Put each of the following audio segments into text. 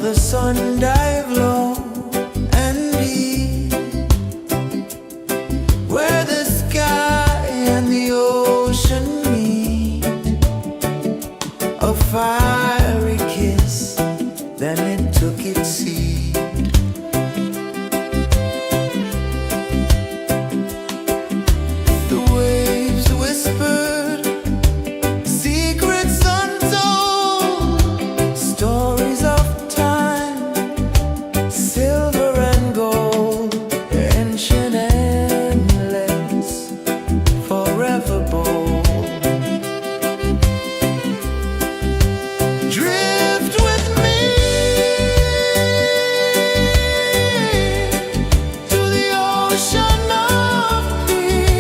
the sun dive low and deep, where the sky and the ocean meet, a fiery kiss, then it took its seat. The waves whispered secrets untold, stories of time, silver and gold, ancient endless, forever bold. Drift with me to the ocean of peace.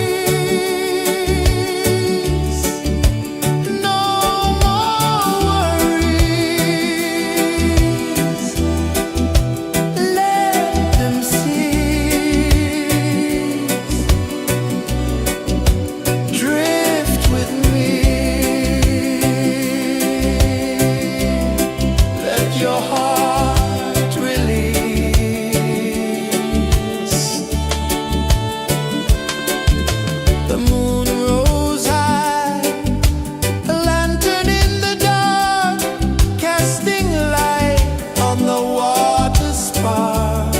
No more worries, let them cease. Drift with me, let your heart release. The moon rose high, a lantern in the dark, casting light on the water spark.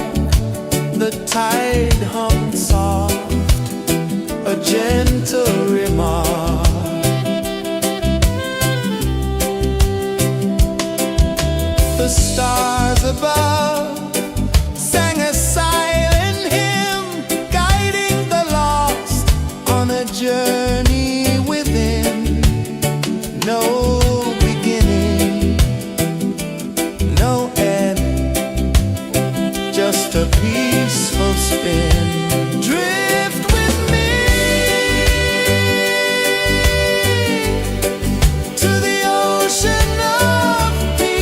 The tide hummed soft, a gentle remark. The stars above sang a silent hymn, guiding the lost on a journey within. No beginning, no end, just a peaceful spin. Drift with me to the ocean of peace.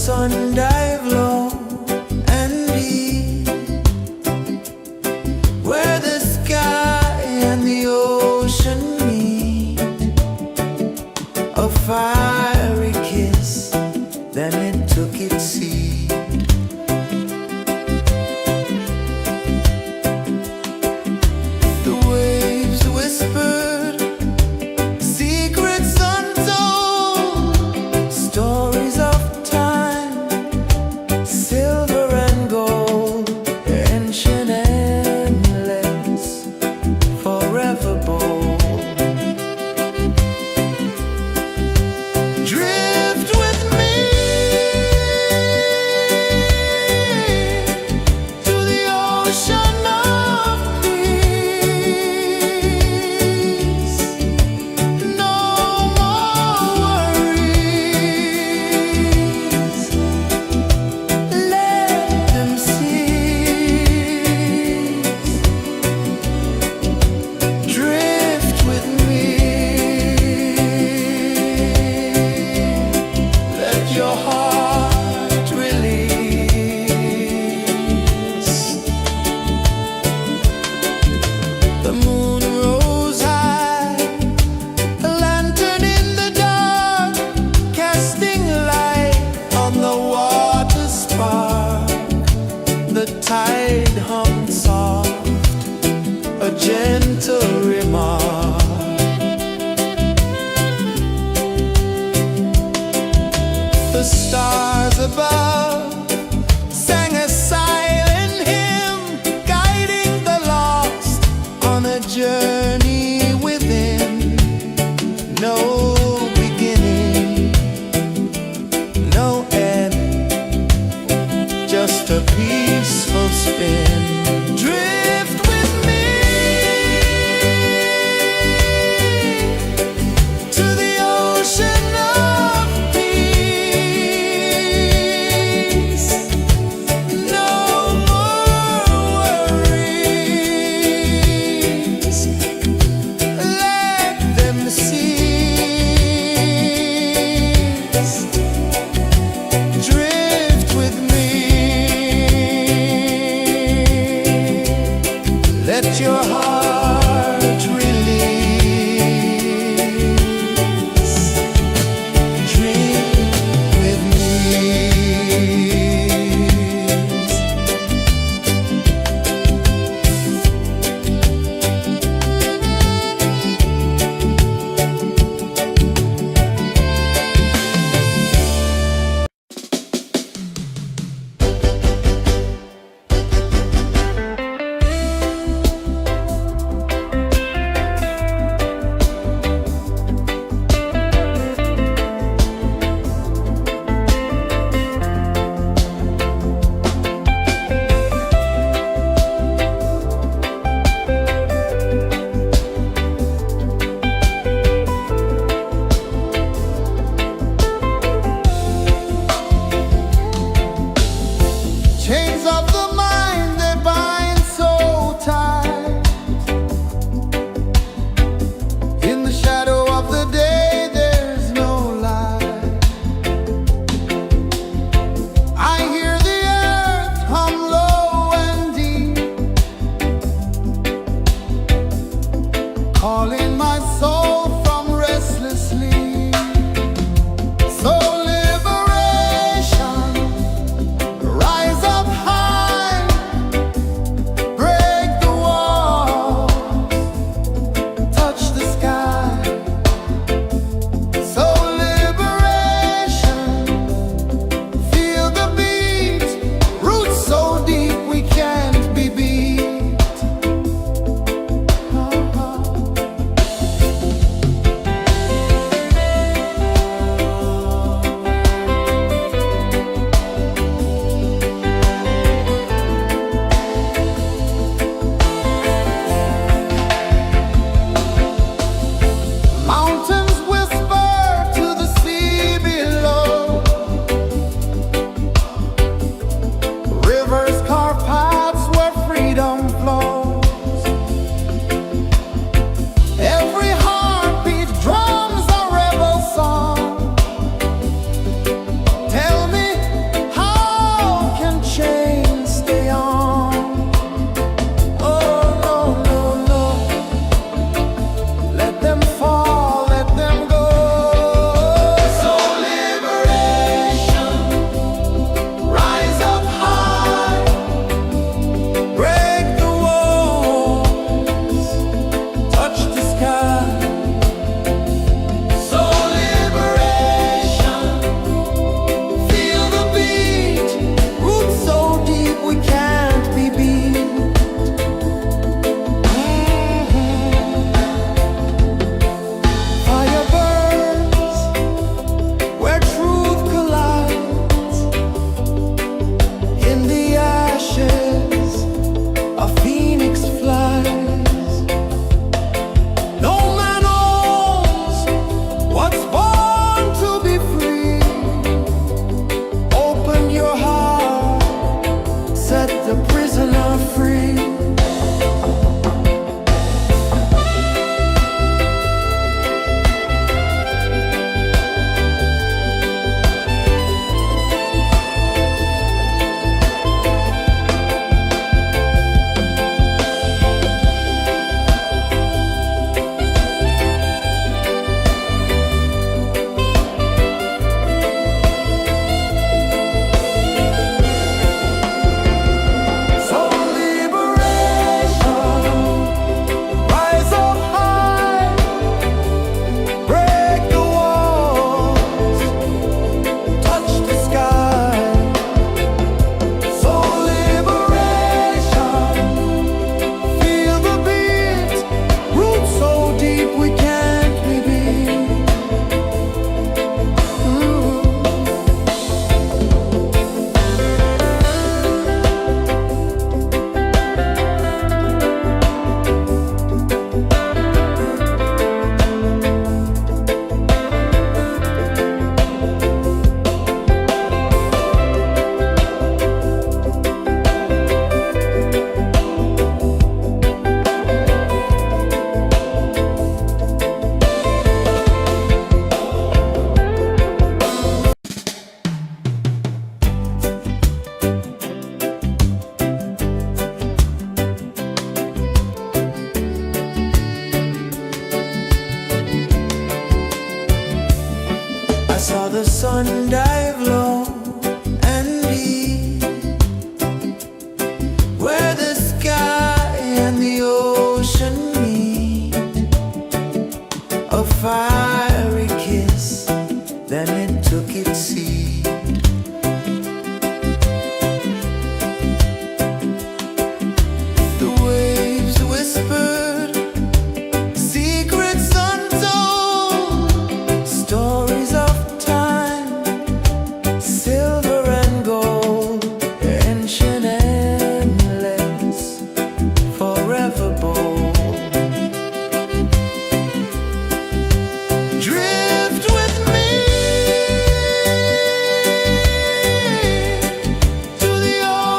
sun dive low and deep, where the sky and the ocean meet, a fiery kiss, then it took its seat. The waves whispered secrets untold, stories of time, silver and gold, ancient, endless, forever bold. Drift with me to the ocean of peace. No more worries, let them cease. Drift with me, let your heart release. The moon rose high, a lantern in the dark, casting light on the water spark. The tide hummed soft, a gentle remark. The stars above sang a silent hymn, guiding the lost on a journey within. No beginning, no end, just a peaceful spin. Drift with me to the ocean of peace. No more worries, let them cease. Drift with me.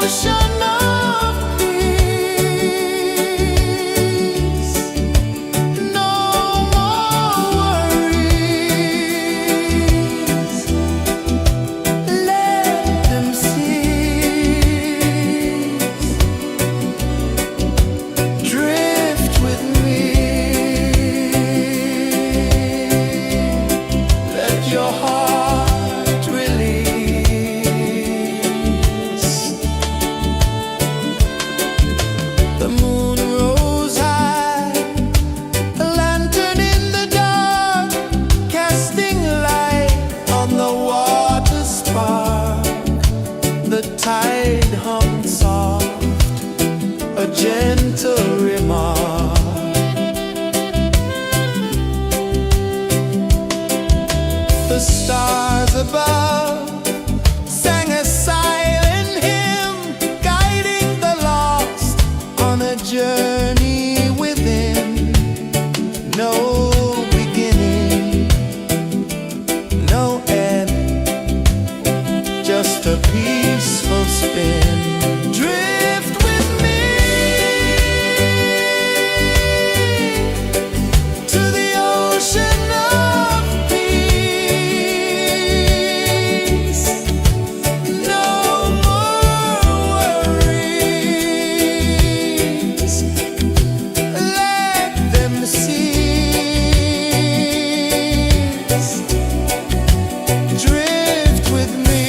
ocean of peace. No more worries. Let them cease. Drift with me. Let your heart release. The moon rose high, a lantern in the dark, casting light on the water spark. The tide hummed soft, a gentle remark. The stars above sang a silent hymn, guiding the lost on a journey within. No beginning, no end, just a peaceful spin. Drift with me to the ocean of peace. No more worries. Let them cease. Drift with me.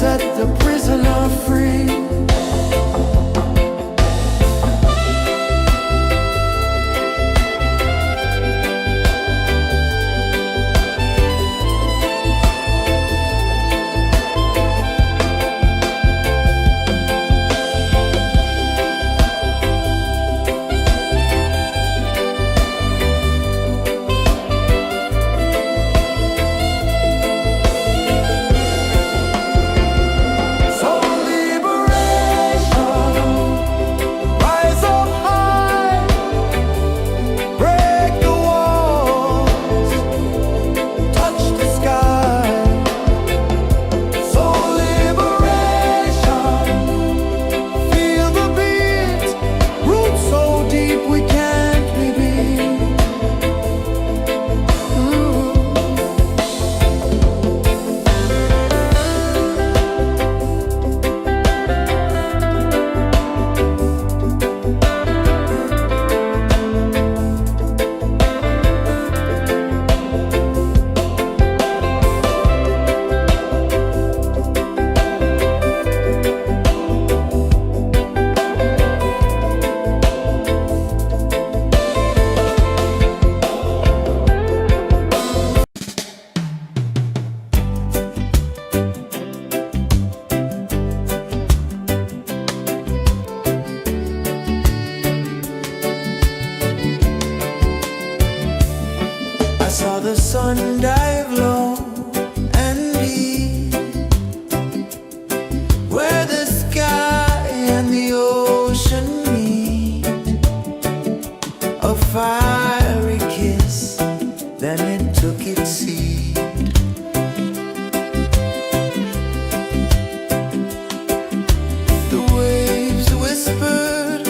set the prisoner free. I saw the sun dive low and deep, where the sky and the ocean meet. A fiery kiss, then it took its seat. The waves whispered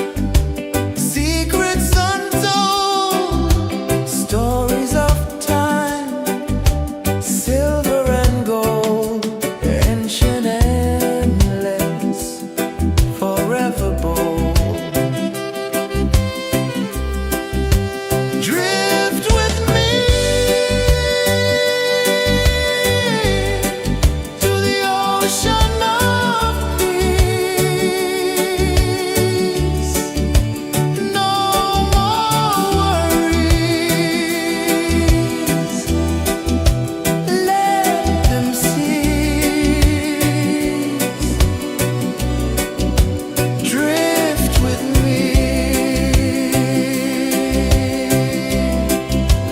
secrets untold, stories of silver and gold, ancient, endless, forever bold. Drift with me to the ocean of peace. No more worries. Drift with me,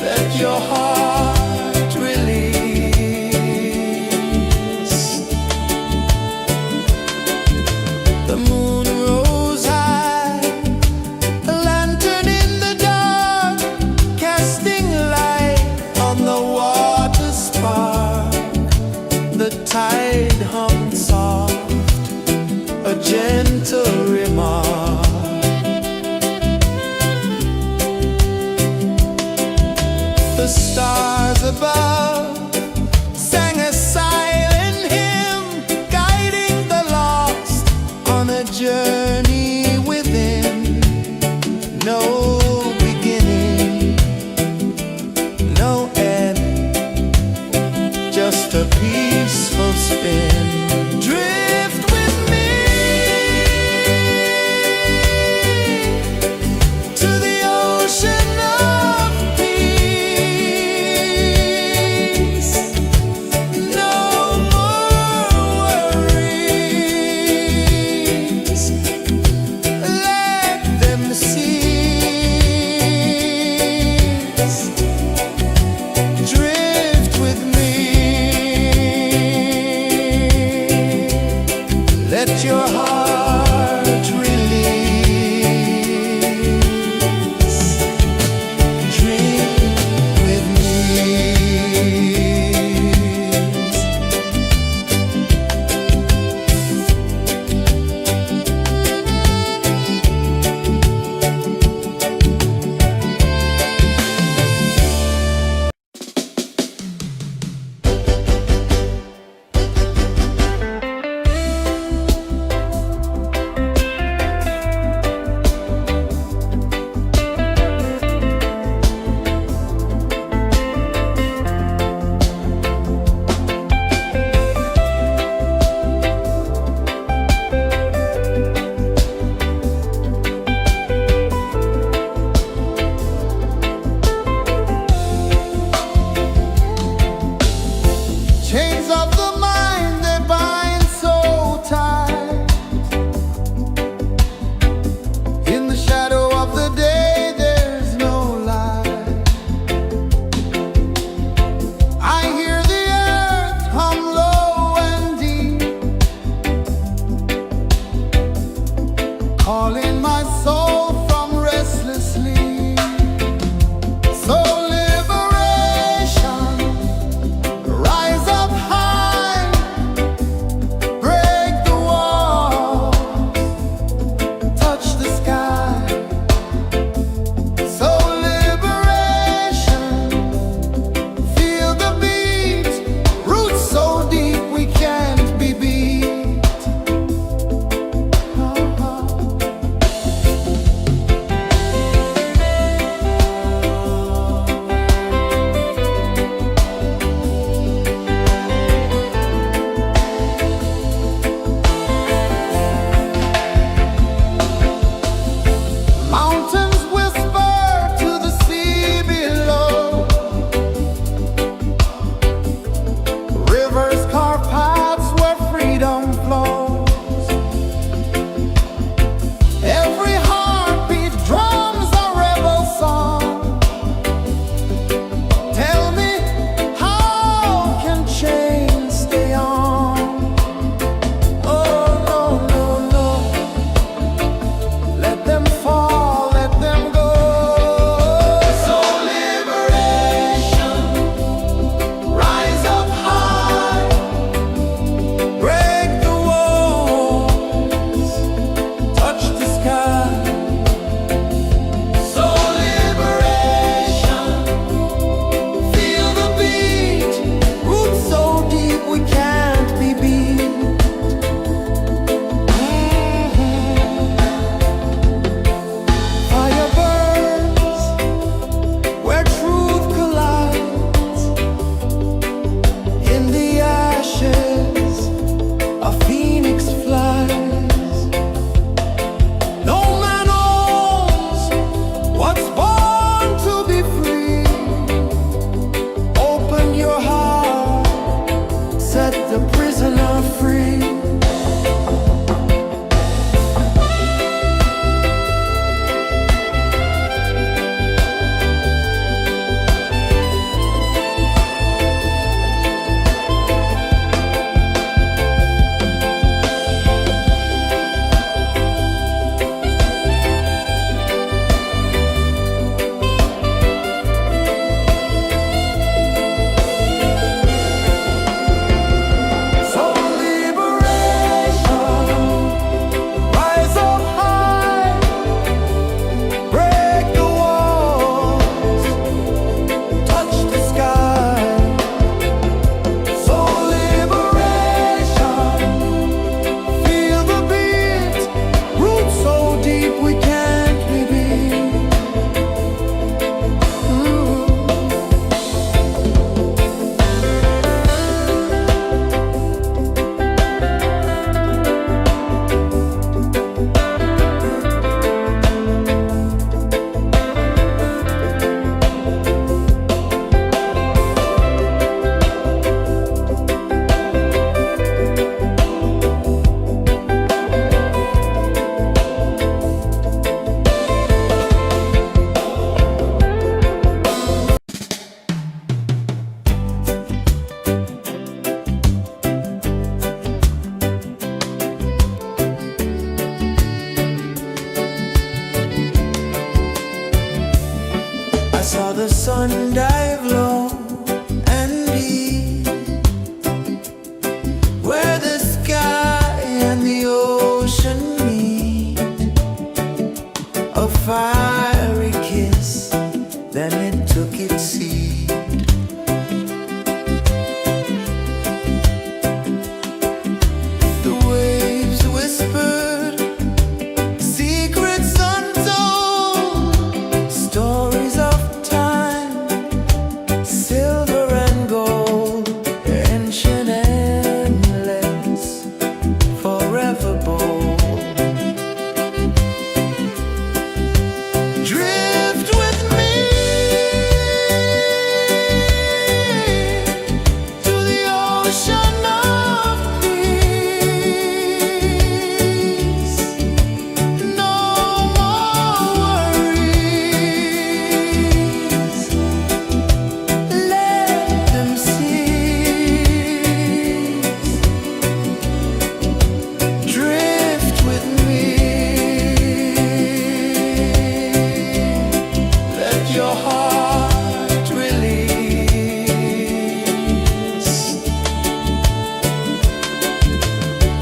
let your heart release.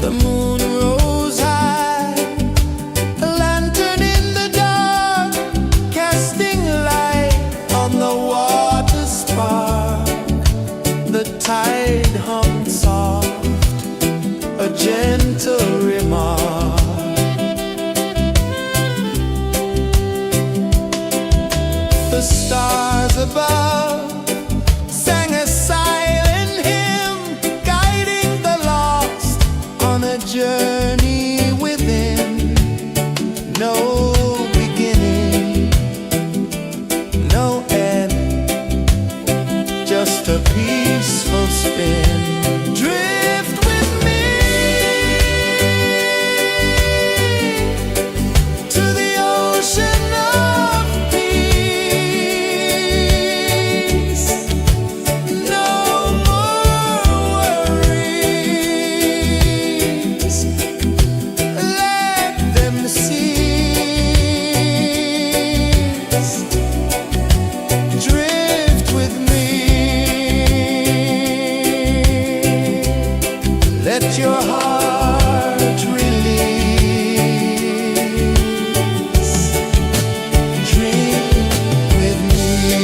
The moon rose high, a lantern in the dark, casting light on the water spark. The tide hung soft, a gentle remark. The stars above sang a silent hymn, guiding the lost on a journey within. No beginning, no end, just a peaceful spin. Drift with me to the ocean of peace. No more worries, let them cease. Drift with me, let your heart release. Dream with me.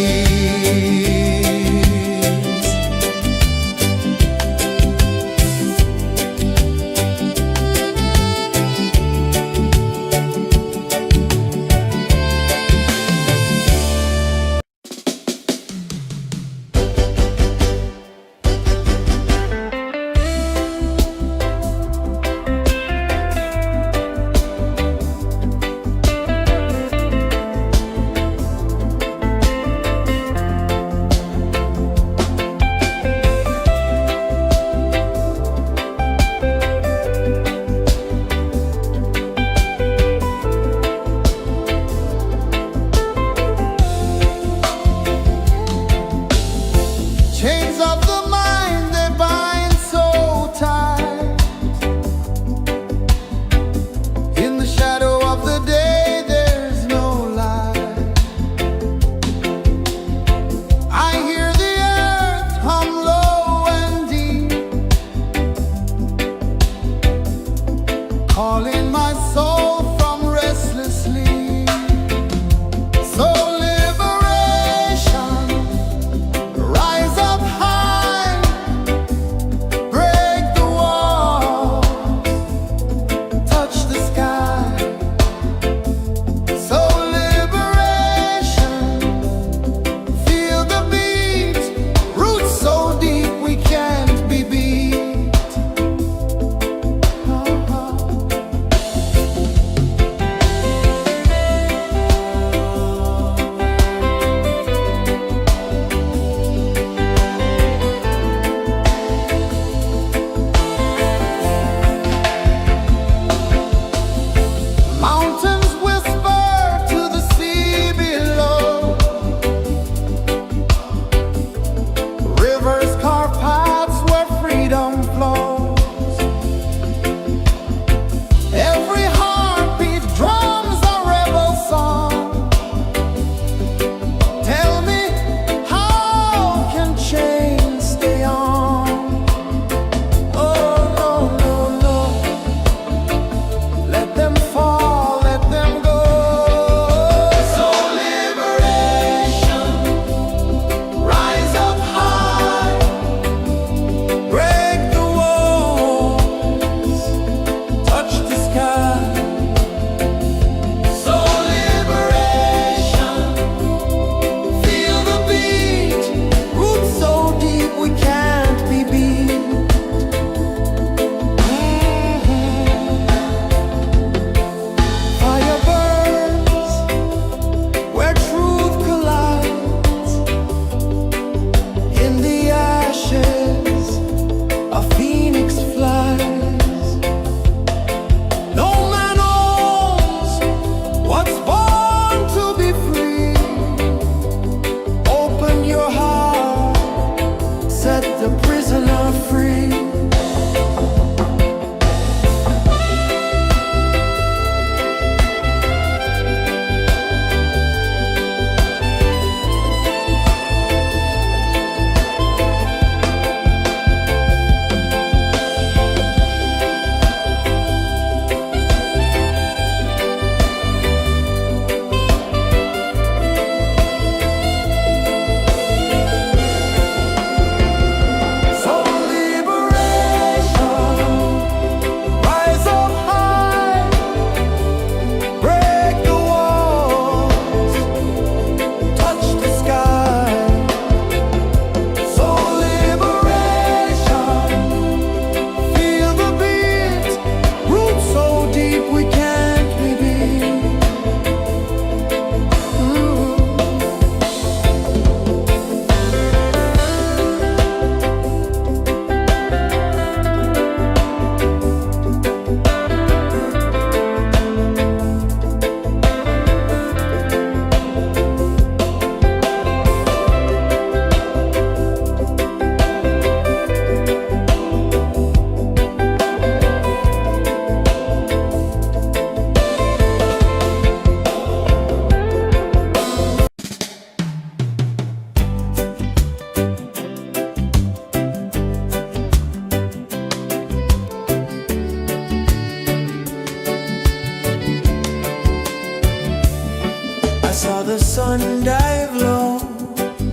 sun dive low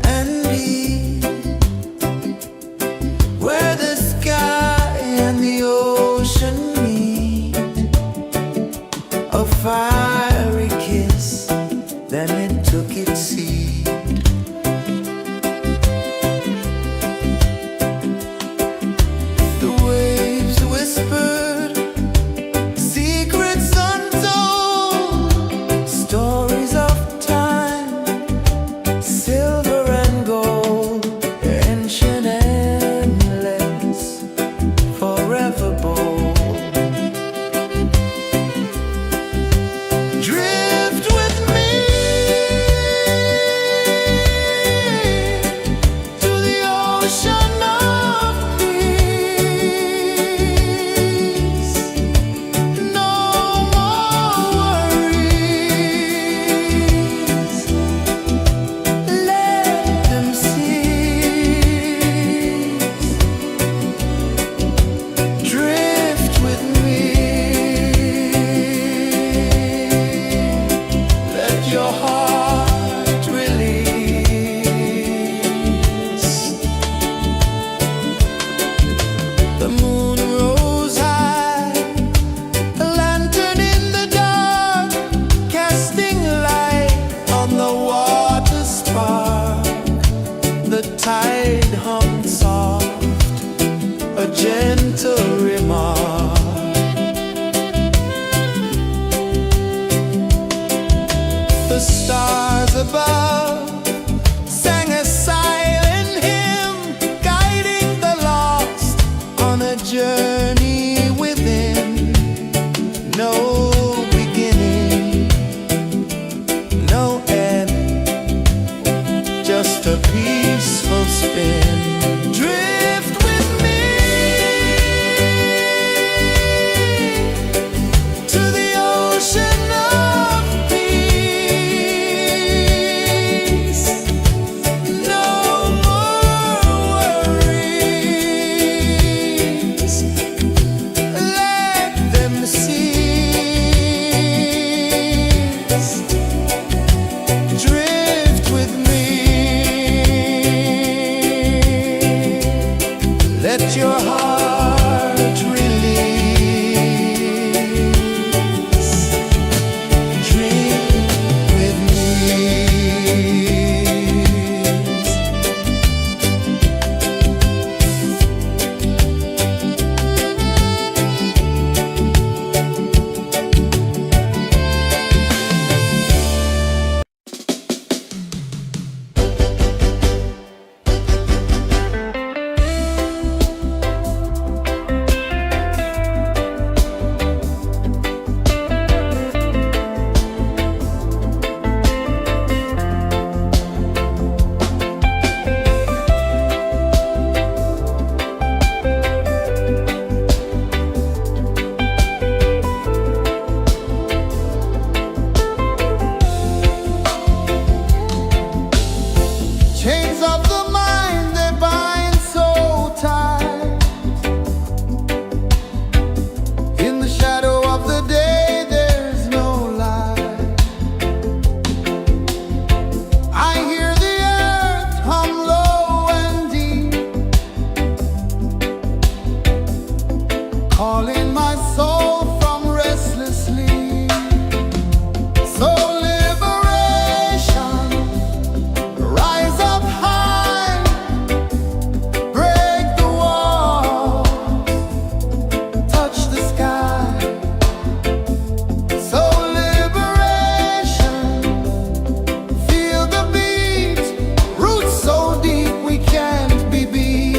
and deep, where the sky and the ocean meet. A fiery kiss, then it took its seat. The waves whispered secrets untold, stories of time, silver and gold, ancient, endless, forever bold. Drift with me to the ocean of peace. No more worries, let them cease. Drift with me, let your heart release. The moon rose high, a lantern in the dark, casting light on the water spark. The tide hummed soft, a gentle remark. The stars above sang a silent hymn, guiding the lost on a journey within. No beginning, no end, just a peaceful spin. Drift with me to the ocean of peace. No more worries, let them cease. Drift with me, let your heart release. Drift with me. Chains of the mind, they bind so tight. In the shadow of the day, there's no light. I hear the earth hum low and deep, calling my soul from restless sleep. So liberation, rise up high, break the walls, touch the sky. So liberation, feel the beat, roots so deep we can't be beat.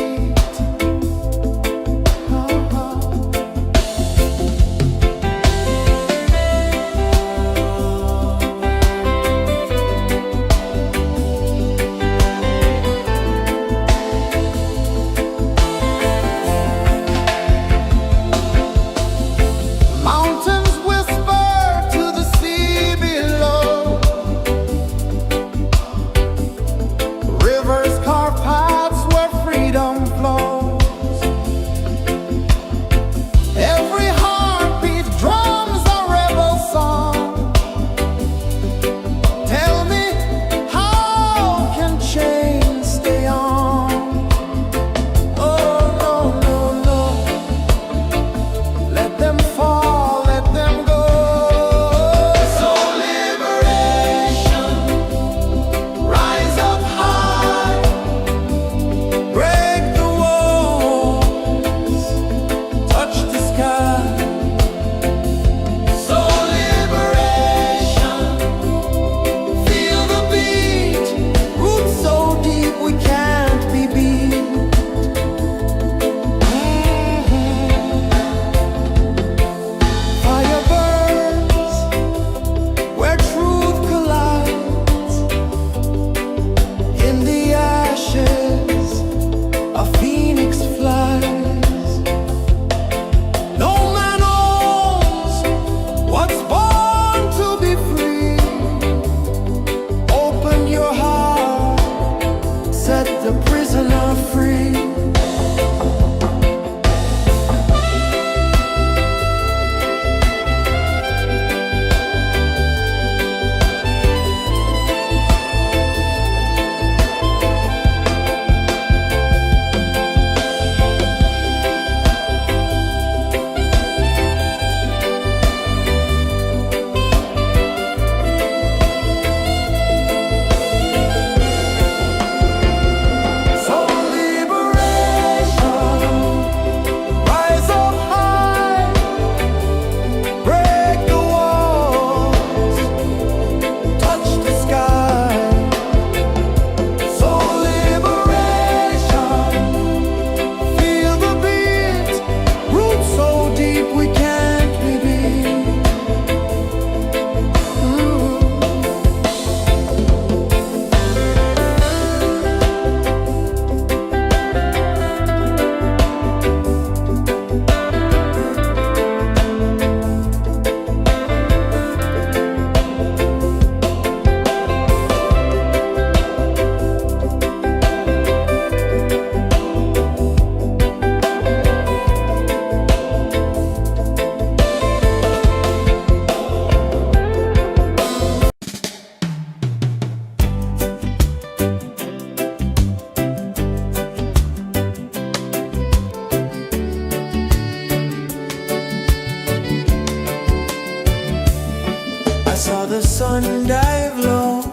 sun dive low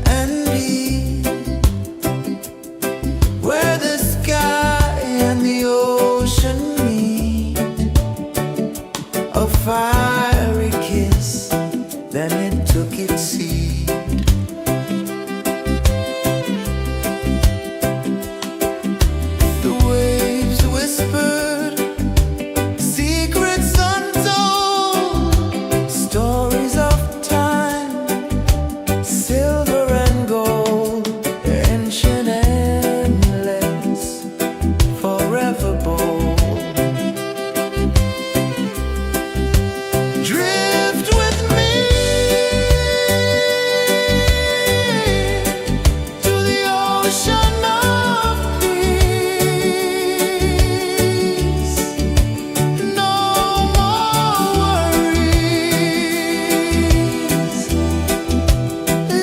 and deep, where the sky and the ocean meet, a fiery kiss, then it took its seat. The waves whispered secrets untold, stories of time, silver and gold, ancient, endless, forever bold. Drift with me to the ocean of peace. No more worries,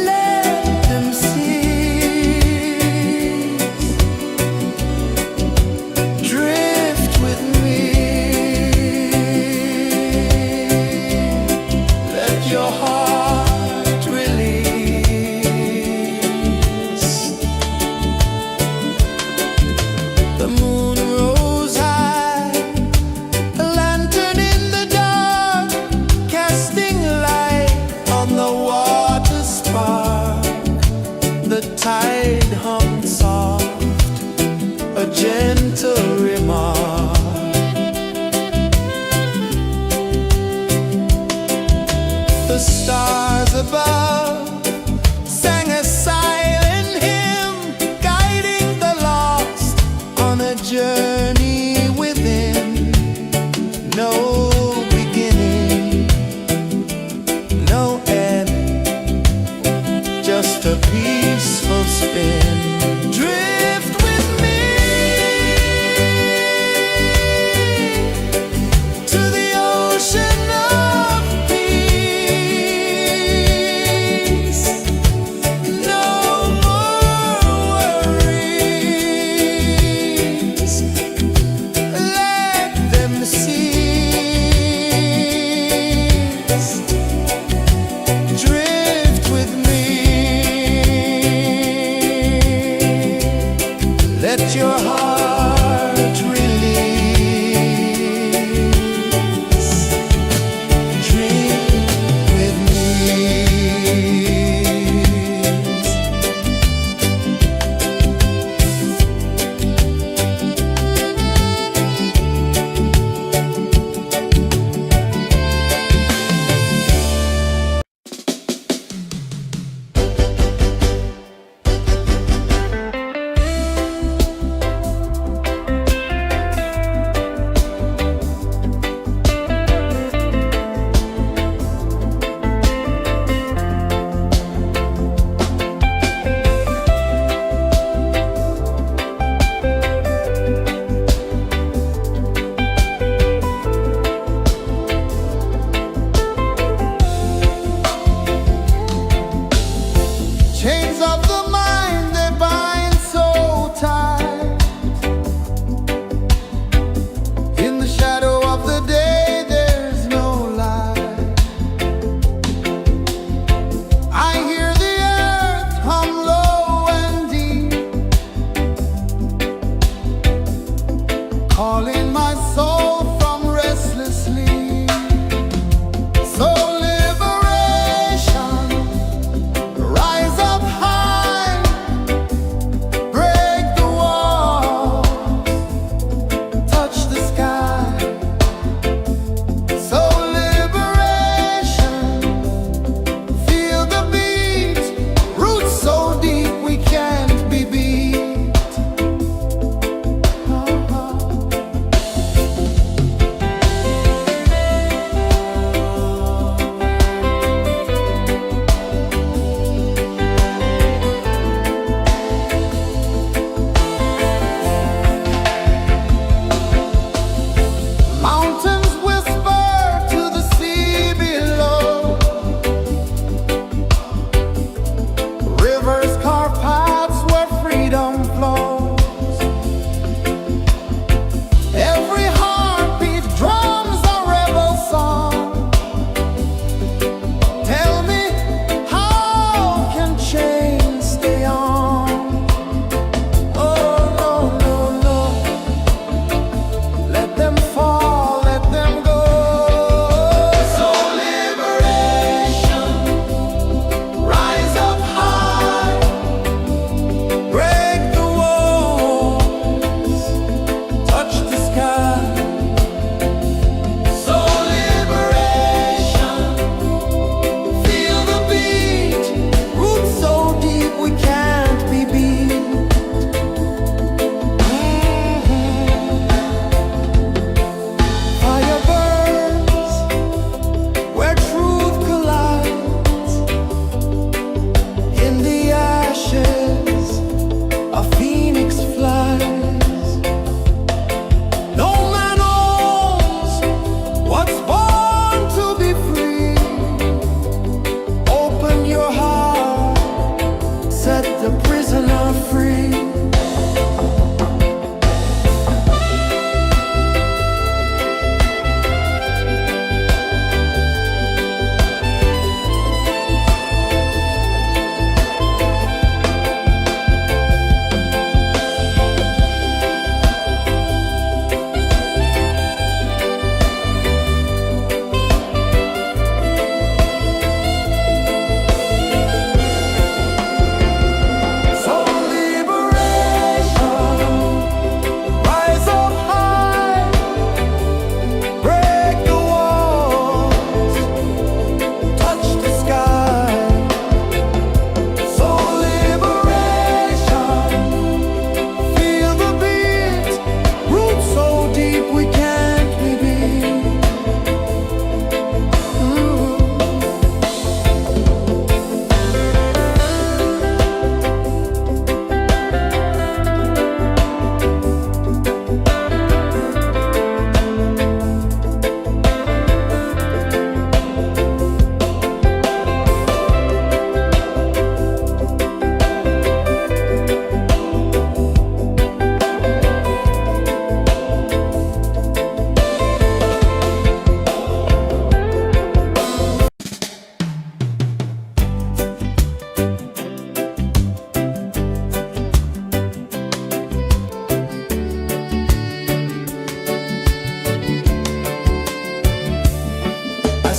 let them cease. Drift with me, let your heart release. The moon rose high, a lantern in the dark, casting light on the water spark. The tide hummed soft, a gentle remark. The stars above sang a silent hymn, guiding the lost on a journey within. No beginning, no end, just a peaceful spin. Drift with me to the ocean of peace.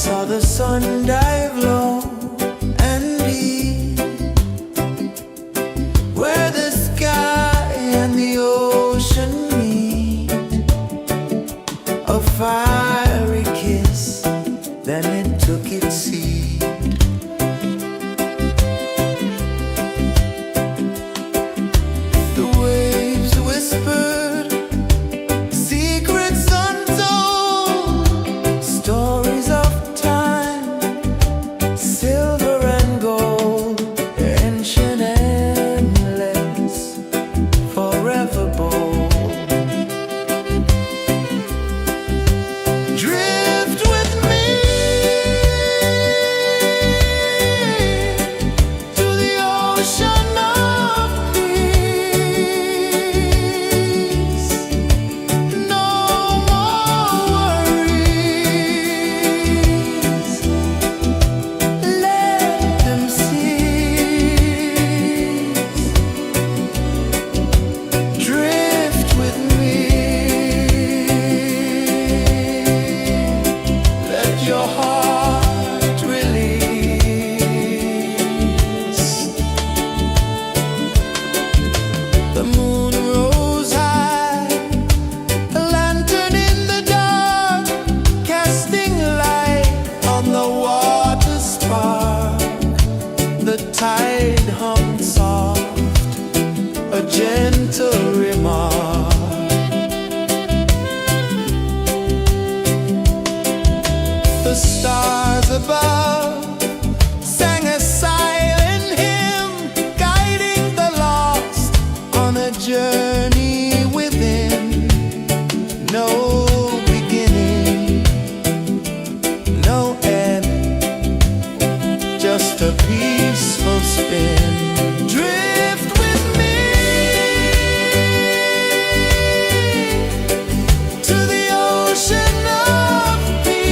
saw the sun dive low and deep, where the sky and the ocean meet. A fiery kiss, then it took its seat. The waves whispered secrets untold, stories of time, silver and gold, ancient, endless, forever bold. Drift with me to the ocean of peace. No more worries, let them cease. Drift with me, let your heart release. The moon rose high, a lantern in the dark, casting light on the water spark. The tide hummed soft, a gentle remark. The stars above sang a silent hymn, guiding the lost on a journey within. No beginning, no end, just a peaceful spin. Drift with me to the ocean of peace.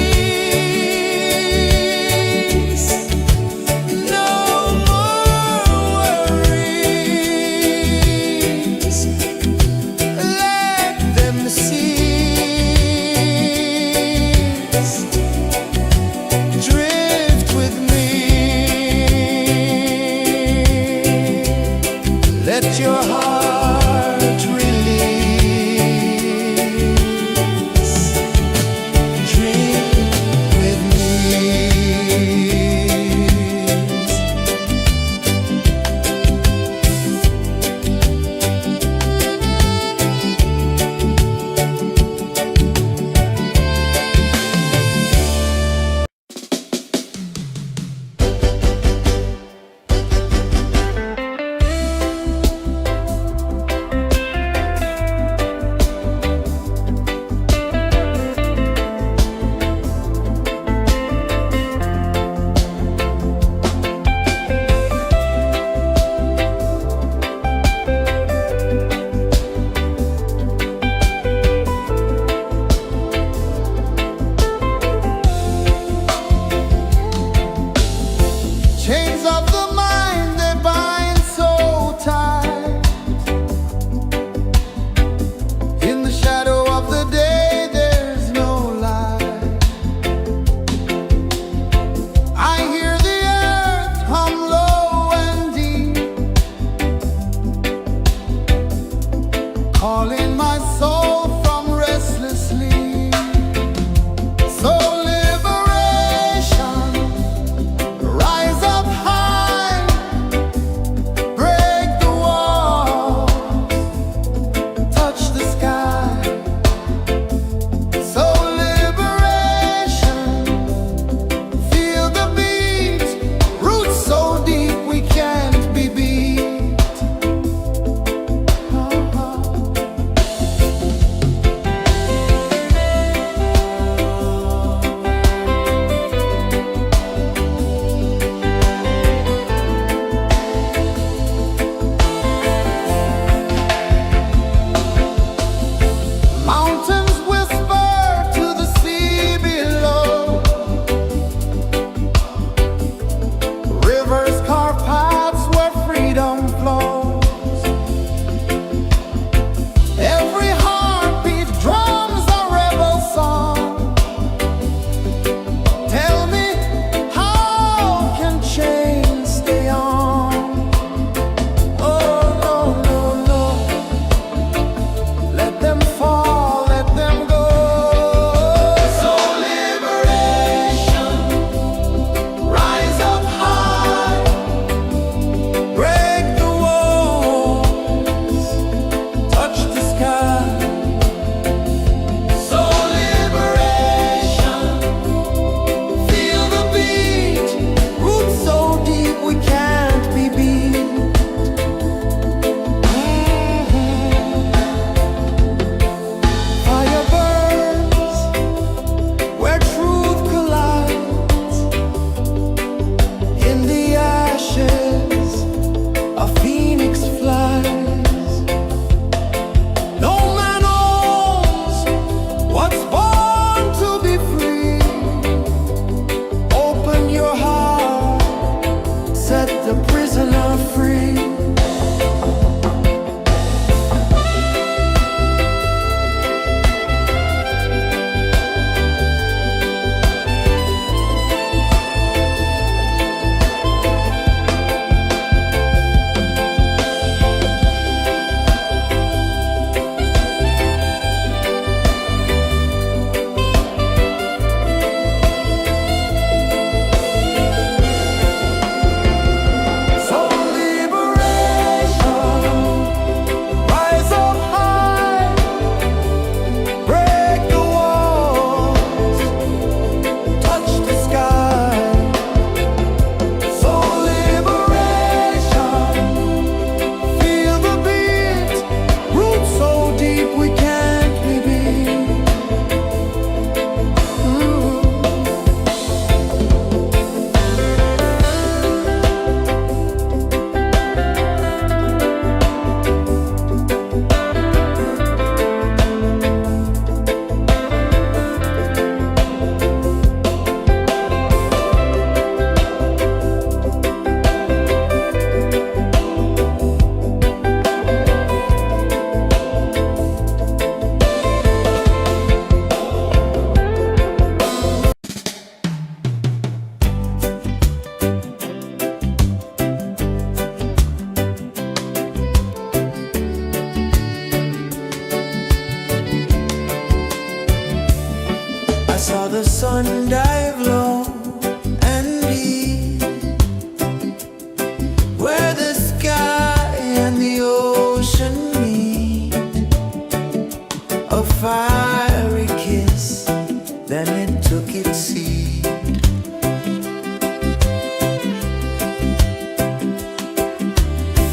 took its seed.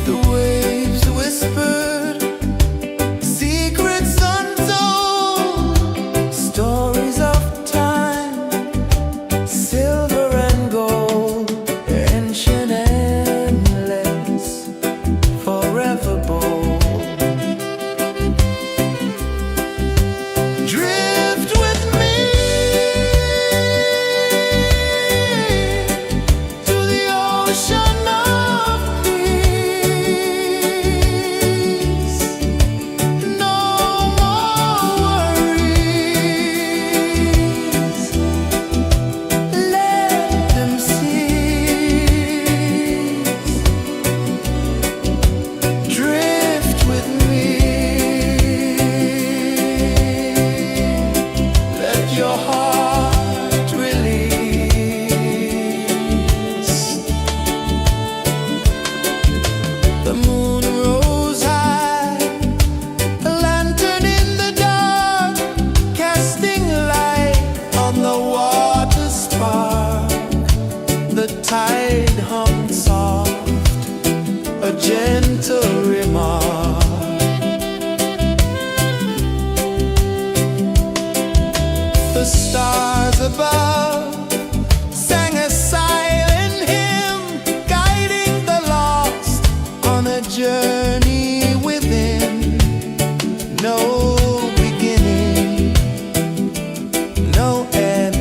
The waves whispered secrets untold, stories of time, silver and gold, ancient, endless, forever bold. Drift with me to the ocean of peace. No more worries. Let them cease. Drift with me. Let your heart release. The moon rose high, a lantern in the dark, casting light on the water spark. The tide hummed soft, a gentle remark. The stars above sang a silent hymn, guiding the lost on a journey within. No beginning, no end,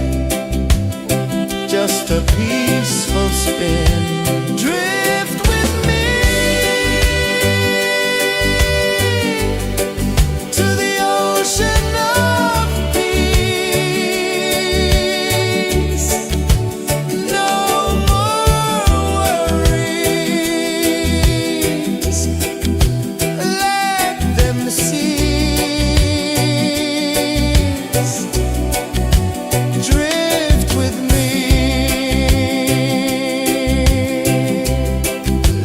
just a peaceful spin. Drift with me to the ocean of peace. No more worries. Let them cease. Drift with me.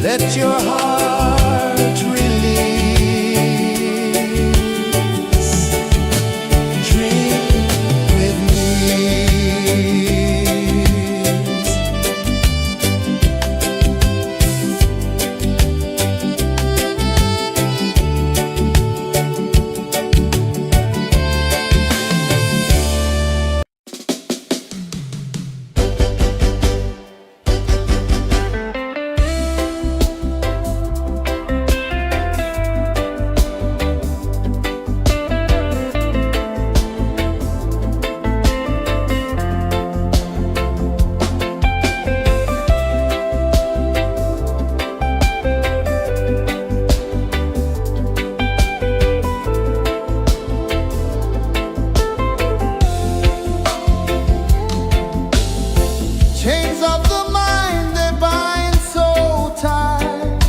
Let your heart release. Dream with me. Chains of the mind, they bind so tight.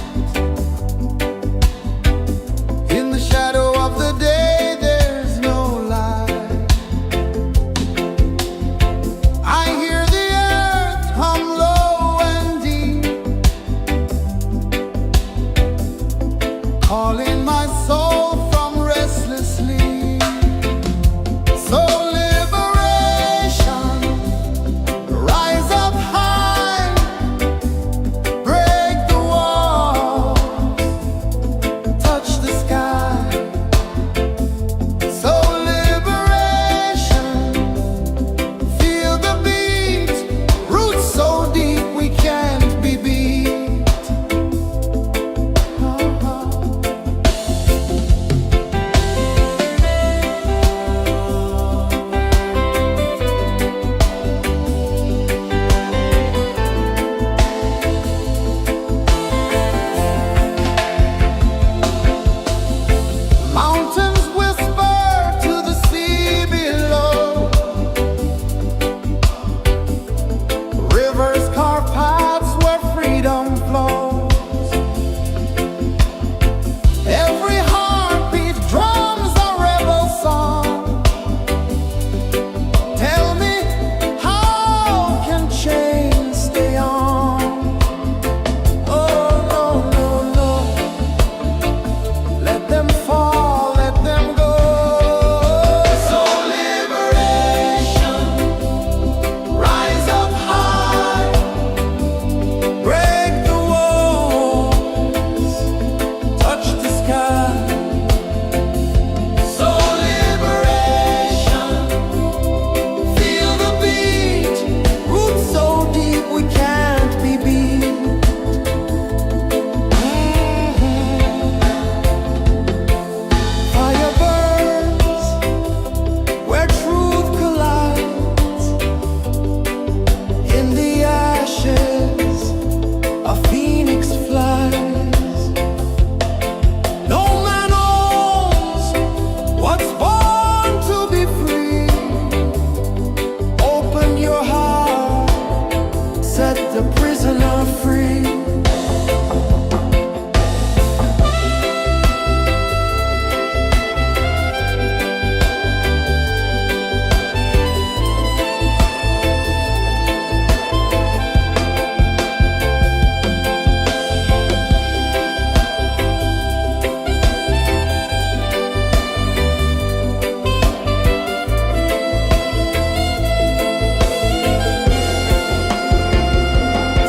In the shadow of the day, there's no light. I hear the earth hum low and deep, calling my soul from restless sleep. So liberation, rise up high, the prisoner free.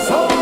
So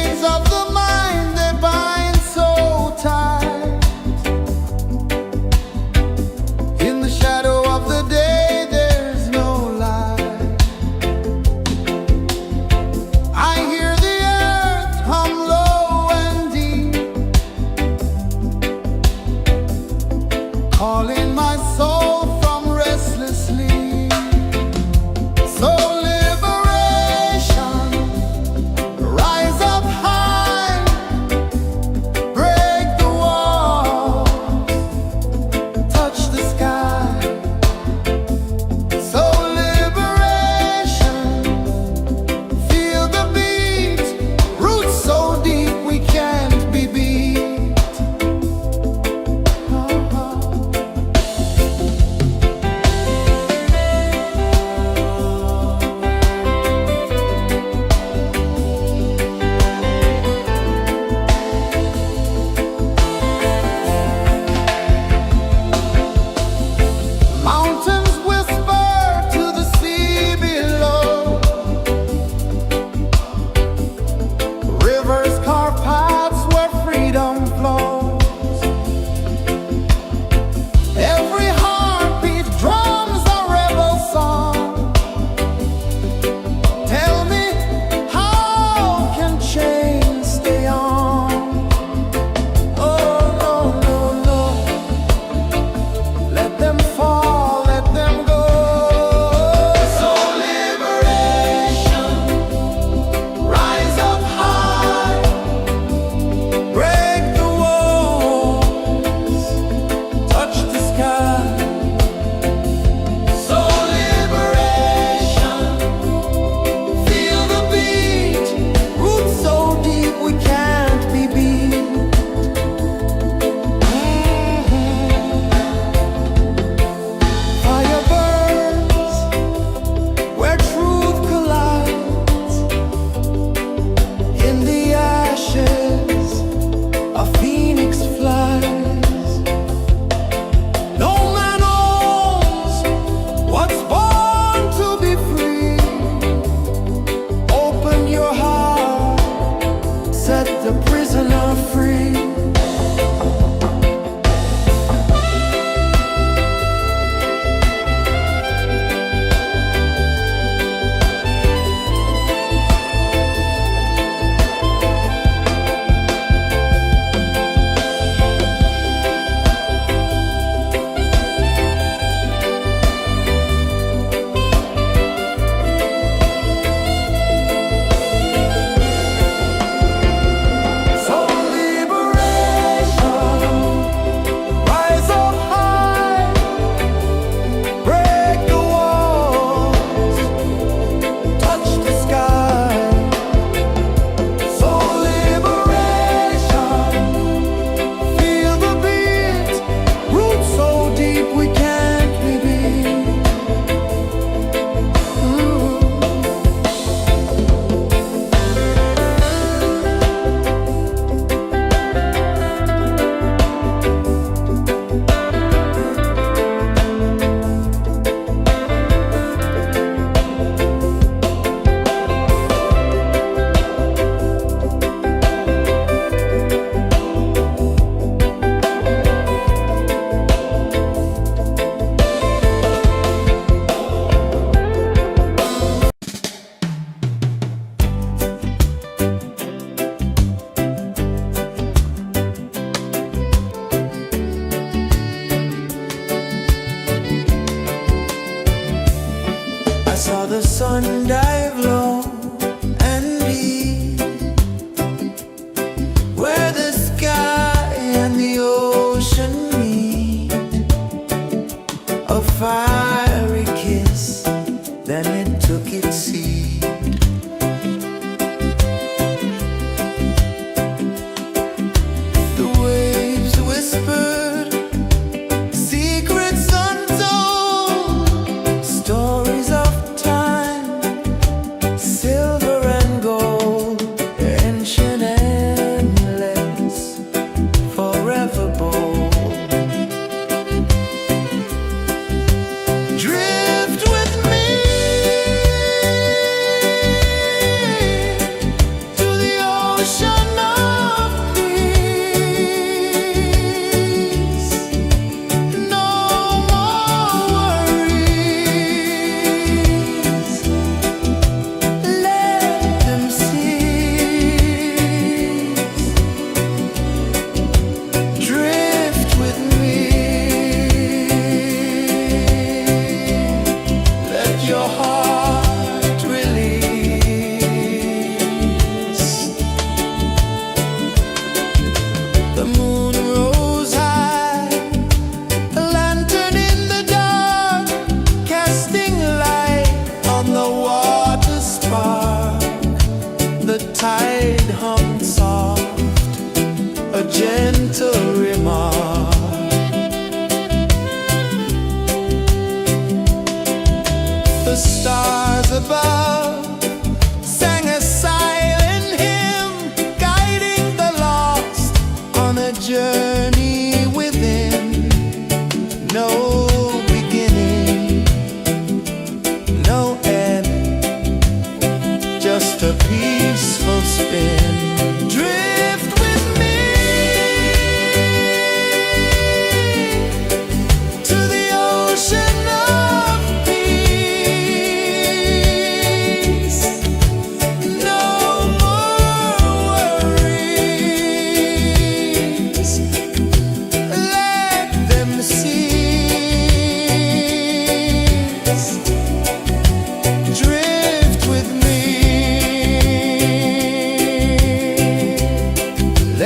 chains of the mind, they bind so tight. In the shadow of the day, there's no light. I hear the earth hum low and deep, calling my soul from restless sleep. So liberation, rise up high, break the walls, touch the sky. So liberation, feel the beat, roots so deep we can't be beat. Mountains whisper to the sea below, rivers carve paths where freedom flows. Every heartbeat drums a rebel song. Tell me, how can chains stay on? Oh no, no, no. Let them fall, let them go. So liberation, rise up high, break the walls, touch the sky. So liberation, feel the beat, roots so deep we can't be beat. Fire burns where truth collides. In the ashes, a phoenix flies. No man owns what's born to be free. Open your heart, set the prisoner free. So liberation,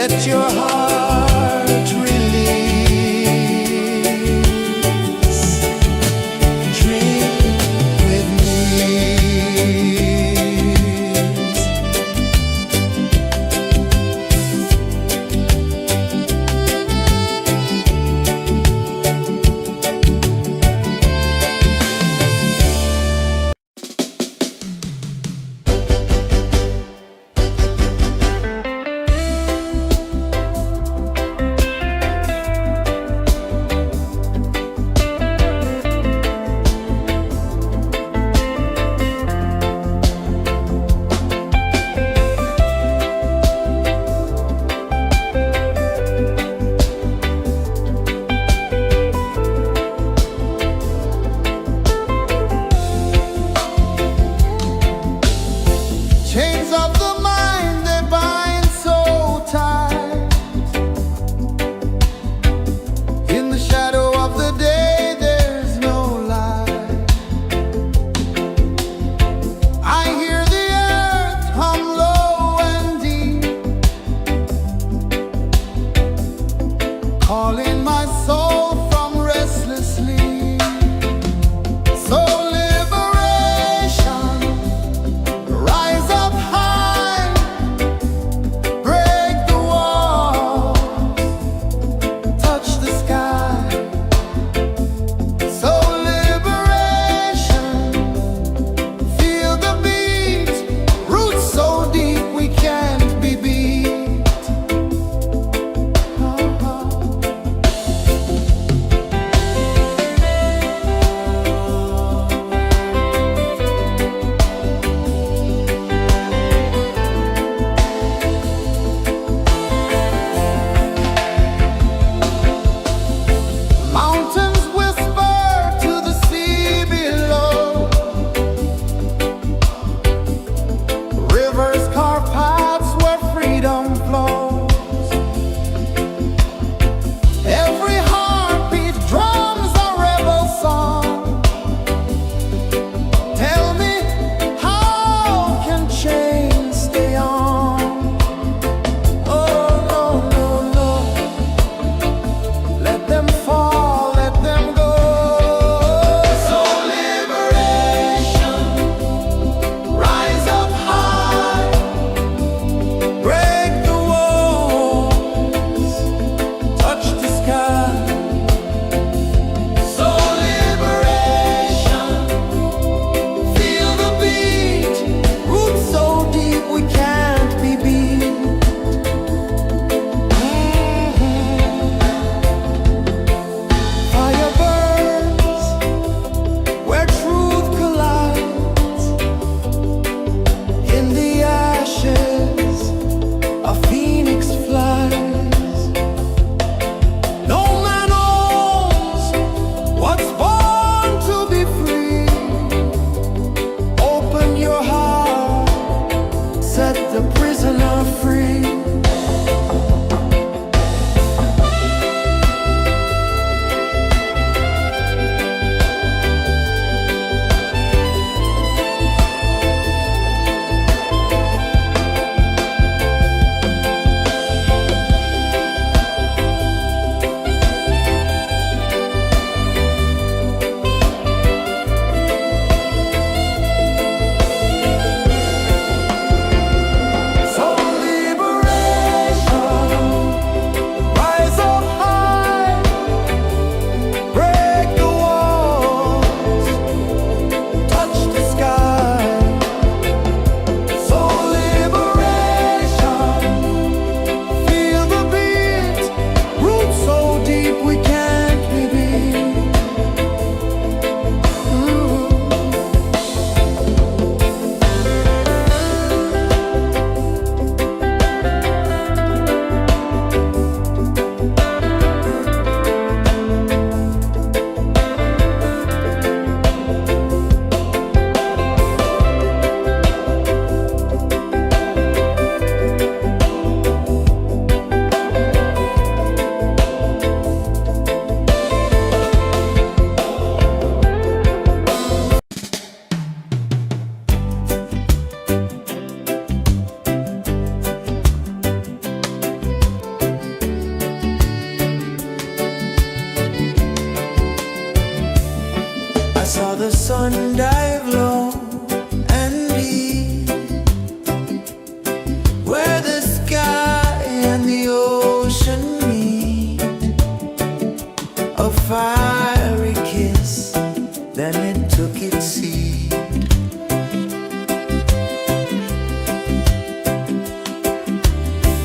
let your heart release. Drink with me. sun dive low and deep, where the sky and the ocean meet. A fiery kiss, then it took its seat.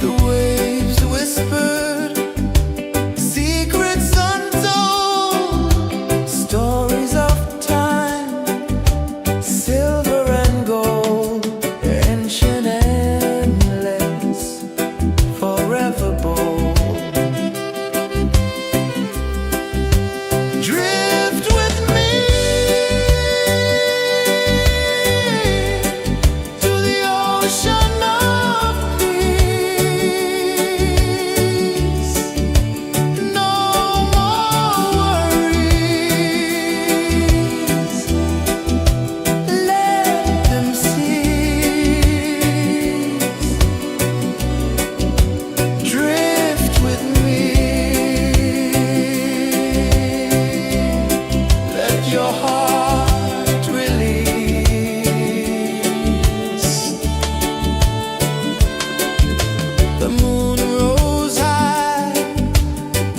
The waves whispered secrets untold, stories of time, silver and gold, ancient, endless, forever bold. Drift with me to the ocean of peace. No more worries, let them cease. Drift with me, let your heart release. The moon rose high,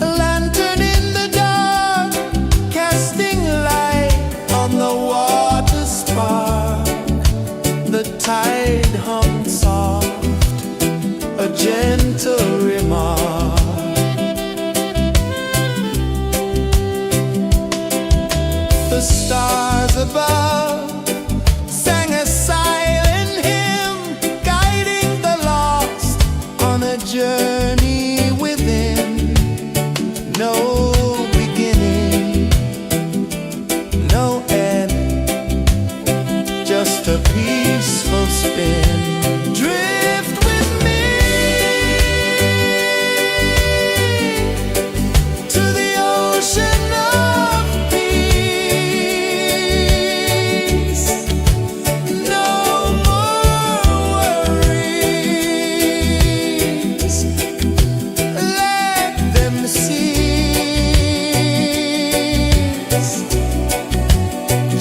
a lantern in the dark, casting light on the water spark. The tide hummed soft, a gentle remark. The stars above sang a silent hymn, guiding the lost on a journey within. No beginning, no end, just a peaceful spin. Drift with me to the ocean of peace. No more worries, let them cease.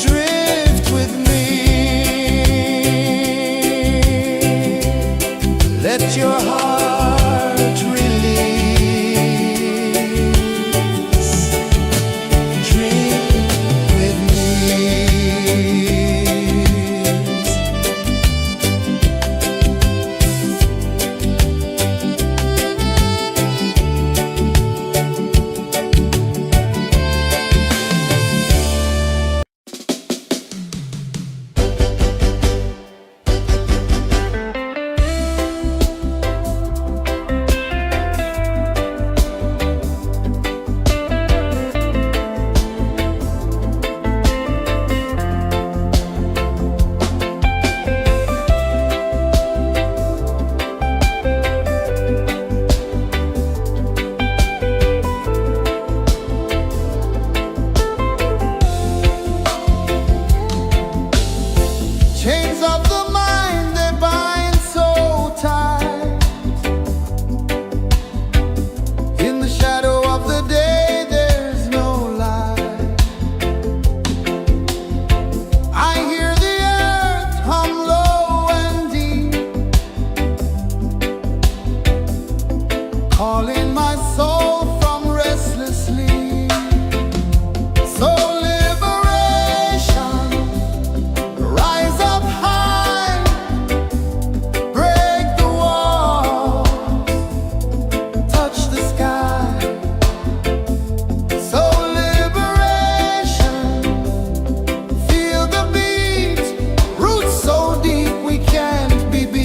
Drift with me, let your heart release. Drift with me. Chains of the mind, they bind so tight. In the shadow of the day, there's no light. I hear the earth hum low and deep, calling my soul from restless sleep. So liberation, rise up high, break the walls, touch the sky. So liberation, feel the beat, roots so deep we can't be beat.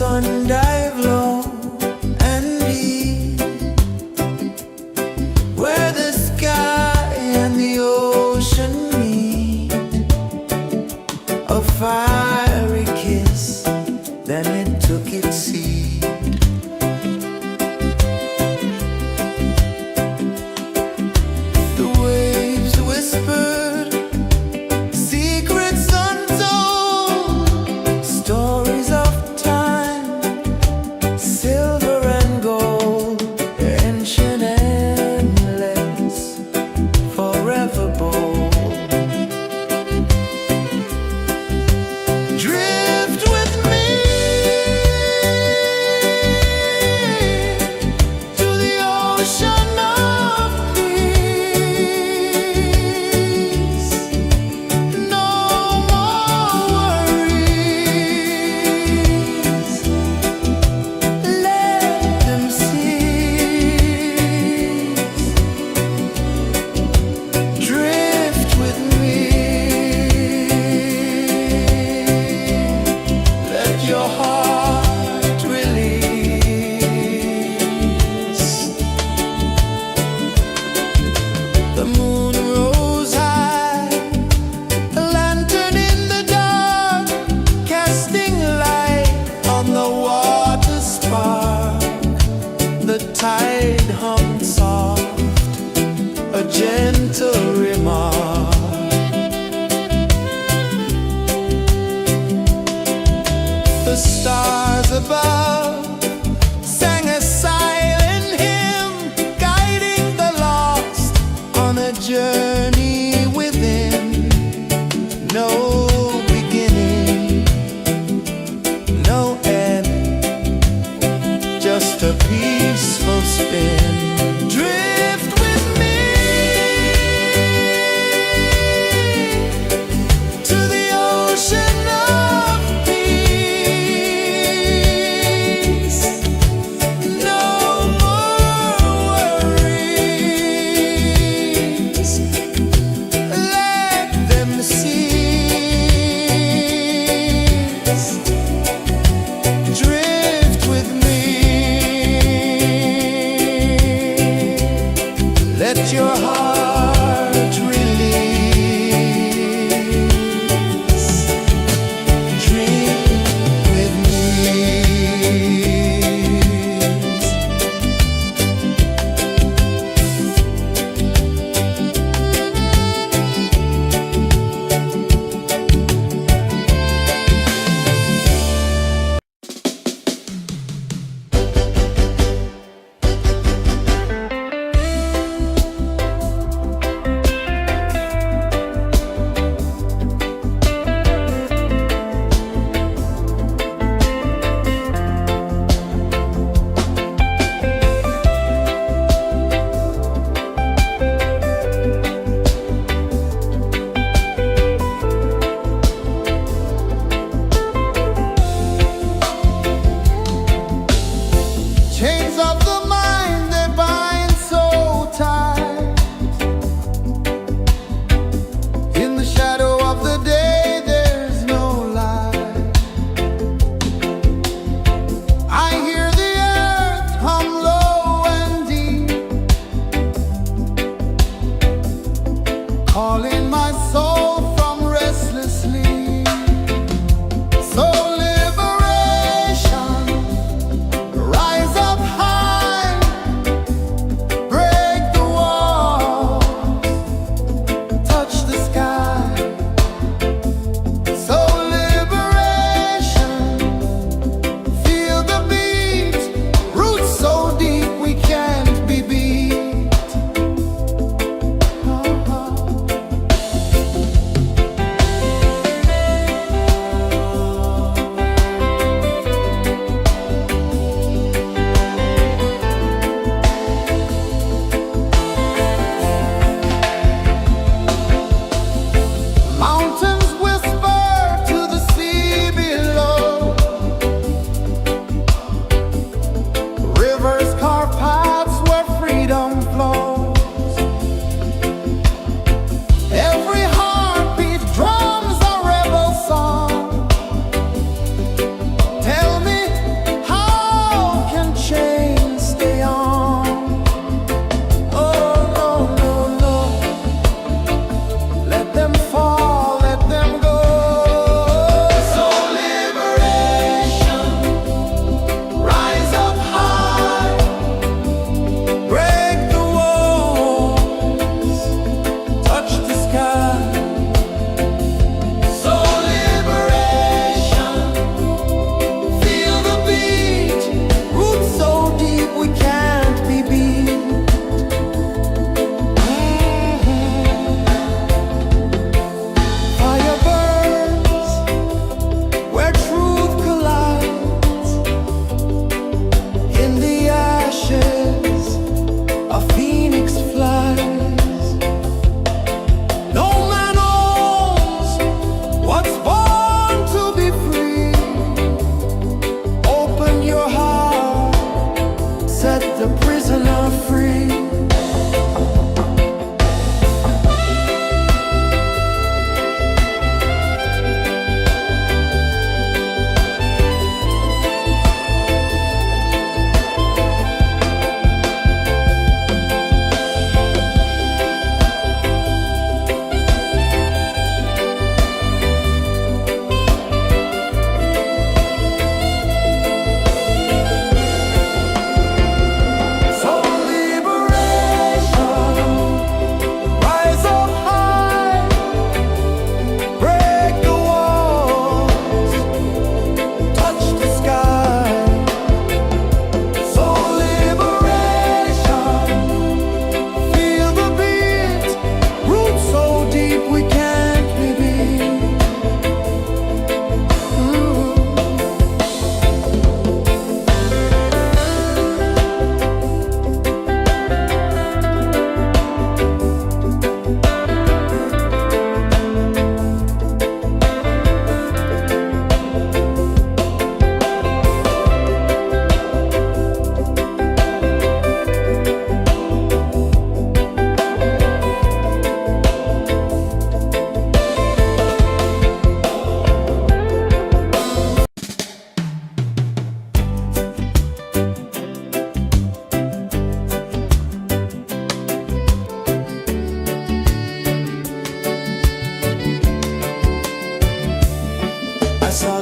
sun dive low and deep, where the sky and the ocean meet, a fiery kiss, then it took its seat. The waves whispered secrets untold, stories of time, silver and gold, ancient, endless, forever bold.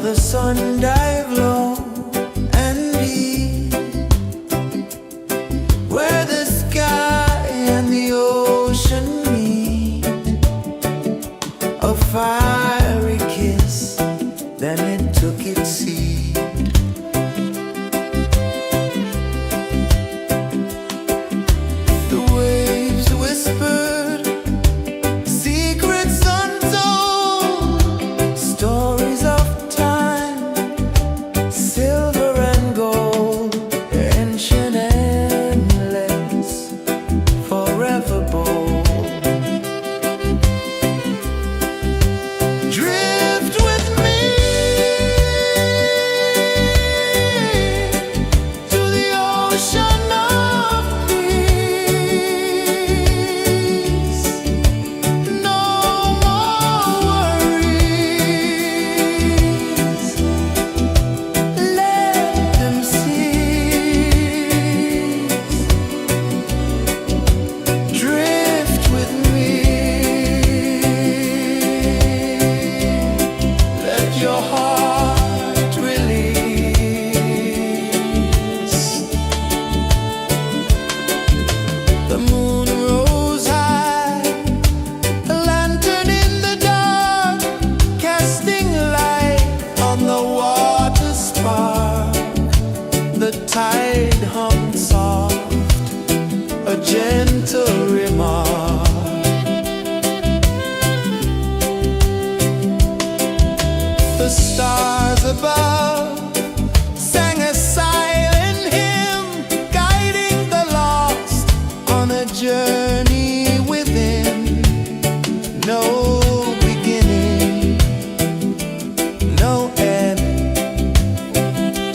the sun dive low and deep, where the sky and the ocean meet. A fiery kiss, then it took its seat. The waves whispered secrets untold, stories of time, silver and gold, ancient, endless, forever bold. Drift with me to the ocean of peace. No more worries, let them cease. Drift with me, let your heart release. The moon rose high, a lantern in the dark, casting light on the water spark. The tide hummed soft, a gentle remark. The stars above sang a silent hymn, guiding the lost on a journey within. No beginning, no end,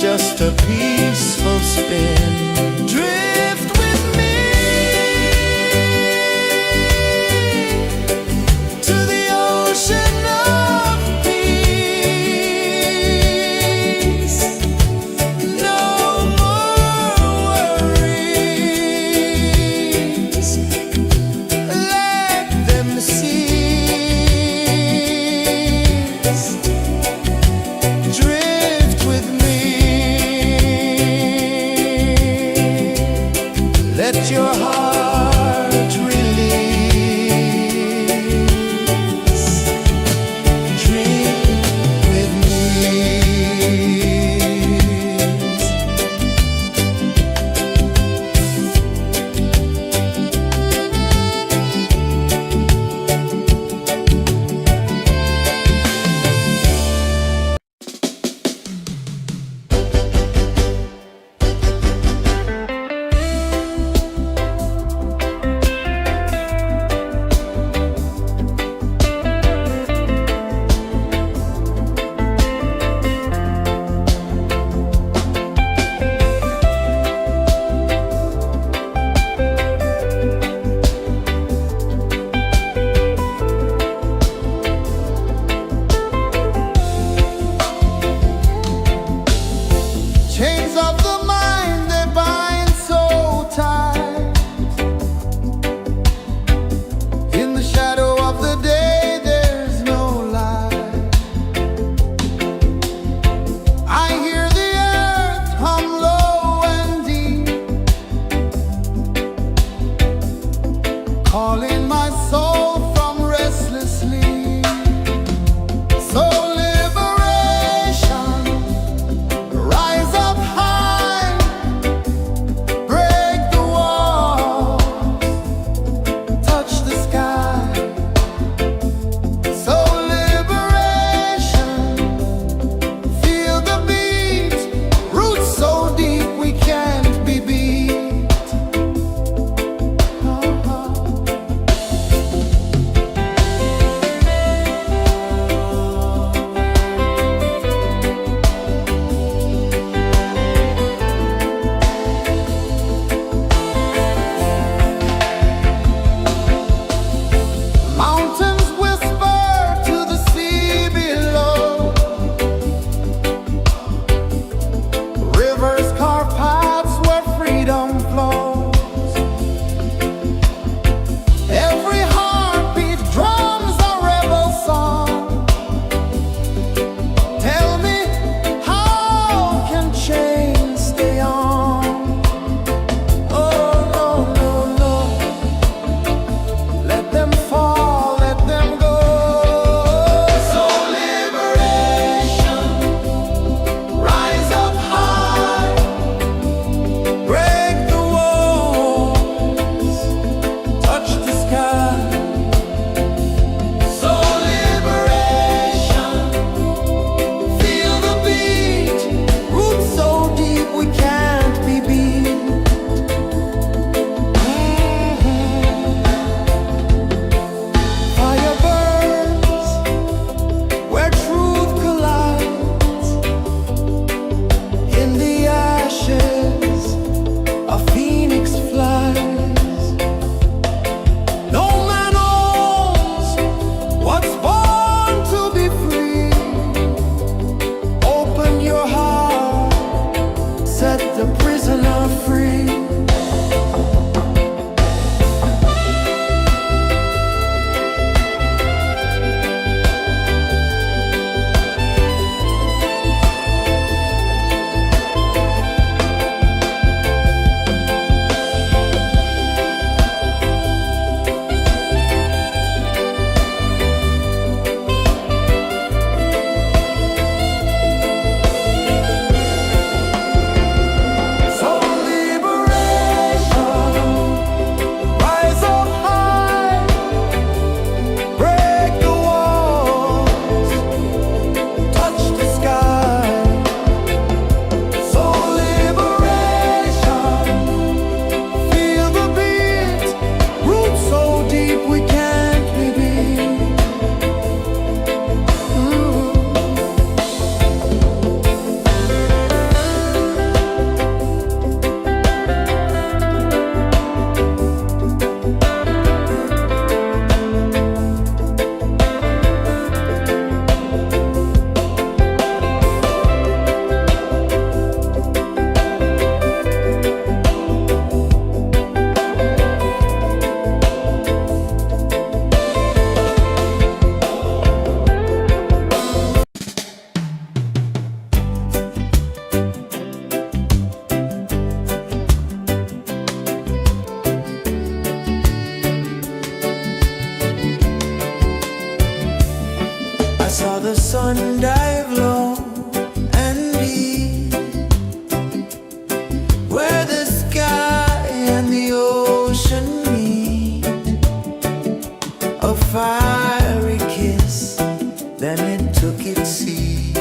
just a peaceful spin. Drift with me to the ocean of peace. saw the sun dive low and deep, where the sky and the ocean meet. A fiery kiss, then it took its seat.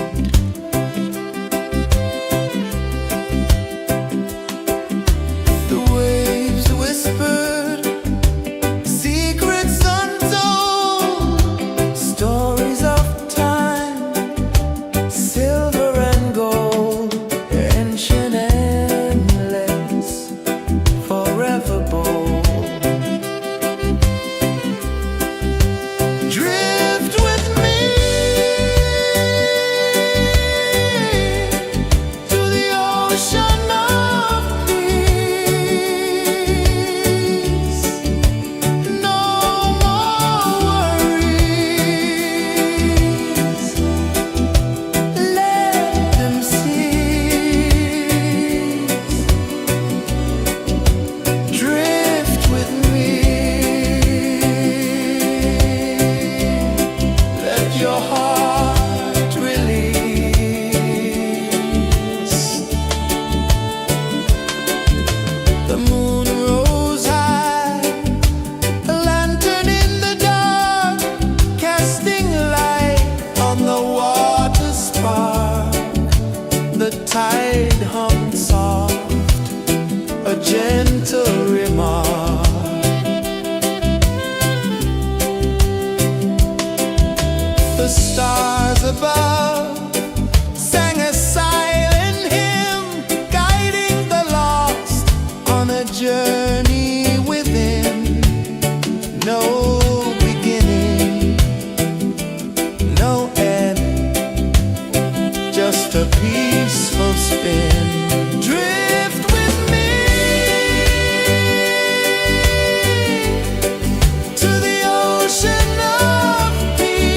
The waves whispered secrets untold, stories of time, silver and gold, ancient, endless, forever bold. Drift with me to the ocean of peace. No more worries, let them cease. Drift with me, let your heart release. The moon rose high, a lantern in the dark, casting light on the water spark. The tide hummed soft, a gentle remark. The stars above sang a silent hymn, guiding the lost on a journey within. No beginning, no end, just a peaceful spin. Drift with me to the ocean of peace.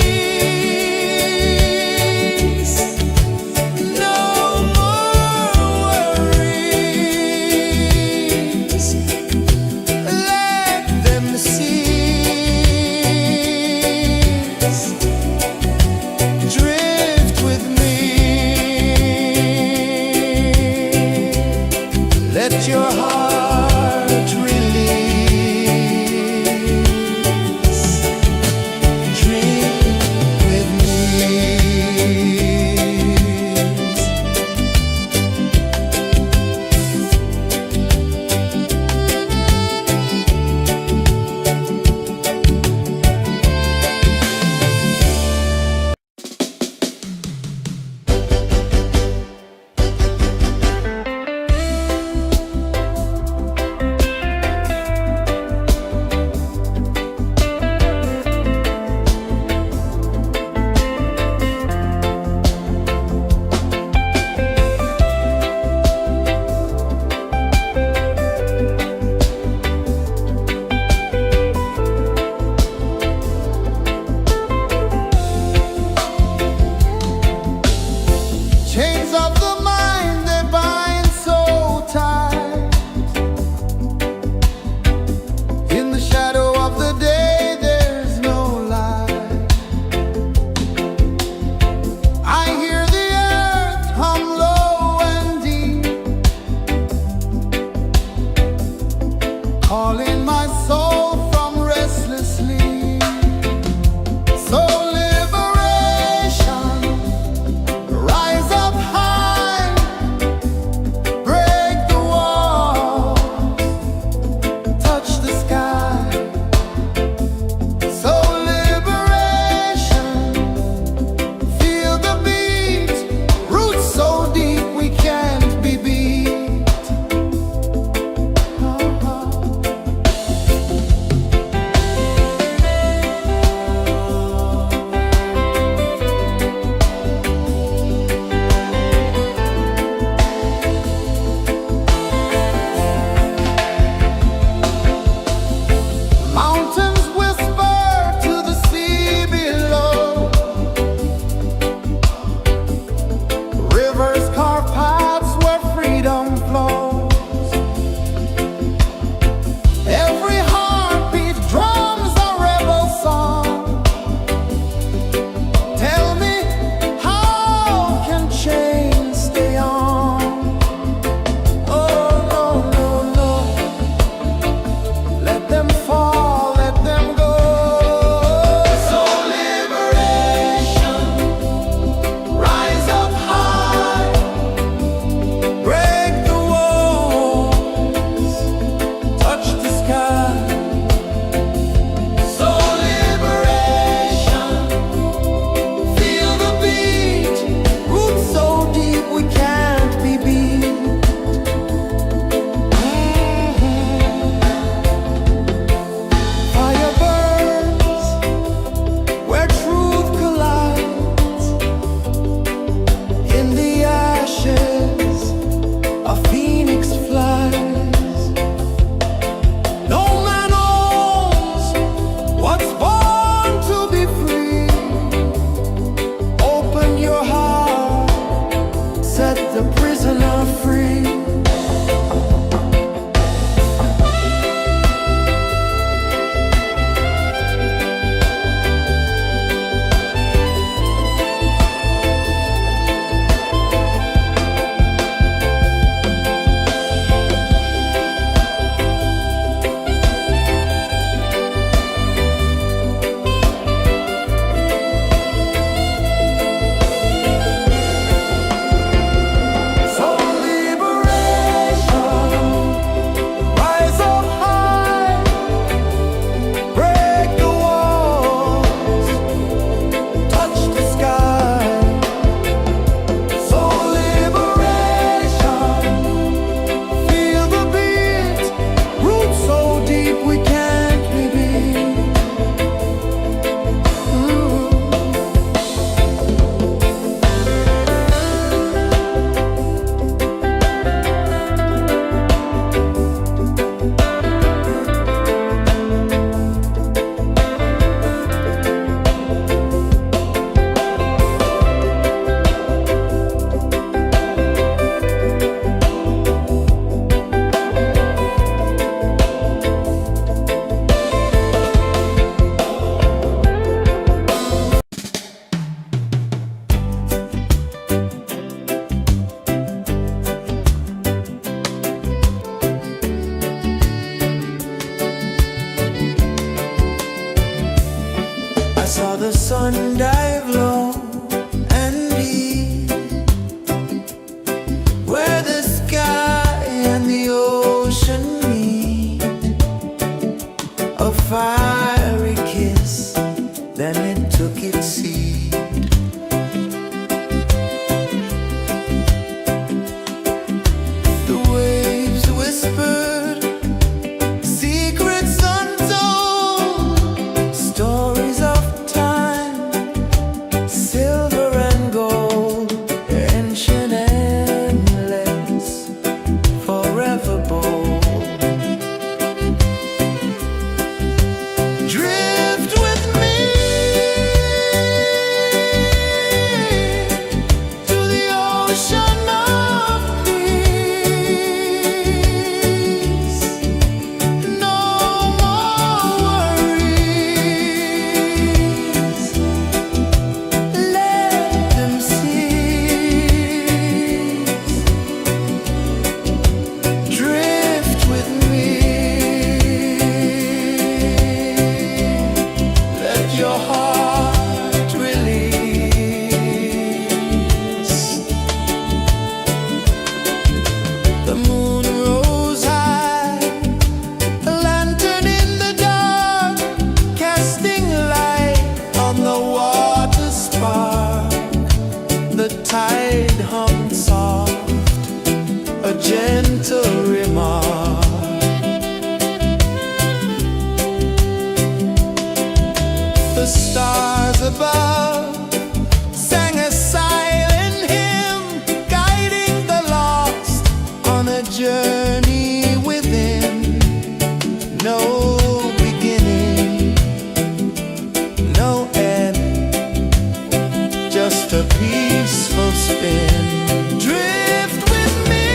a peaceful spin. Drift with me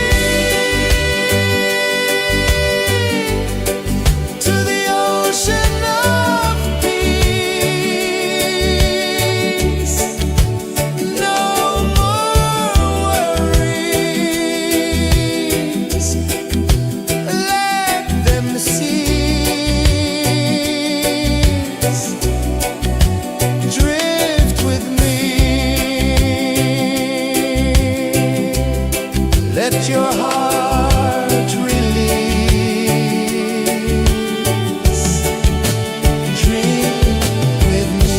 to the ocean of peace. No more worries, let them cease. Drift with me, let your heart release. Dream with me.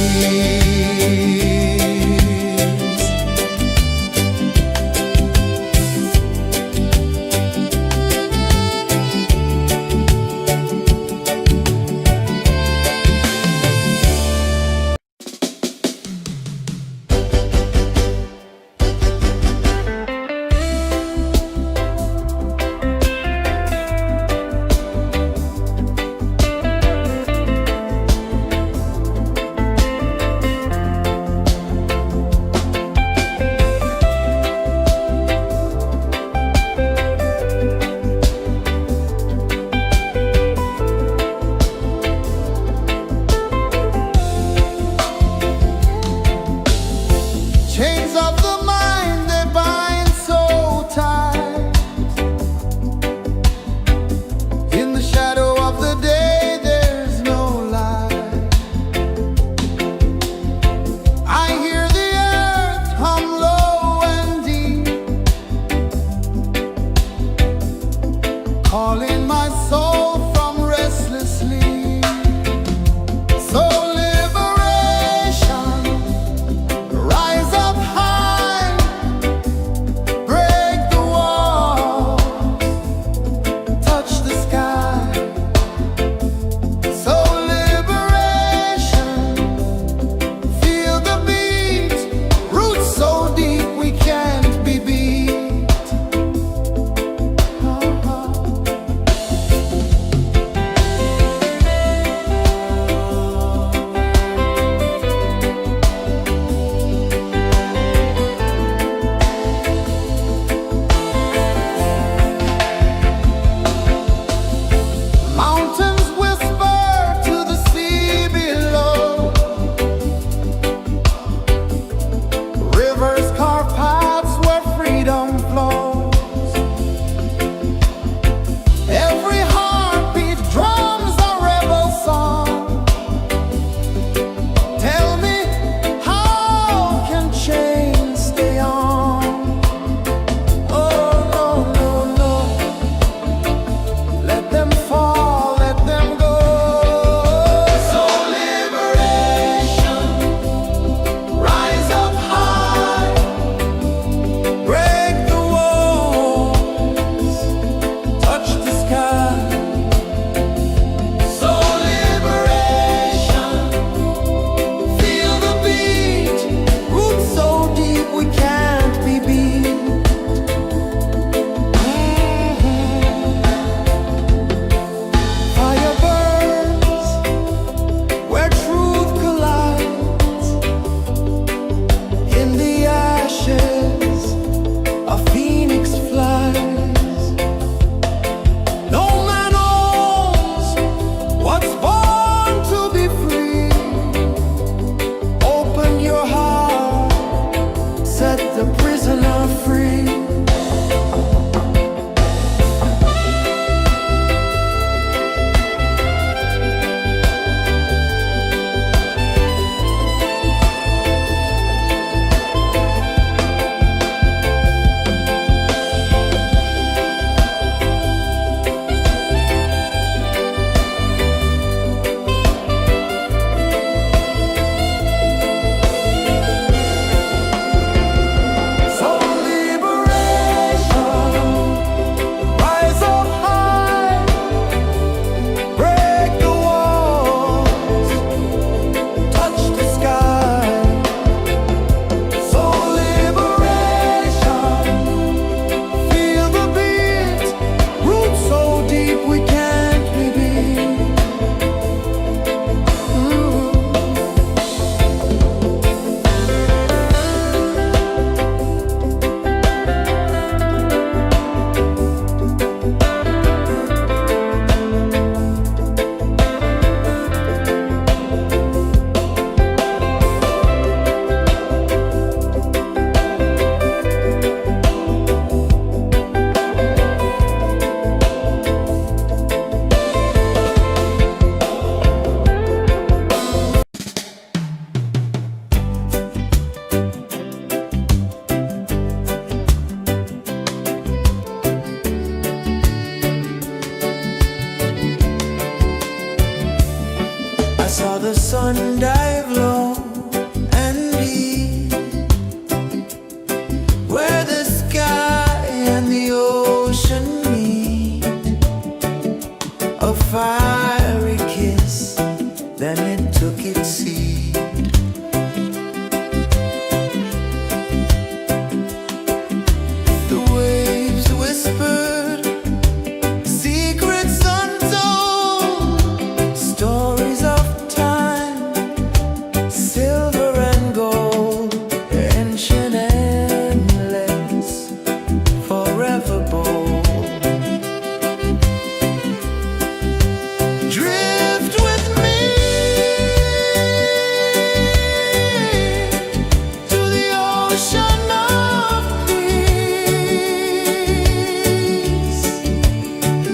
ocean of peace.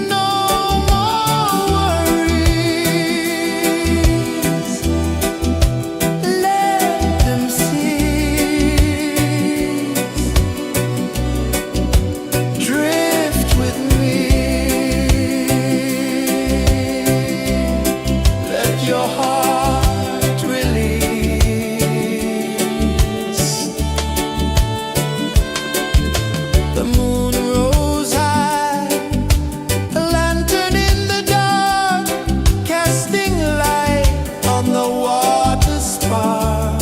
No more worries. Let them cease. Drift with me. Let your heart release. The moon rose high, a lantern in the dark, casting light on the water spark.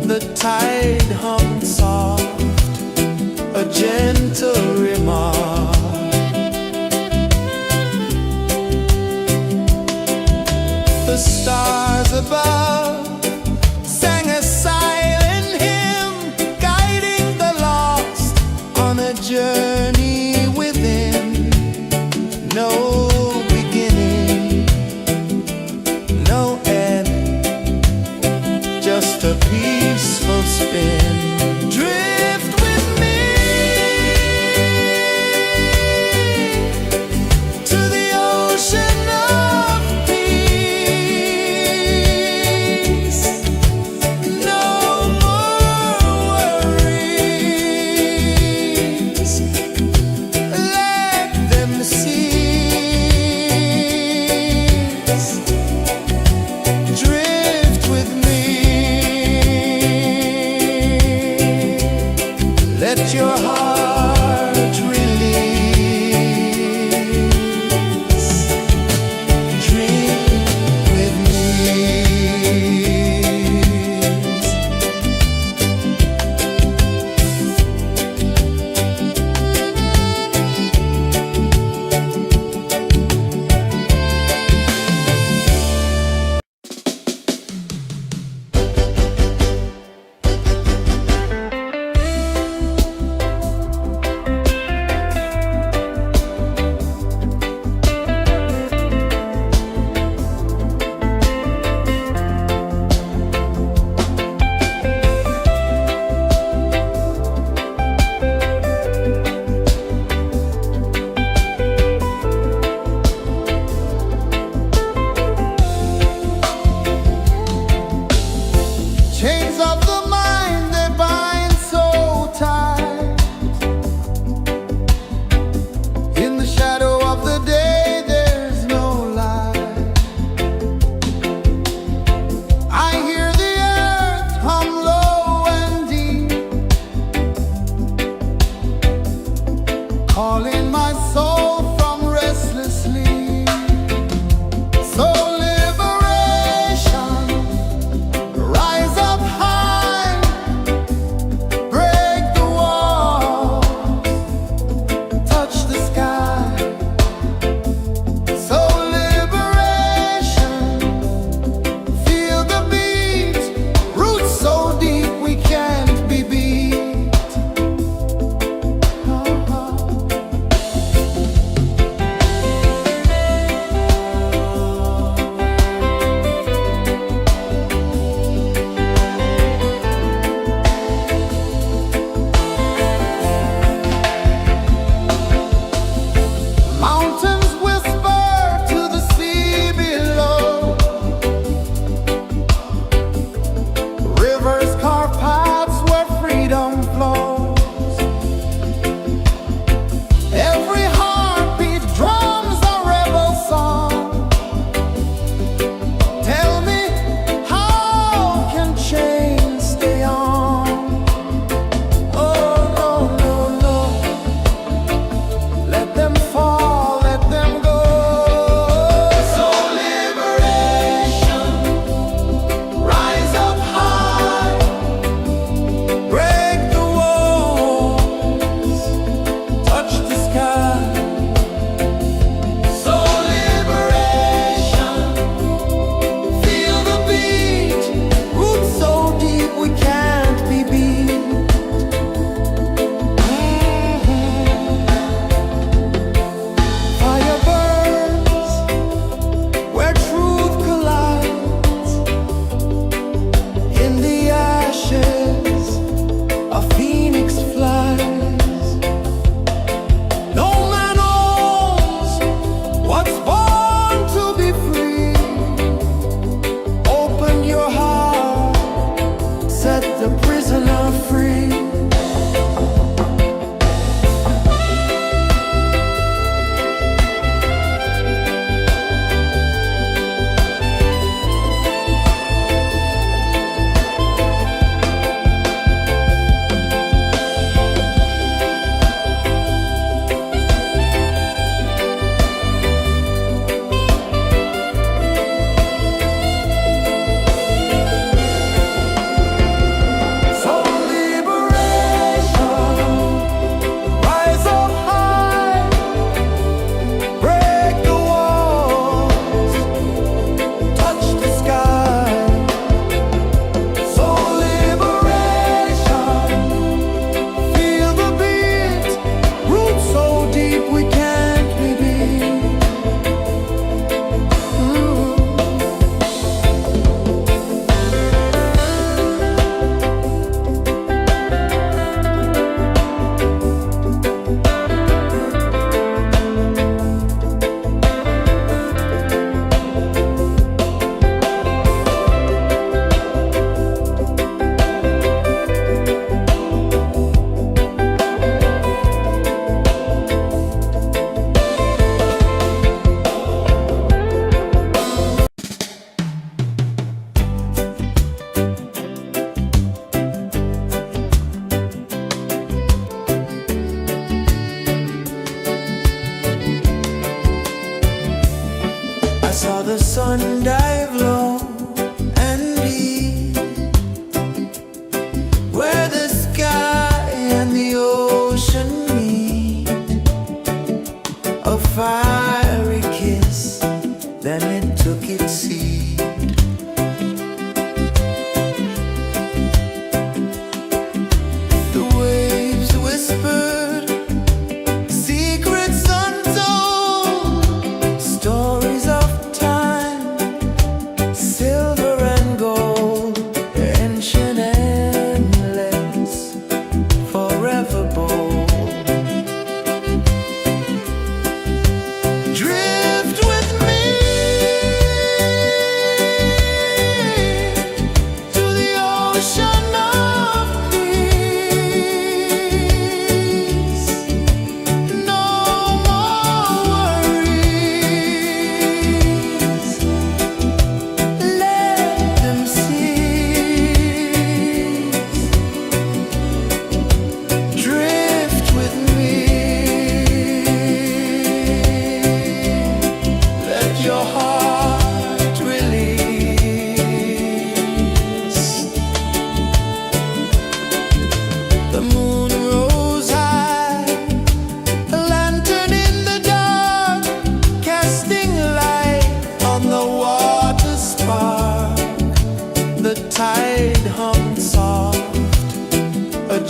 The tide hummed soft, a gentle remark. The stars above sang a silent hymn, guiding the lost on a journey within. No beginning, no end, just a peaceful spin. Drift with me to the ocean of peace. No more worries. Let them cease. Drift with me. Let your heart release. Dream with me.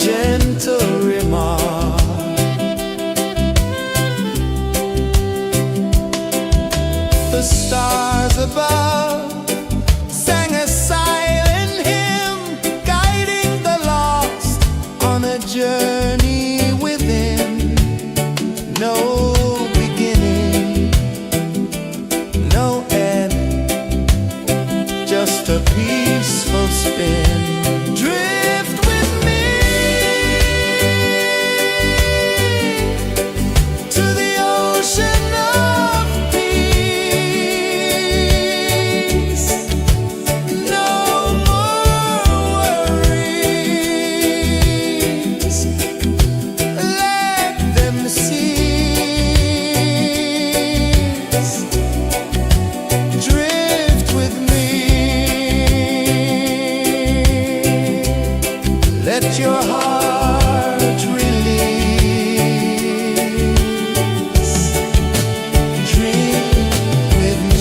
gentle remark. The stars above sang a silent hymn, guiding the lost on a journey within. No beginning, no end, just a peaceful spin. Drift with me to the ocean of peace. No more worries, let them cease. Drift with me, let your heart release. Dream with me.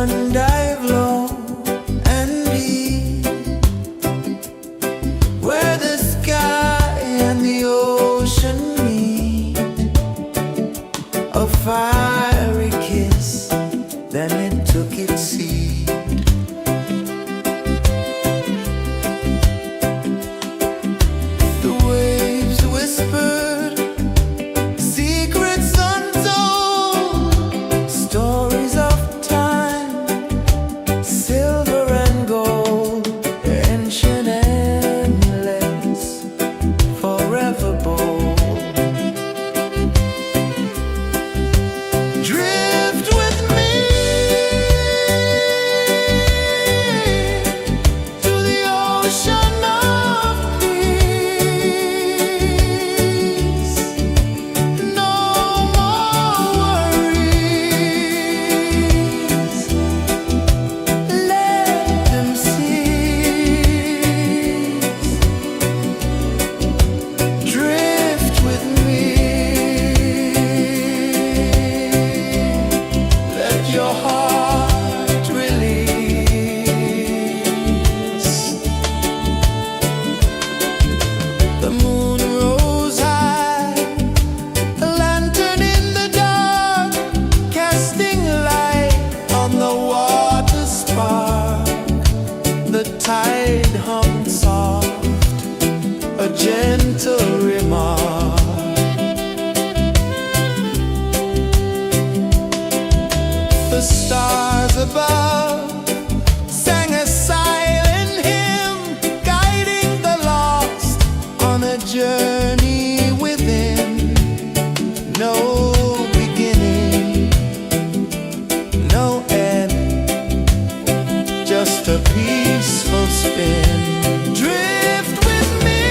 sun dive low and deep, where the sky and the ocean meet. A fiery kiss, then it took its seat. The waves whispered secrets untold, stories of time, silver and gold, ancient, endless, forever bold. Drift with me to the ocean of peace. No more worries, let them cease. Drift with me, let your heart release. The moon rose high, a lantern in the dark, casting light on the water spark. The tide hummed soft, a gentle remark. The stars above sang a silent hymn, guiding the lost on a journey within. No beginning, no end, just a peaceful spin. Drift with me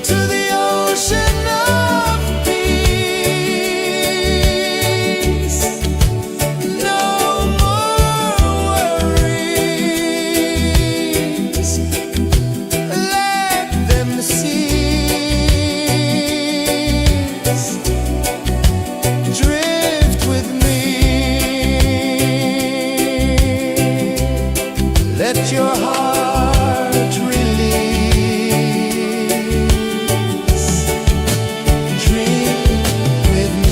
to the ocean of peace. No more worries, let them cease. Drift with me, let your heart release. Dream with me.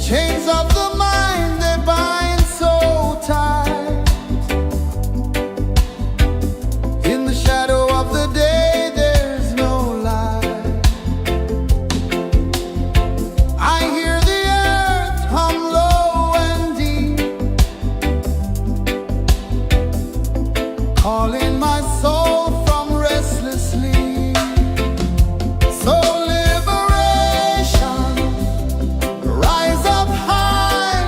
Chains of the mind, they bind so tight. In the shadow of the day, there's no light. I hear the earth hum low and deep, calling my soul from restless sleep. So liberation, rise up high,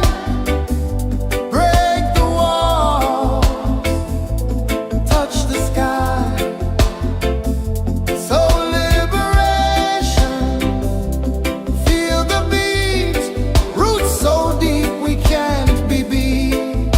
break the walls, touch the sky. So liberation, feel the beat, roots so deep we can't be beat.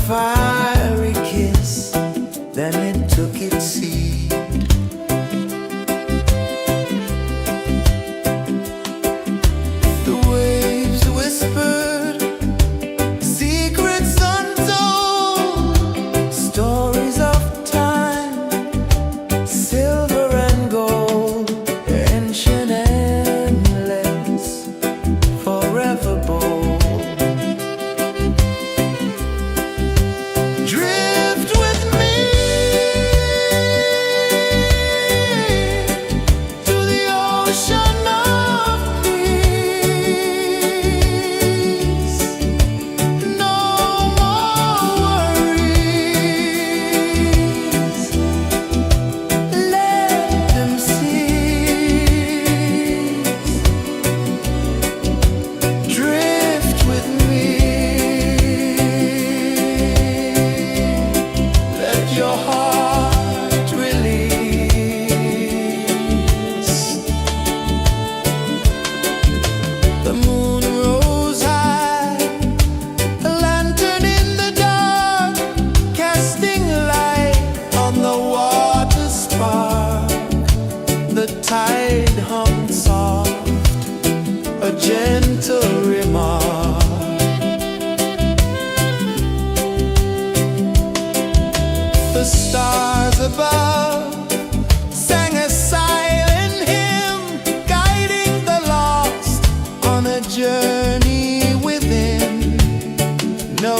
fiery kiss, then it took its seed. The waves whispered secrets untold, stories of time, silver and gold, ancient, endless, forever bold. Drift with me to the ocean of peace. No more worries. Let them cease. Drift with me. Let your heart release. The moon rose high, a lantern in the dark, casting light on the water spark. The tide hummed soft, a gentle remark. The stars above sang a silent hymn, guiding the lost on a journey within. No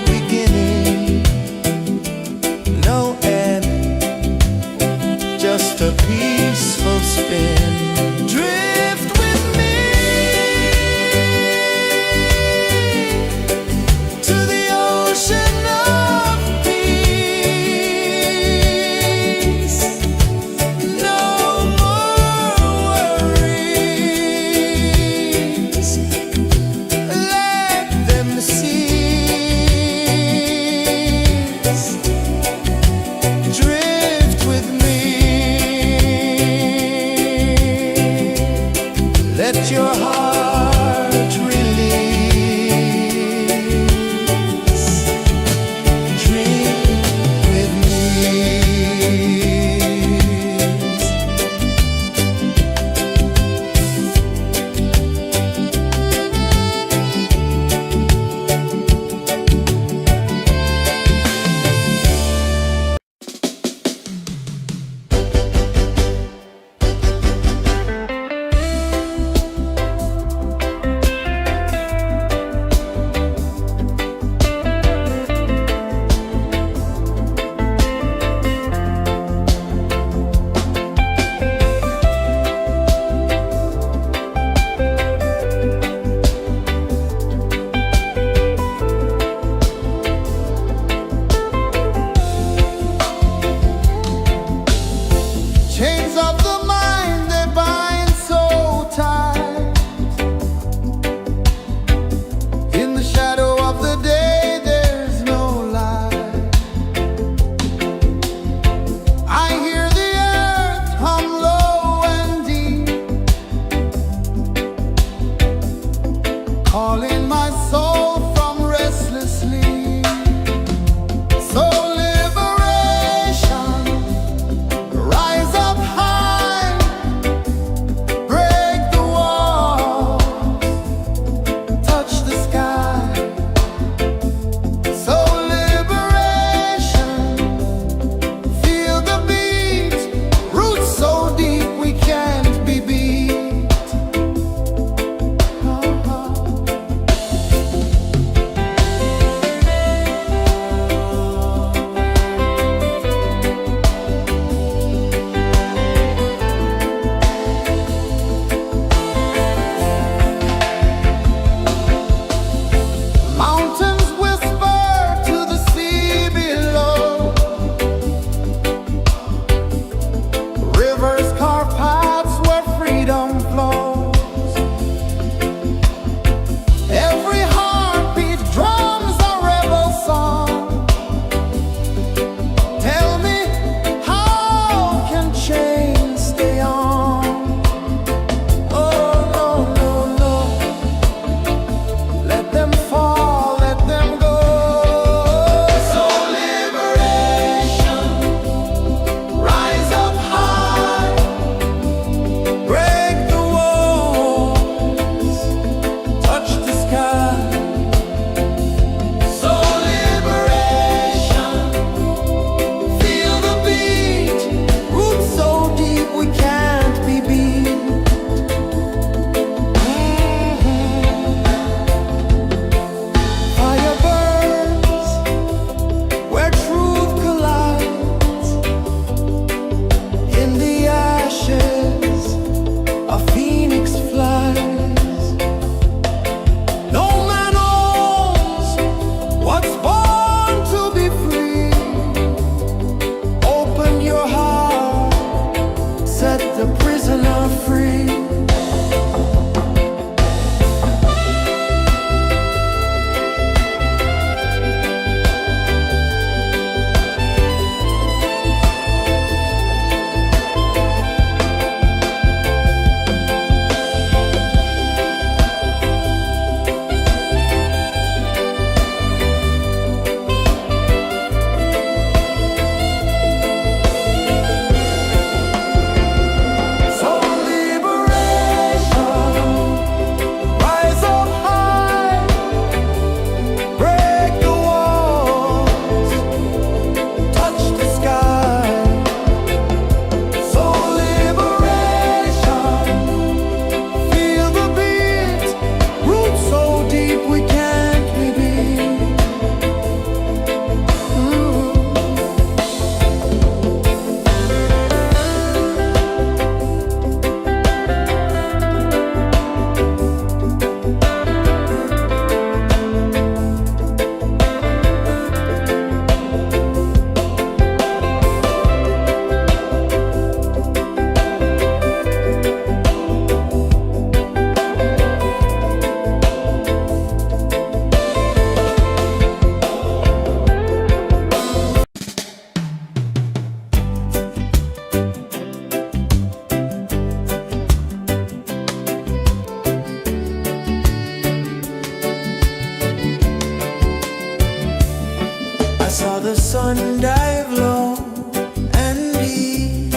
beginning, no end, just a peaceful spin. Drift with me to the ocean of peace. No more worries. Let them cease. the sun dive low and deep,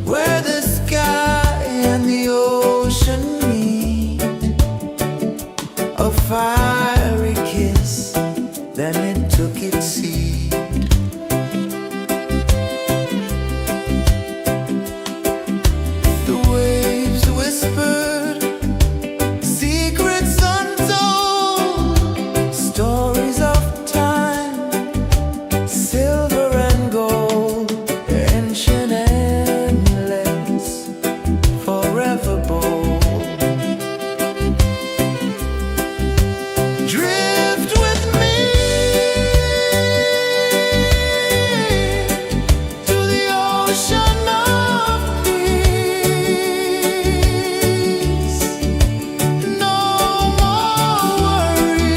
where the sky and the ocean meet, a fiery kiss, then it took its seat. The waves whispered secrets untold, stories of time, silver and gold, ancient, endless, forever bold. Drift with me to the ocean of peace. No more worries.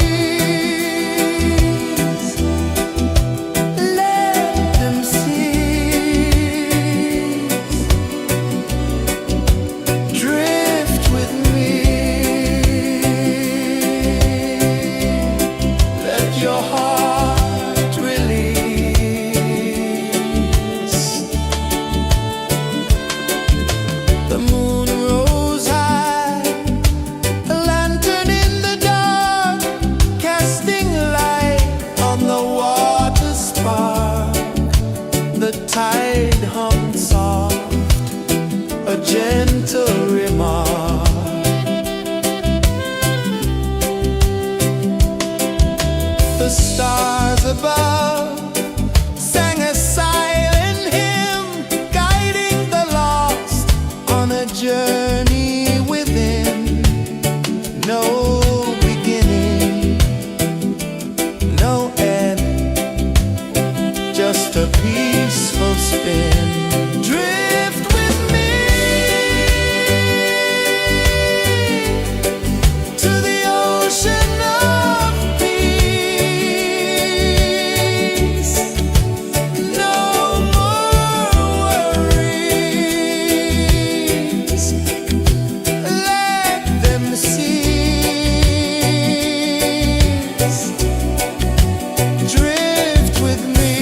Let them cease. Drift with me. Let your heart release. The moon rose high, a lantern in the dark, casting light on the water spark. The tide hummed soft, a gentle remark. The stars above sang a silent hymn, guiding the lost on a journey within. No beginning, no end, just a peaceful spin. Drift with me to the ocean of peace. No more worries. Let them cease. Drift with me.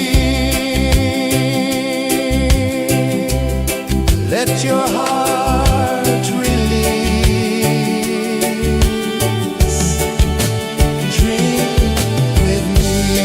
Let your heart release. Dream with me.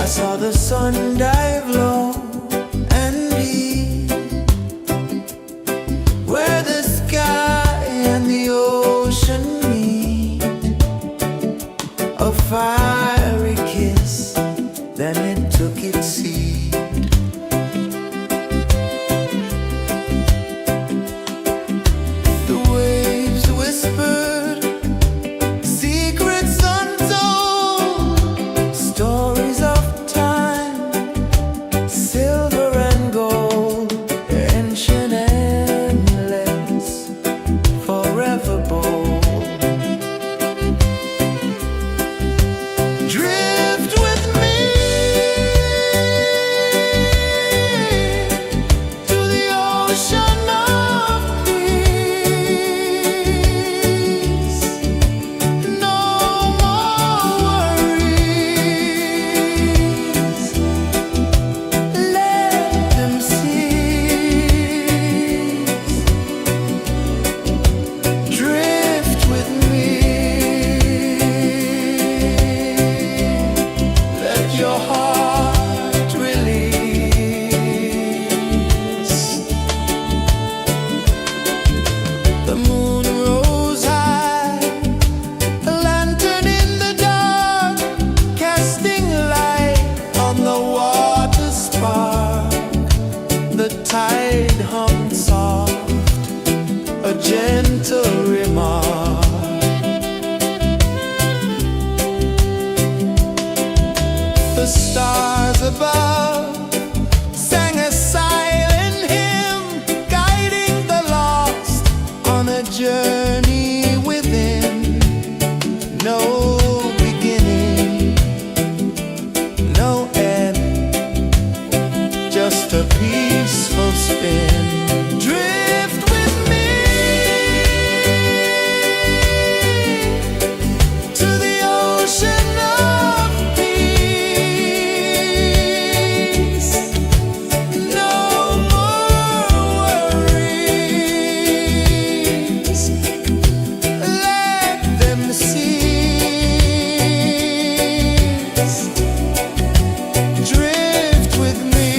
saw the sun dive low and deep, where the sky and the ocean meet. A fiery kiss, then it took its seat. The waves whispered secrets untold, stories of time, silver and gold, ancient, endless, forever bold. Drift with me to the ocean of peace. No more worries, let them cease. Drift with me, let your heart release. The moon rose high, a lantern in the dark, casting light on the water spark. The tide hummed soft, a gentle remark. The stars above sang a silent hymn, guiding the lost on a journey within. No beginning, no end, just a peaceful spin. Drift with me to the ocean of peace. No more worries, let them cease. Drift with me.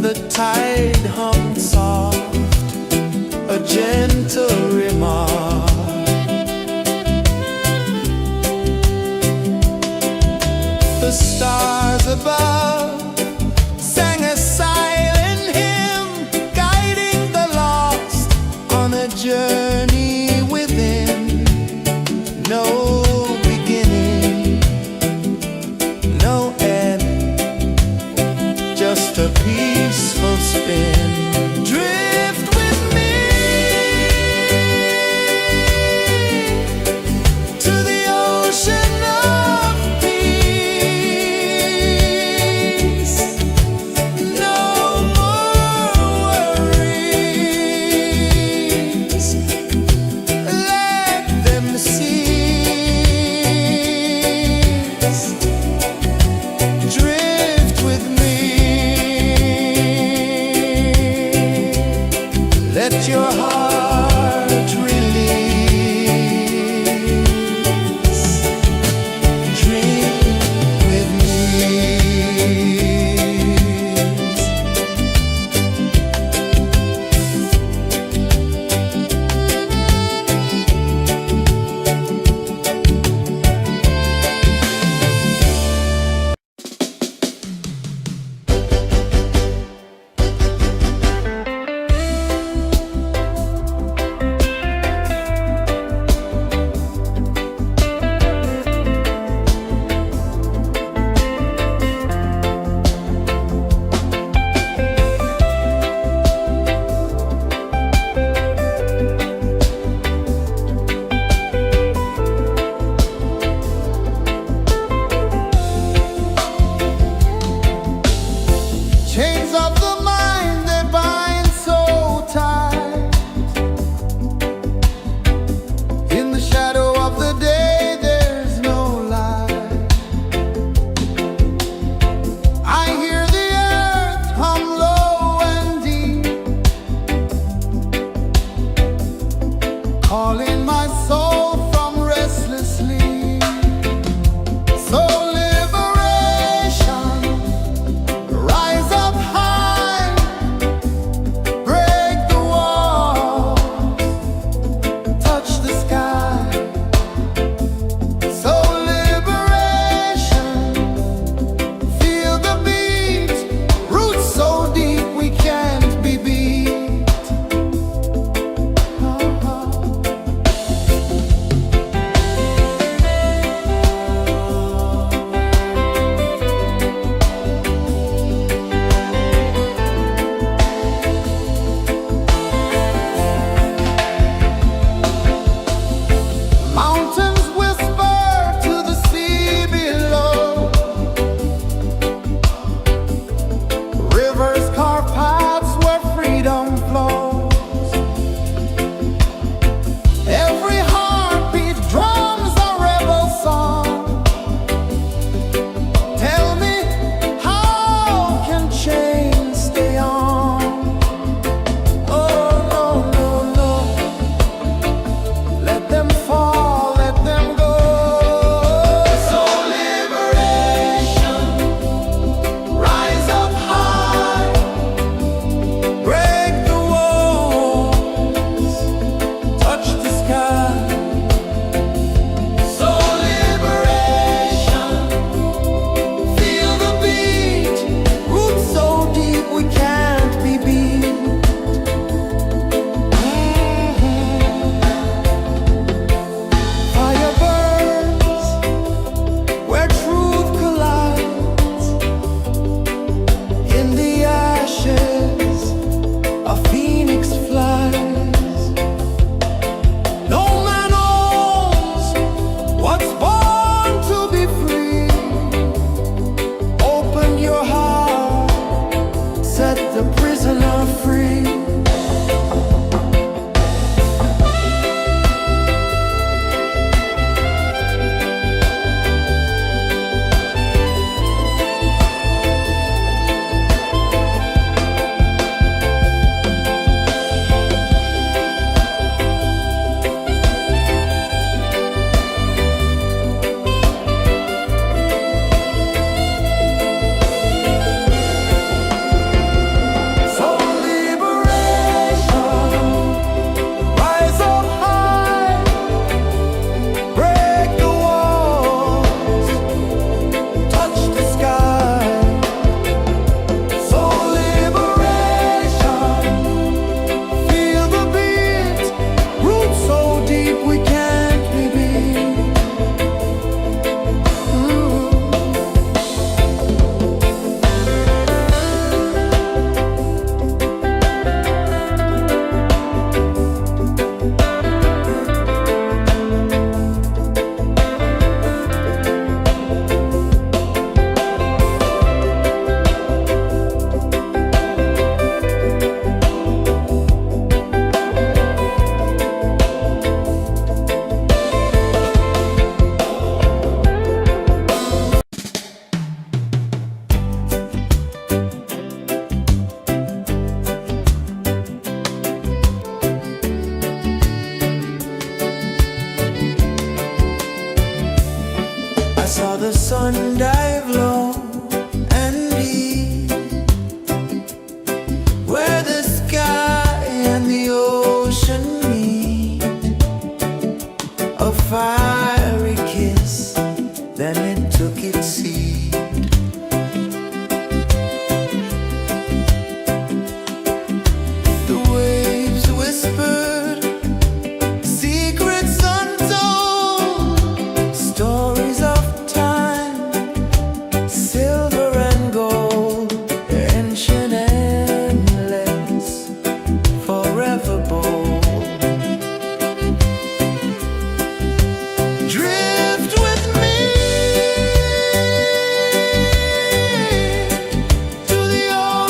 the tide hung soft, a gentle remark. The stars above sang a silent hymn, guiding the lost on a journey within. No beginning, no end, just a peaceful spin. Drift with me to the ocean of peace. No more worries, let them cease. Drift with me, let your heart release. Dream with me.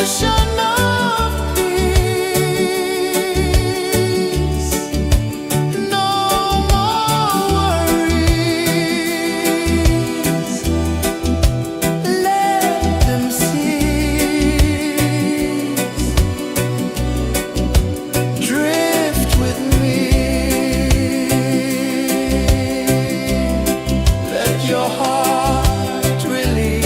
ocean of peace. No more worries. Let them cease. Drift with me. Let your heart release.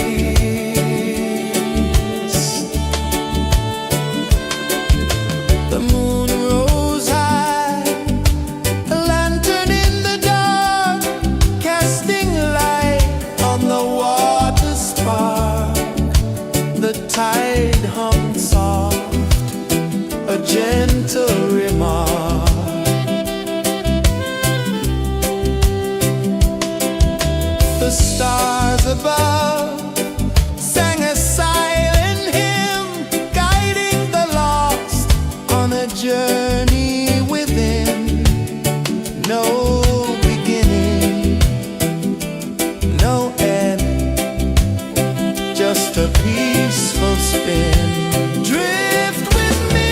The moon rose high, a lantern in the dark, casting light on the water spark. The tide hummed soft, a gentle remark. The stars above sang a silent hymn, guiding the lost on a journey within. No beginning, no end, just a peaceful spin. Drift with me.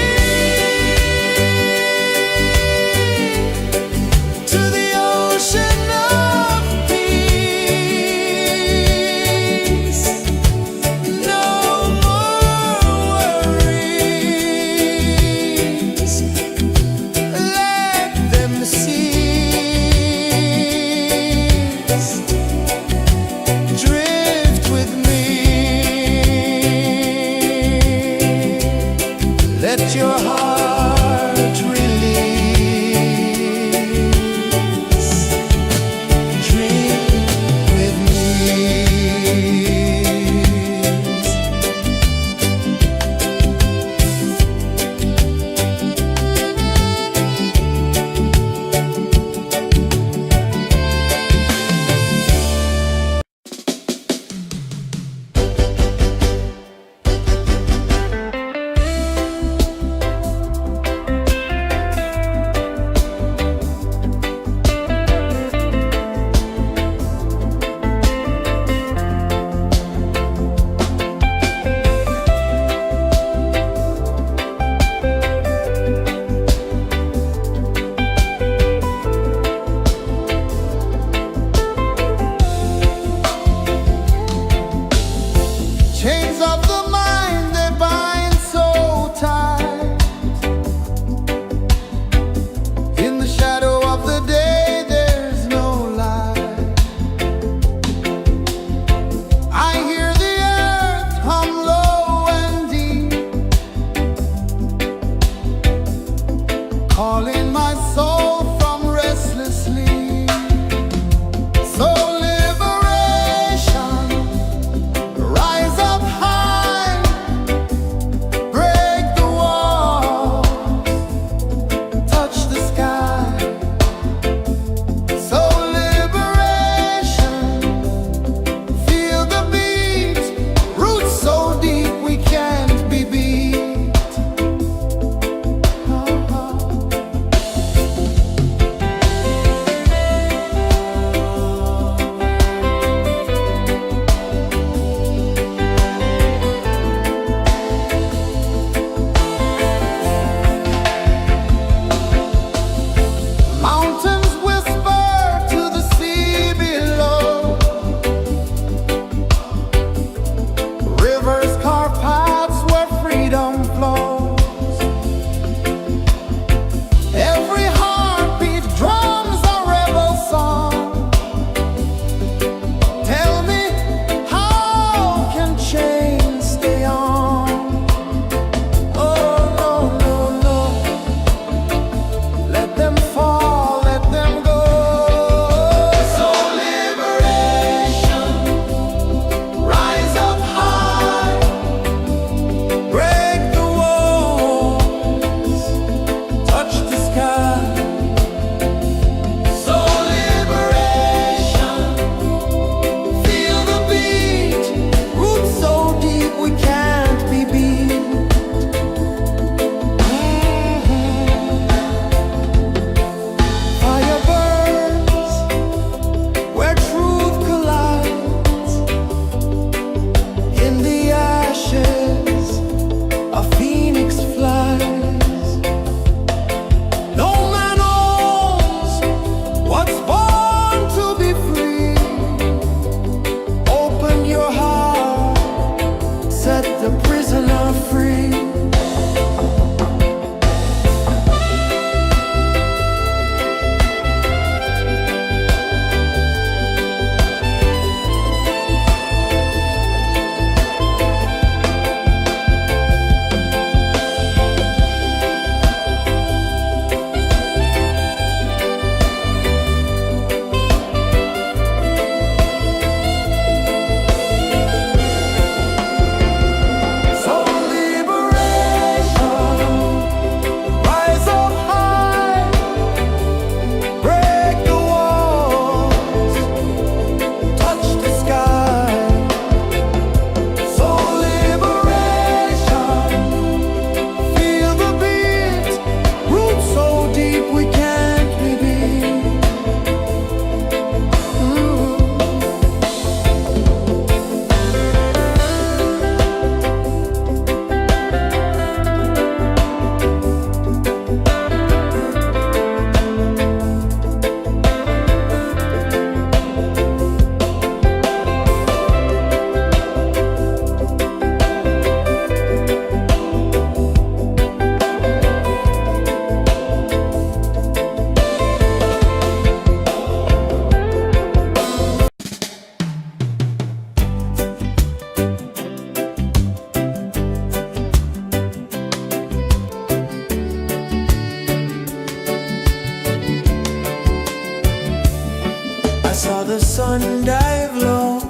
sun dive low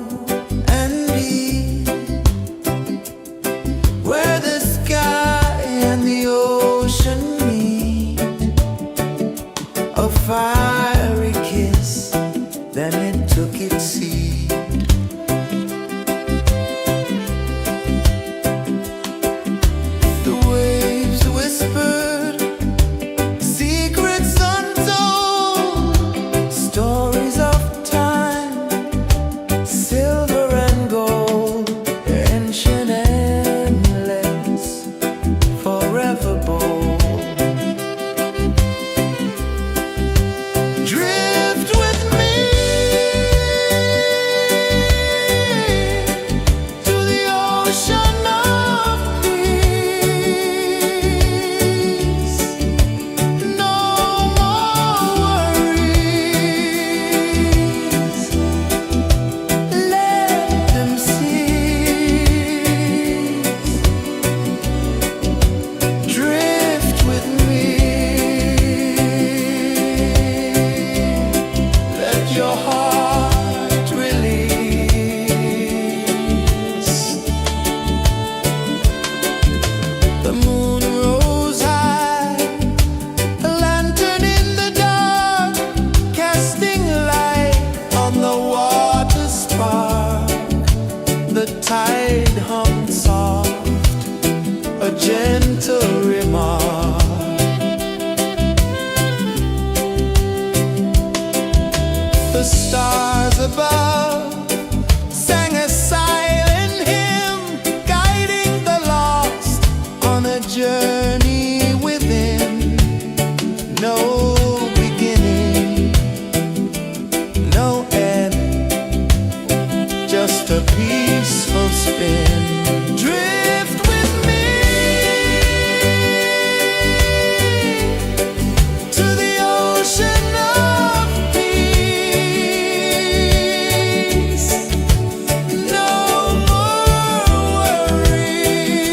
and deep, where the sky and the ocean meet. A fiery kiss, then it took its seat. The waves whispered secrets untold, stories of time, silver and gold, ancient, endless, forever bold. Drift with me to the ocean of peace. No more worries, let them cease. Drift with me, let your heart release. The moon rose high, a lantern in the dark, casting light on the water spark. The tide hummed soft, a gentle remark. The stars above sang a silent hymn, guiding the lost on a journey within. No beginning, no end, just a peaceful spin. Drift with me to the ocean of peace. No more worries,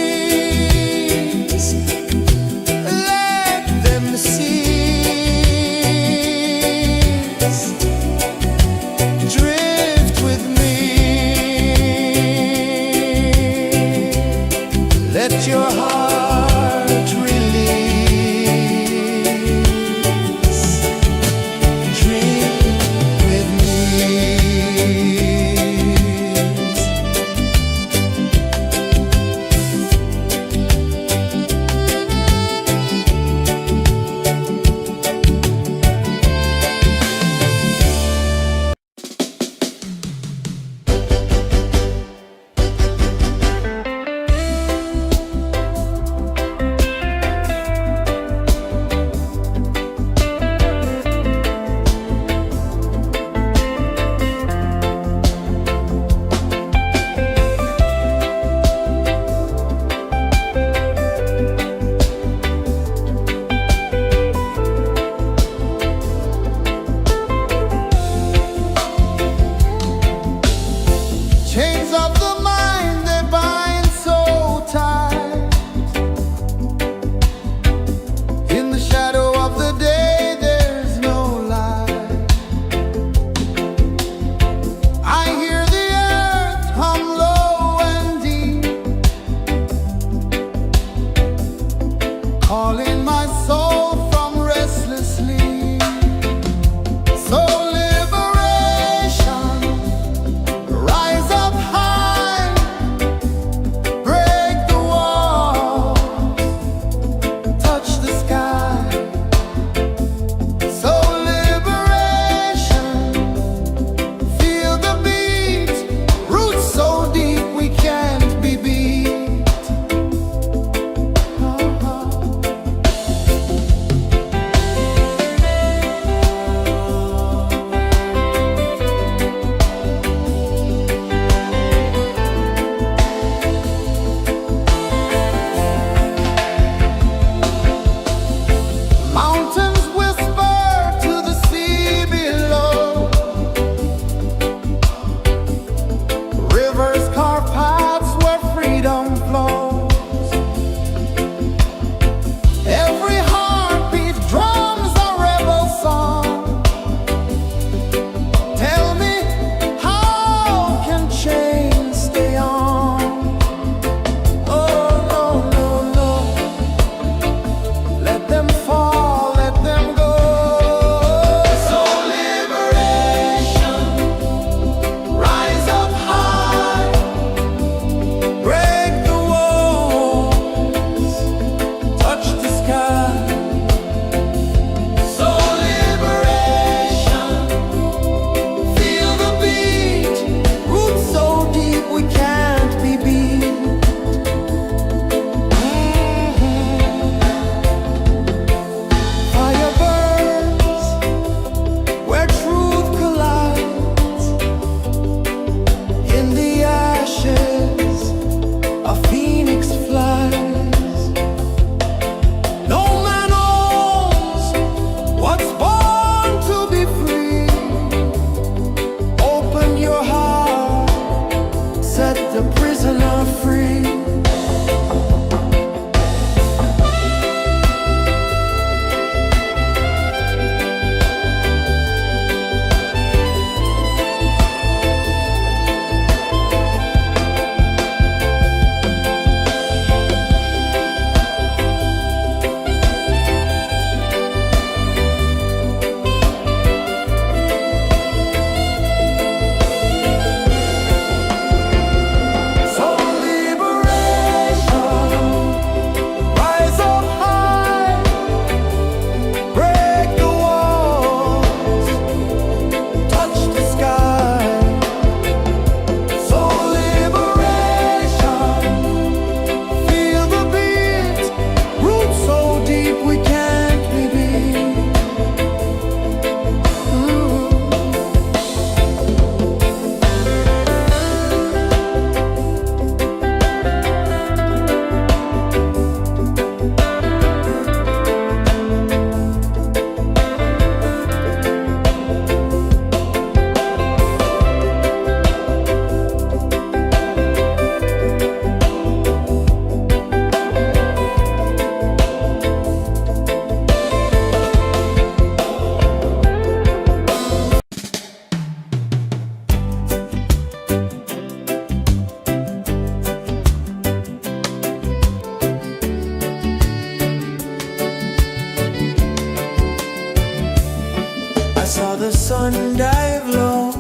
sun dive low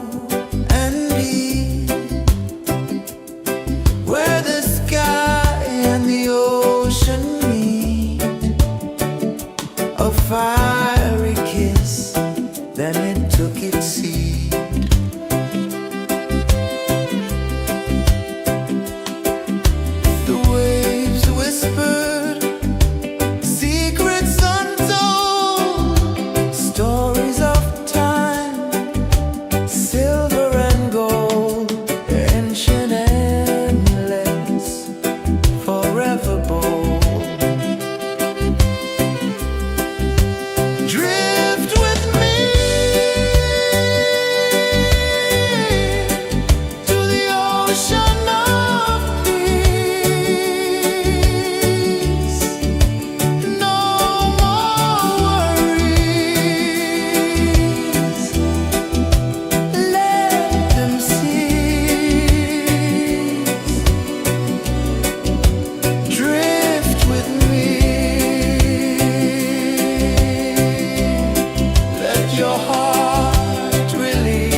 and deep, where the sky and the ocean meet. A fiery kiss, then it took its seat. The waves whispered secrets untold, stories of time, silver and gold, ancient, endless, forever bold. Drift with me to the ocean of peace. No more worries, let them cease. Drift with me, let your heart release.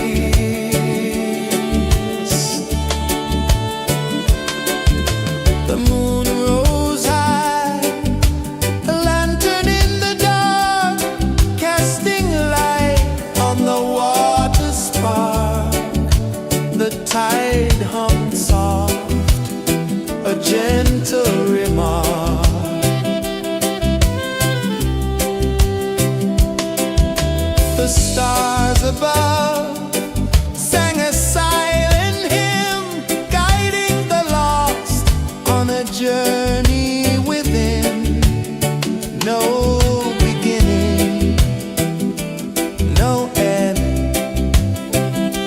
The moon rose high, a lantern in the dark, casting light on the water spark. The tide hummed soft, a gentle remark. The stars above sang a silent hymn, guiding the lost on a journey within. No beginning, no end,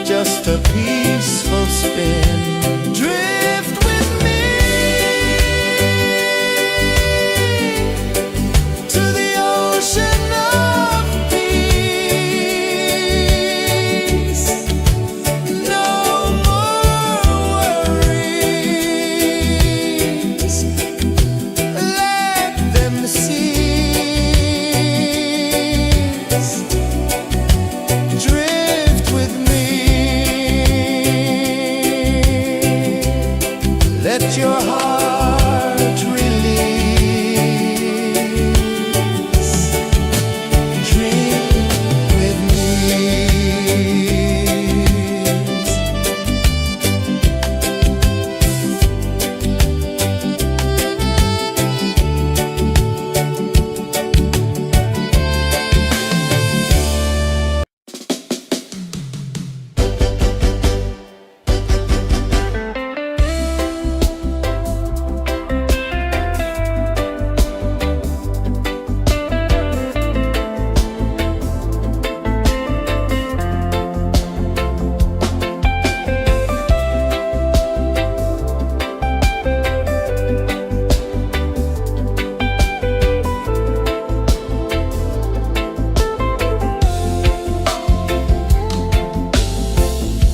just a peaceful spin. Drift with me to the ocean of peace. No more worries, let them cease. Drift with me, let your heart release. Dream with me.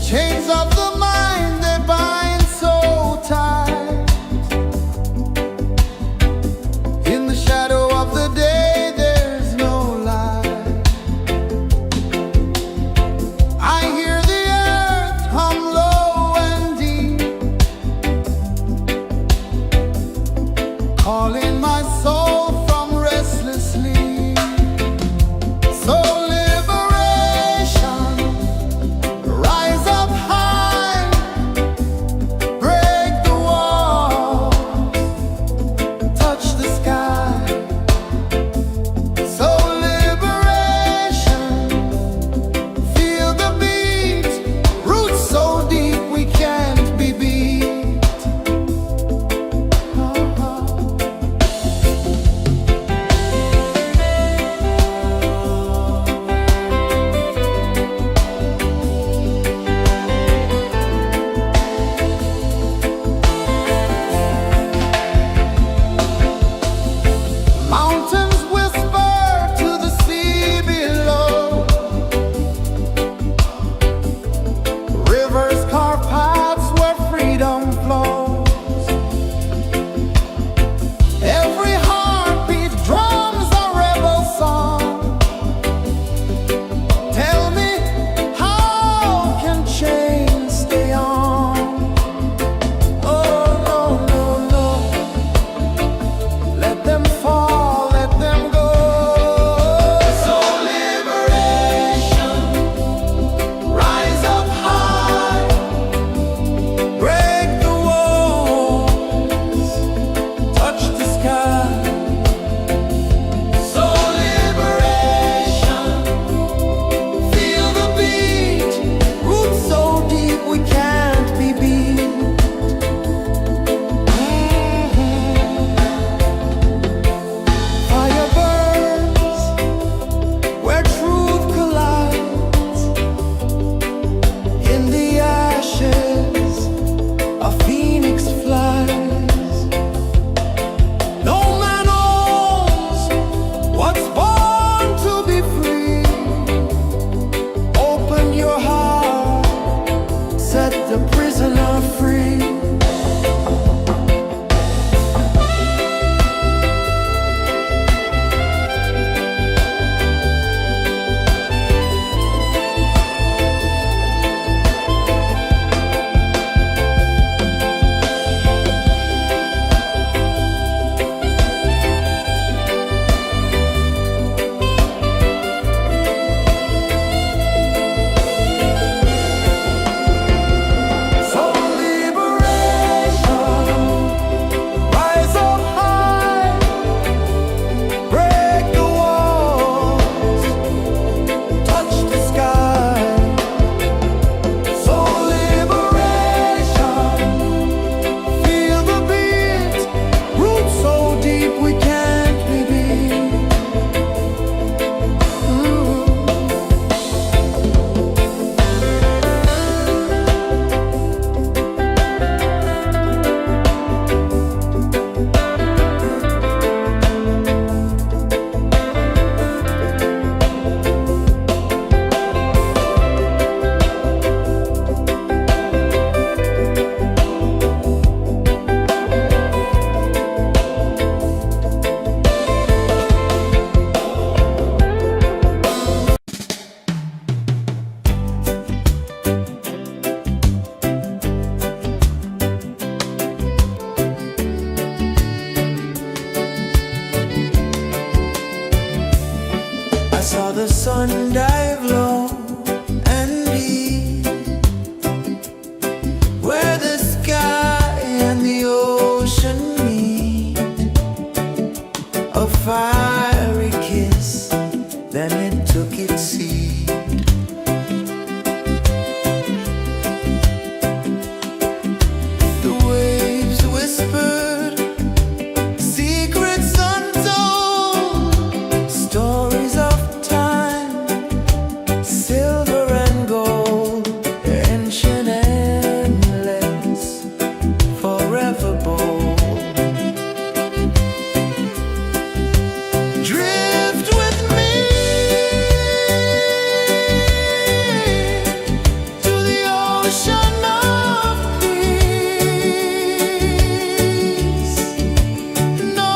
Chains of the mind, they bind so tight. In the shadow of the day, there's no light. I hear the earth hum low and deep, calling my soul from restless sleep. So liberation, rise up high, break the walls, touch the sky. So liberation, feel the beat, roots so deep we can't be beat. Mountains whisper to the sea below, rivers carve paths where freedom flows. Every heartbeat drums a rebel song. Tell me, sun dive low and deep, where the sky and the ocean meet, a fiery kiss, then it took its seat. The waves whispered secrets untold, stories of time, silver and gold, ancient, endless, forever bold. Drift with me to the ocean of peace. No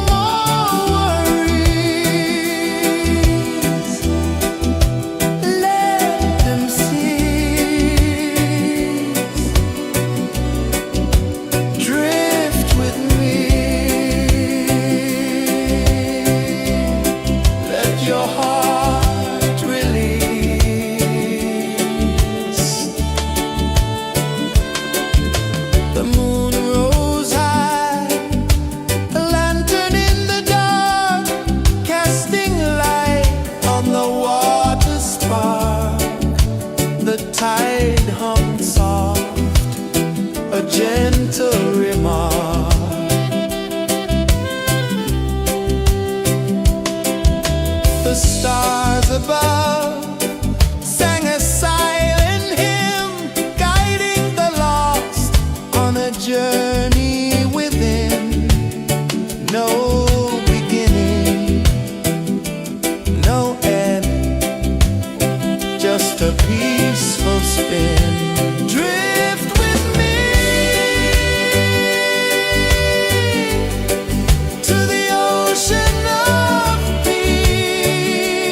more worries, let them cease. Drift with me, let your heart release. The moon rose high, a lantern in the dark, casting light on the water spark. The tide hummed soft, a gentle remark. The stars above sang a silent hymn, guiding the lost on a journey within. No beginning, no end, just a peaceful spin. Drift with me to the ocean of peace.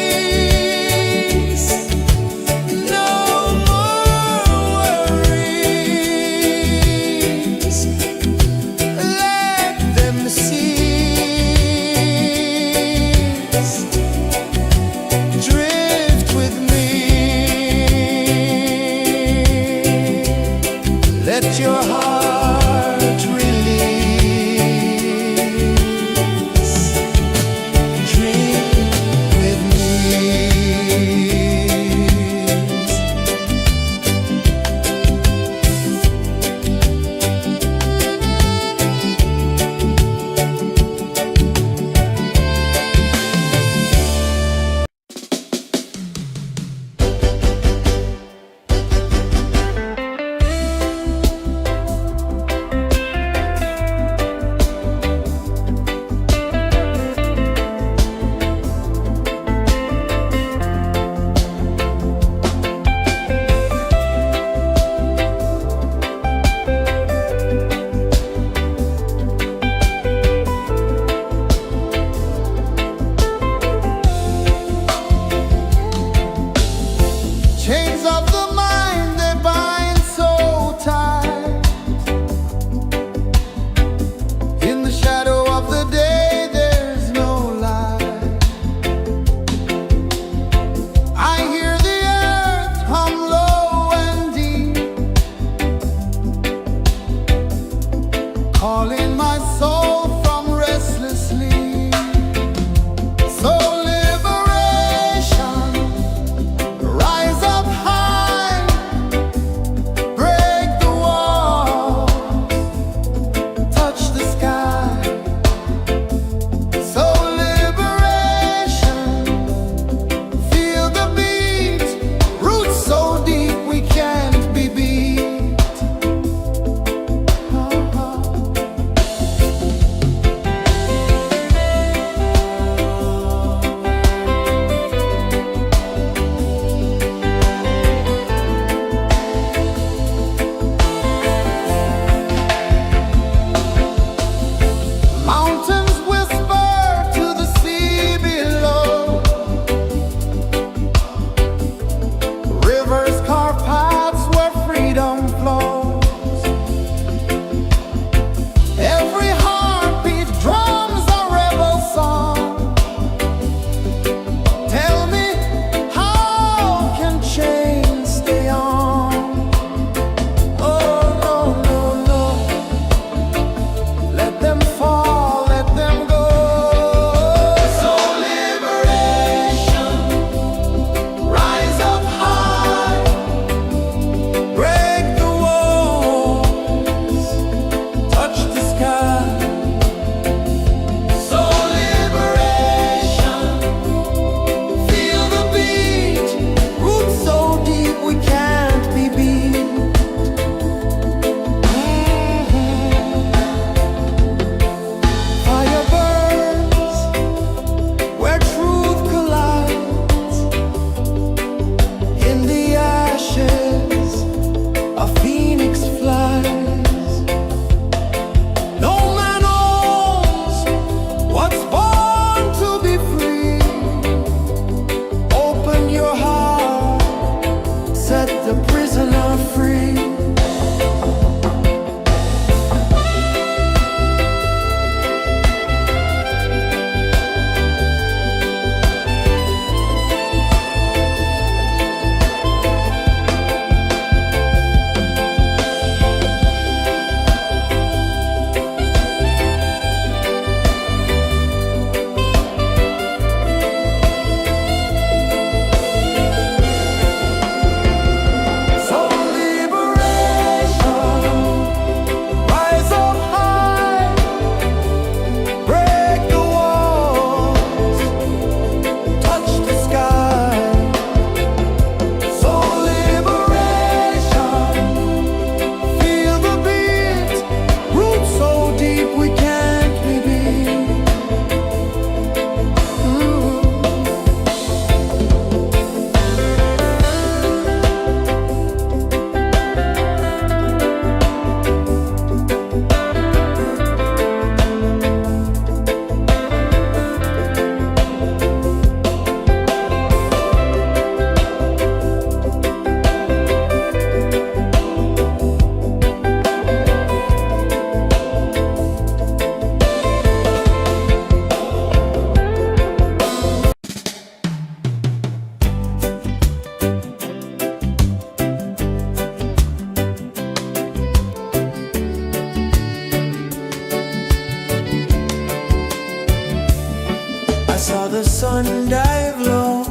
saw the sun dive low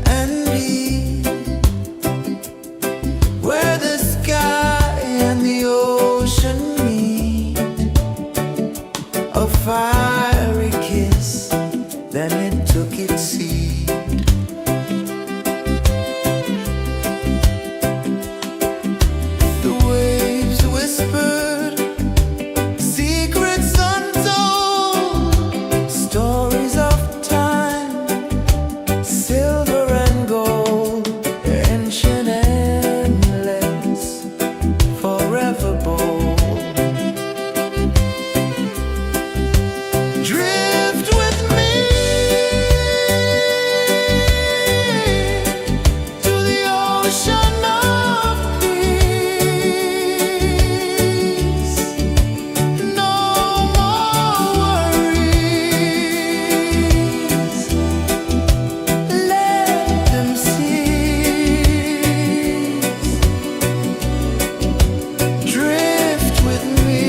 and deep, where the sky and the ocean meet. A fiery kiss, then it took its seat. The waves whispered secrets untold, stories of time, silver and gold, ancient, endless, forever bold. Drift with me to the ocean of peace. No more worries, let them cease. Drift with me,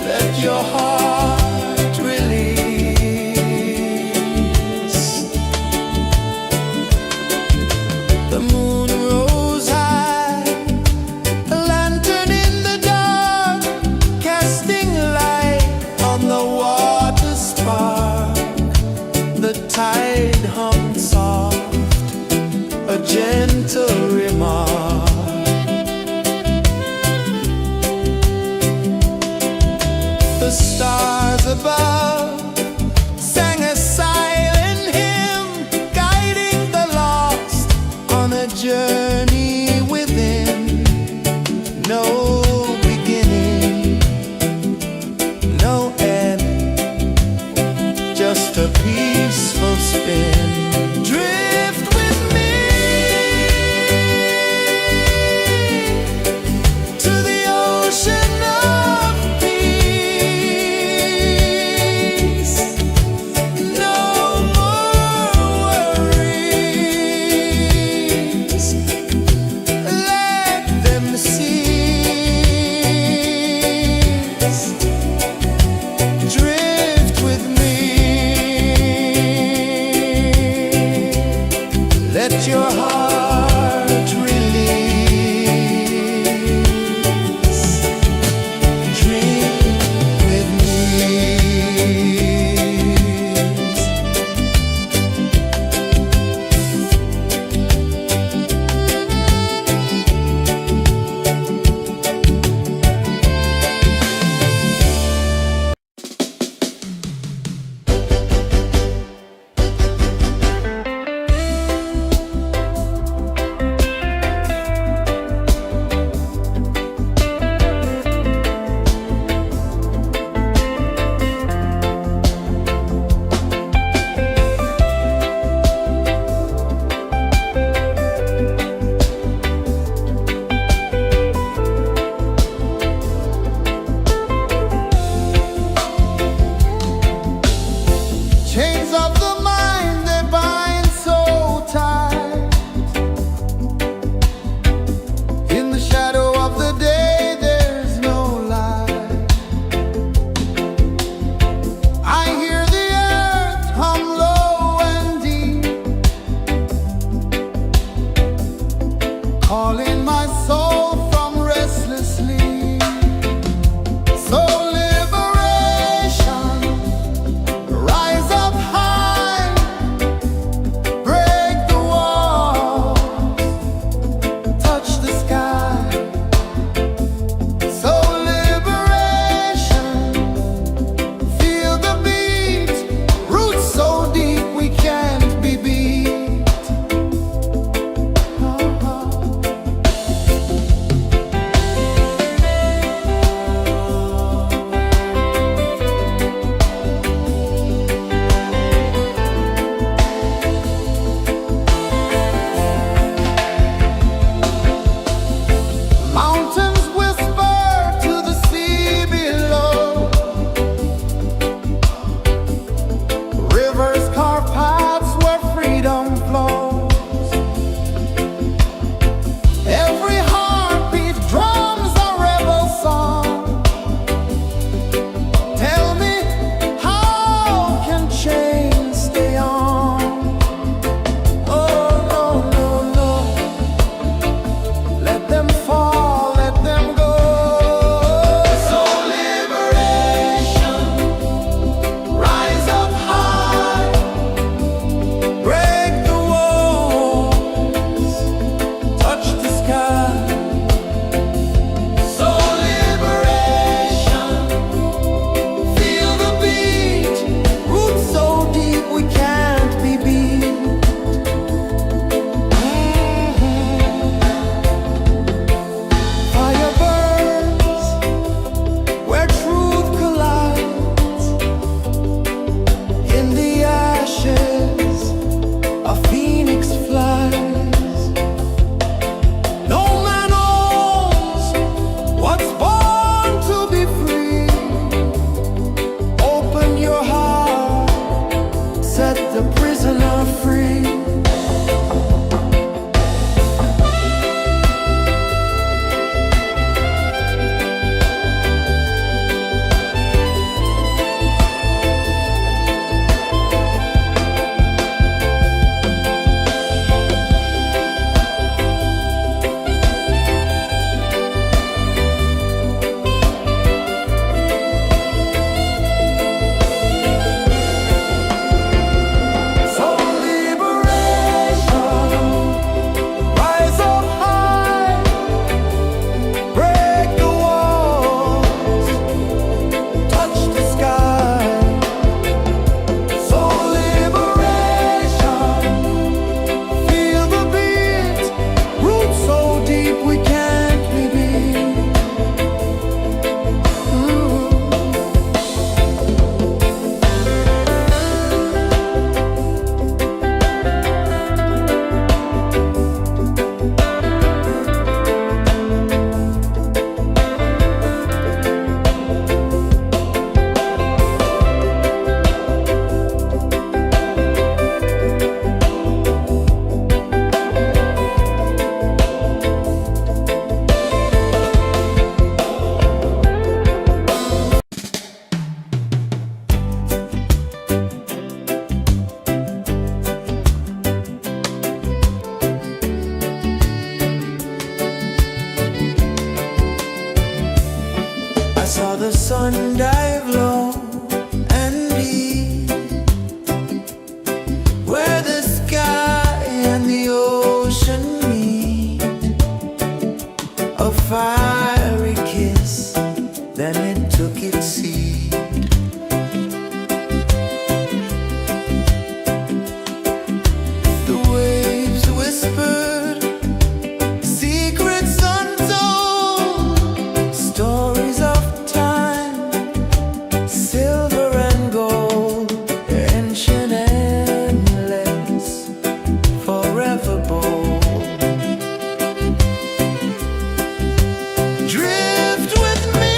let your heart release. The moon rose high, a lantern in the dark, casting light on the water spark. The tide hummed soft, a gentle remark. The stars above sang a silent hymn, guiding the lost on a journey within. No beginning, no end, just a peaceful spin. Drift with me to the ocean of peace. sun dive low and deep, where the sky and the ocean meet, a fiery kiss, then it took its seat. The waves whispered secrets untold, stories of time, silver and gold, ancient, endless, forever bold. Drift with me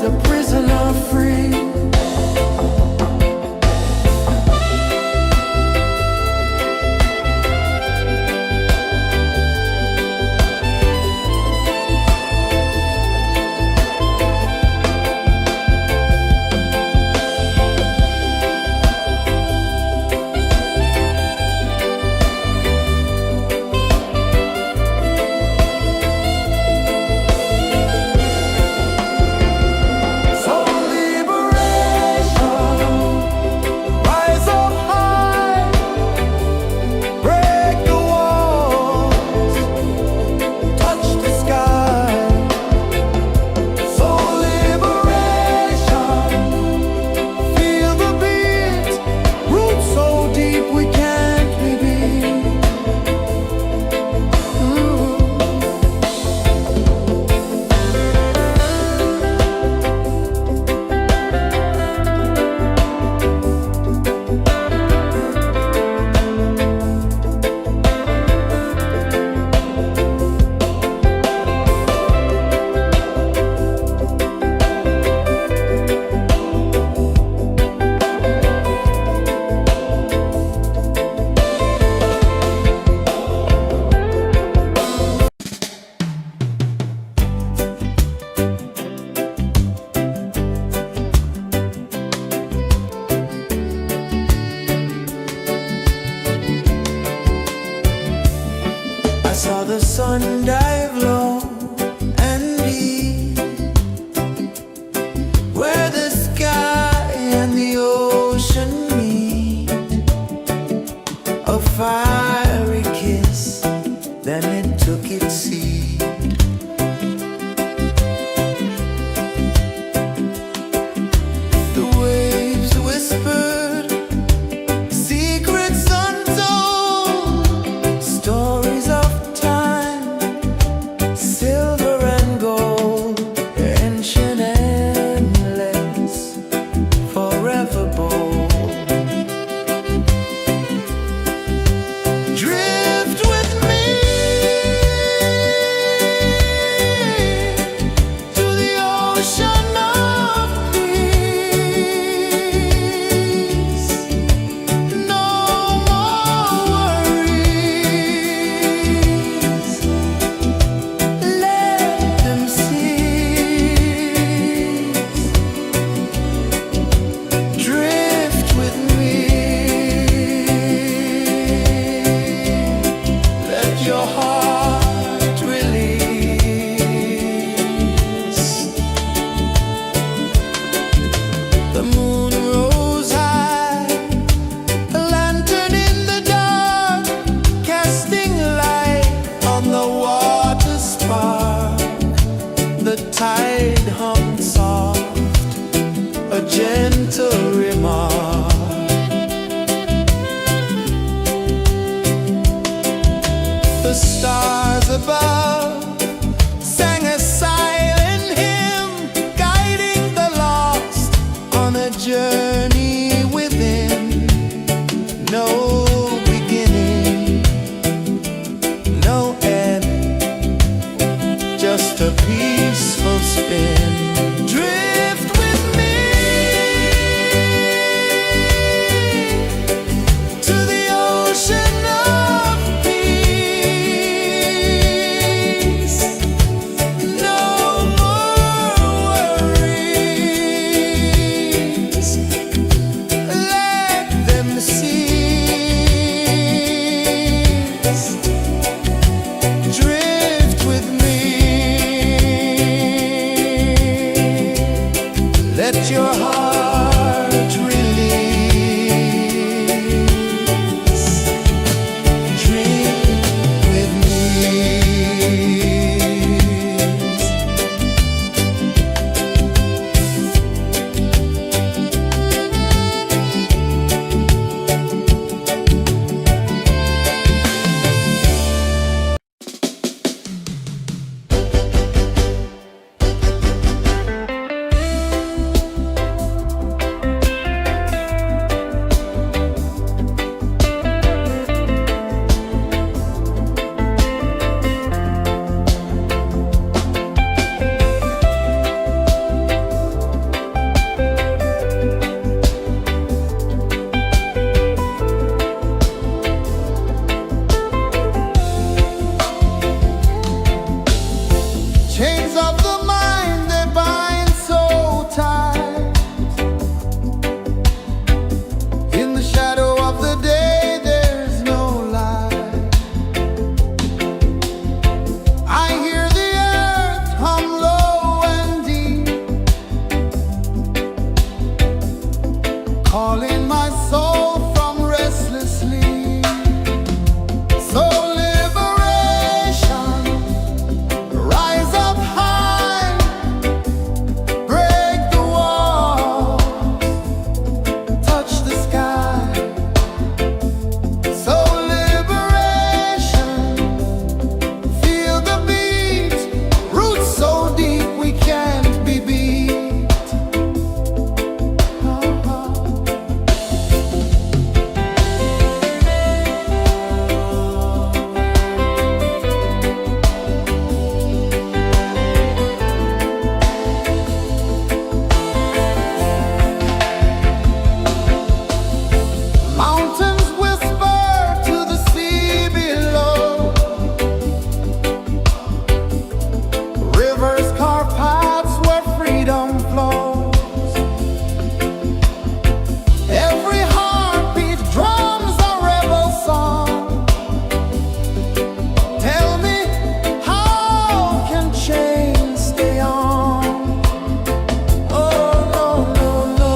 a prisoner free. I saw the sun dive low and deep, where the sky and the ocean meet. A fiery kiss, then it took its seat. The waves whispered secrets untold, stories of silver and gold, ancient, endless, forever bold. Drift with me to the ocean of peace. No more worries. Drift with me. Let your heart release. The moon rose high, a lantern in the dark, casting light on the water spark. The tide hummed soft, a gentle remark. The stars above sang a silent hymn, guiding the lost on a journey within. No beginning, no end, just a peaceful spin. Drift with me to the ocean of peace. No more worries. Let them cease. Drift with me. of the mind, they bind so tight. In the shadow of the day, there's no light. I hear the earth hum low and deep, calling my soul from restless sleep. So liberation, rise up high, break the walls, touch the sky. So liberation, feel the beat, roots so deep we can't be beat. Mountains whisper to the sea below, rivers carve paths where freedom flows. Every heartbeat drums a rebel song. Tell me, how can chains stay on? Oh no, no, no.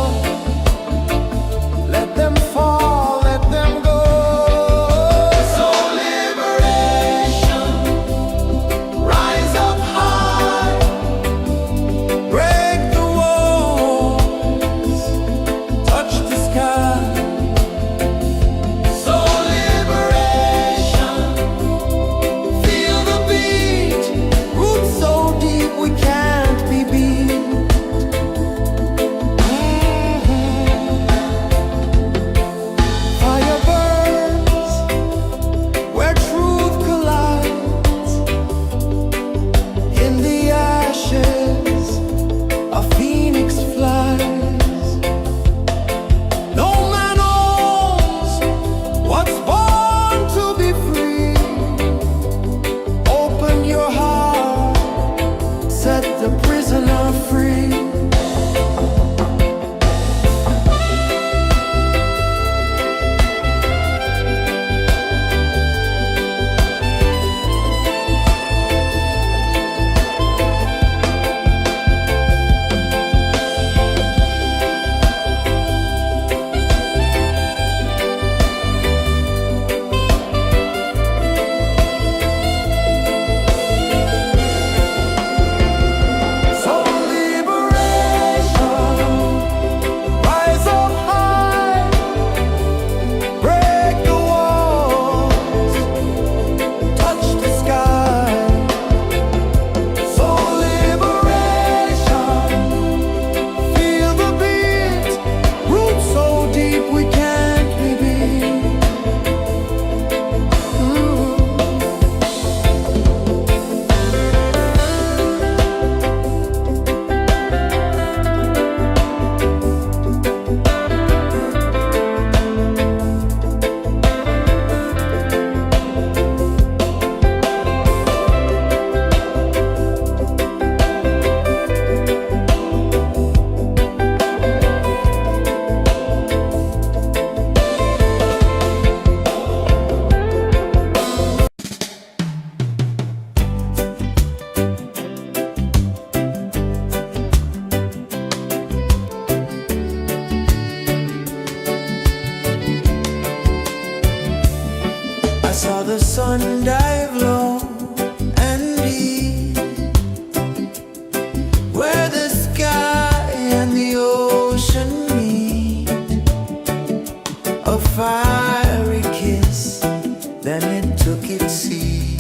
Let them fall, let them go. So liberation, rise up high, break the walls, touch the sky. So liberation, feel the beat, roots so deep we can't be beat. Fire burns where truth collides. In the ashes, a phoenix flies. No man owns what's born to be free. Open your heart, set the prisoner free. So liberation, rise up high, break the walls, touch the sky. So liberation, feel the beat, roots so deep we can't be beat. I saw the sun dive low and deep, where the sky and the ocean meet. A fiery kiss, then it took its seat.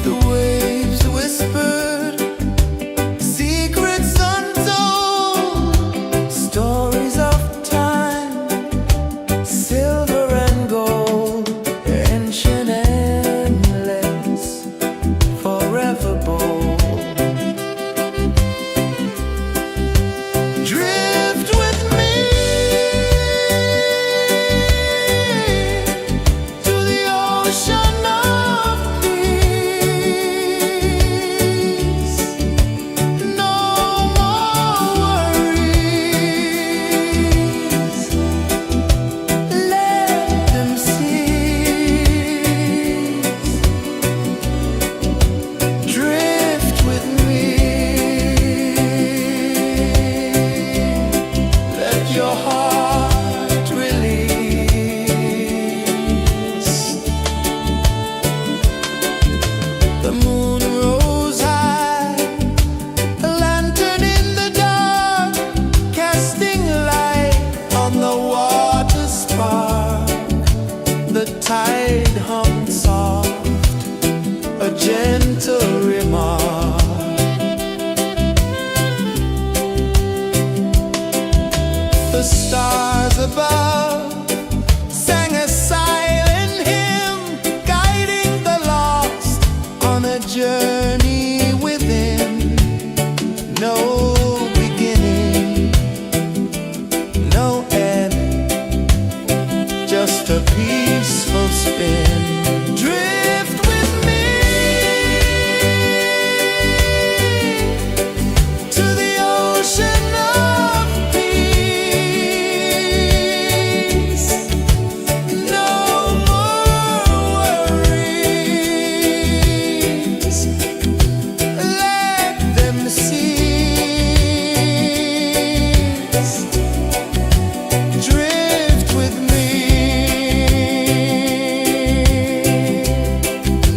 The waves whispered secrets untold, stories of time journey within, no beginning, no end, just a peaceful spin. Drift with me to the ocean of peace. No more worries, let them cease. Drift with me,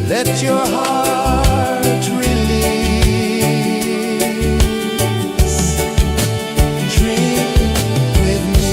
let your heart release. Drift with me.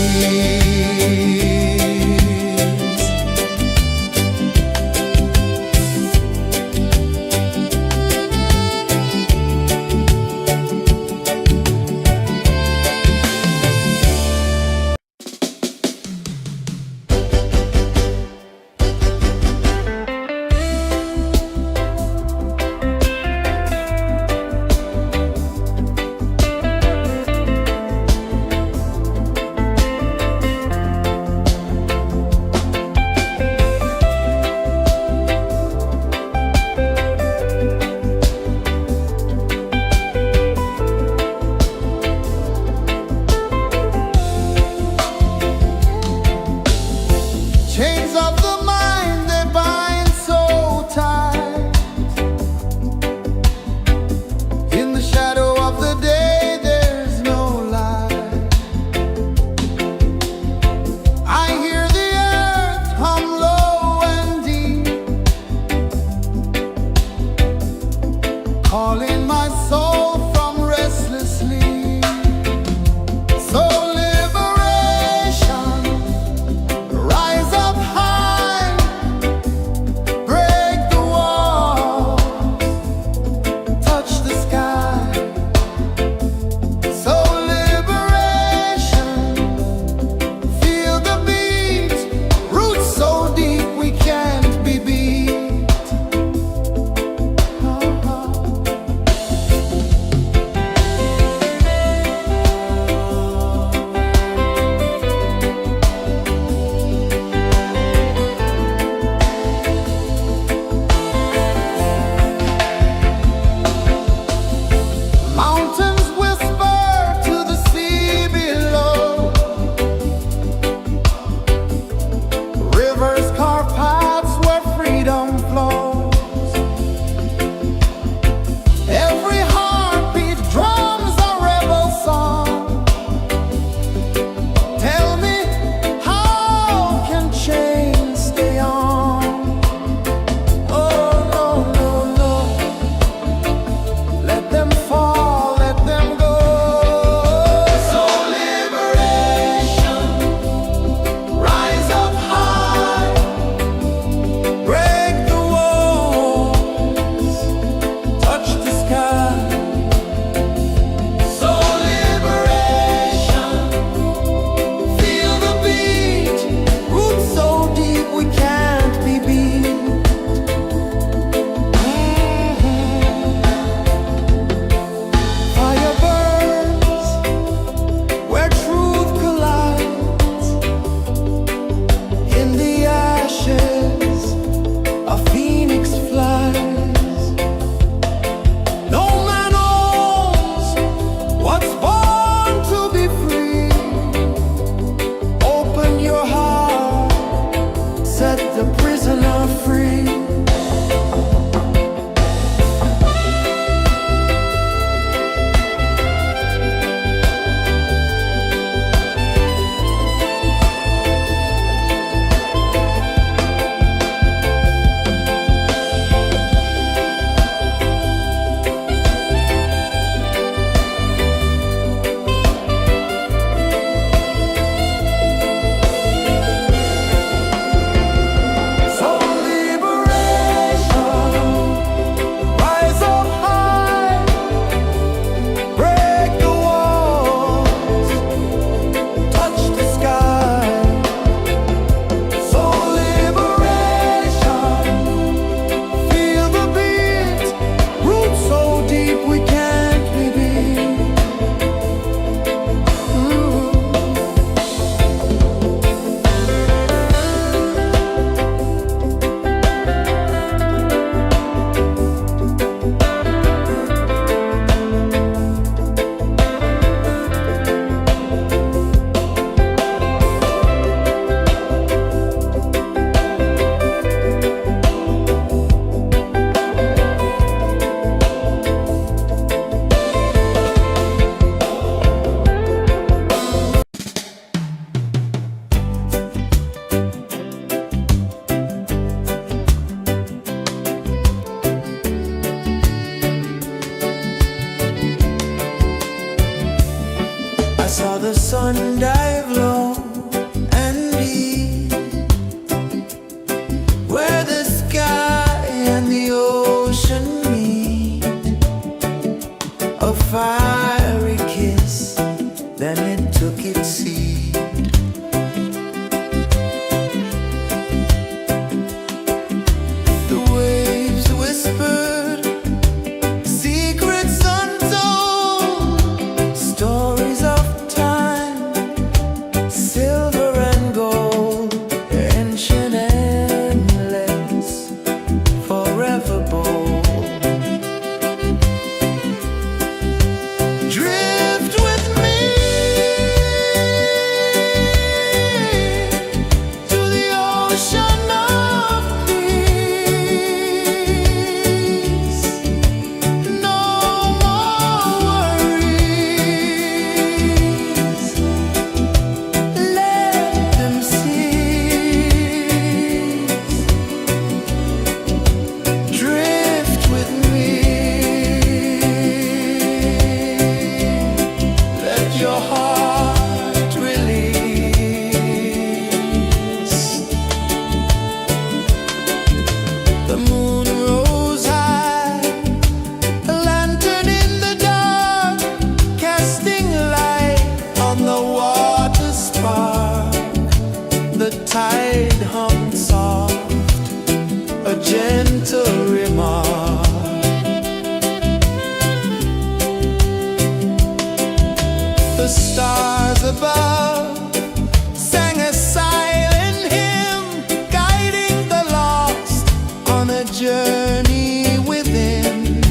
on a journey within,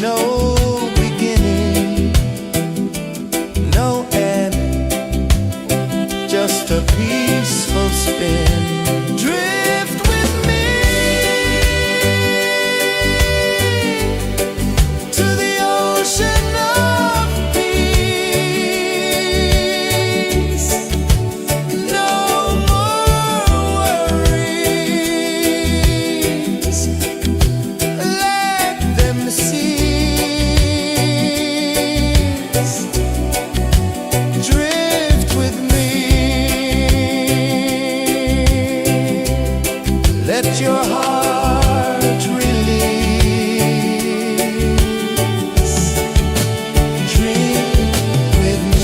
no beginning, no end, just a peaceful spin. Drift with me to the ocean of peace. No more worries, let them cease. Drift with me, let your heart release. Dream with me.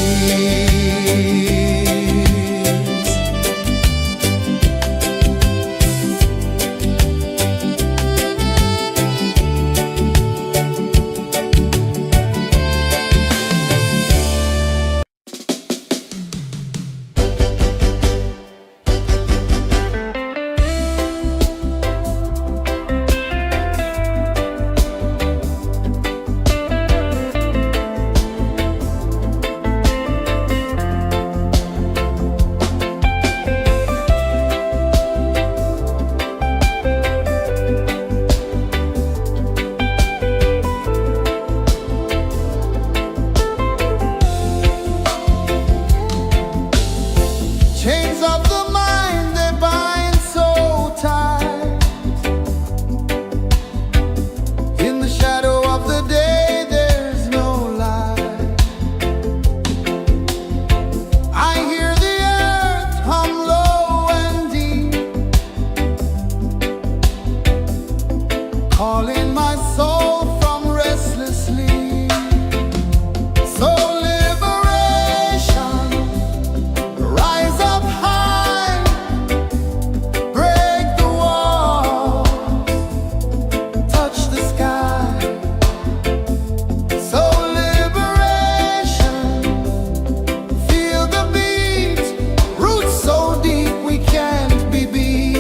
Chains of the mind, they bind so tight. In the shadow of the day, there's no light. I hear the earth hum low and deep, calling my soul from restless sleep. So liberation, rise up high, break the walls, touch the sky. So liberation, feel the beat, roots so deep we can't be beat.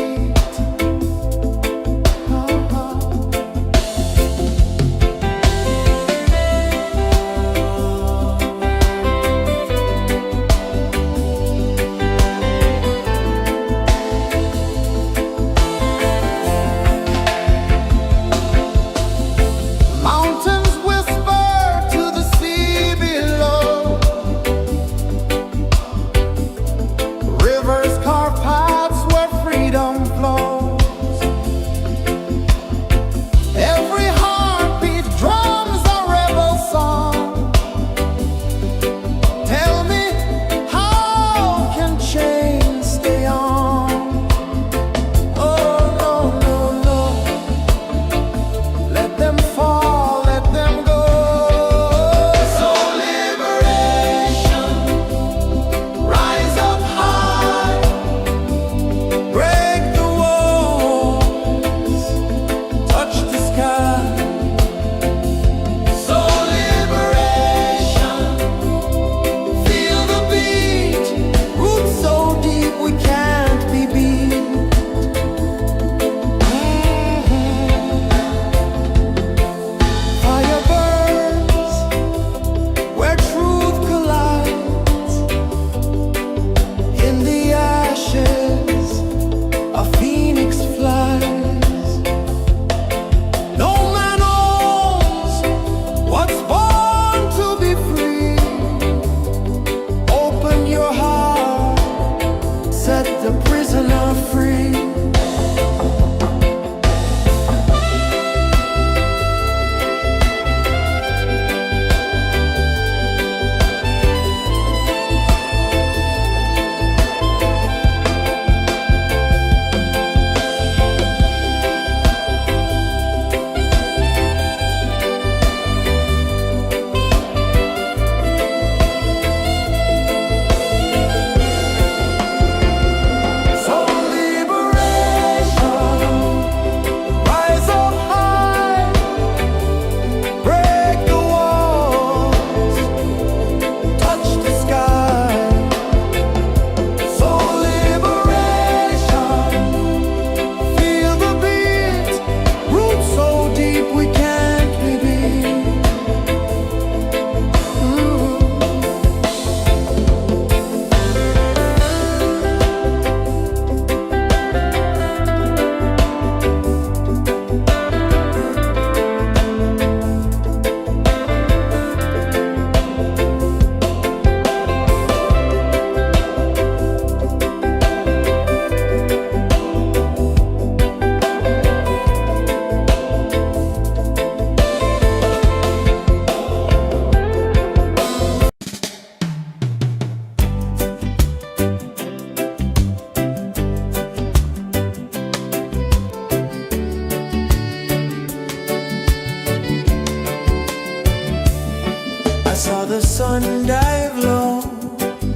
sun dive low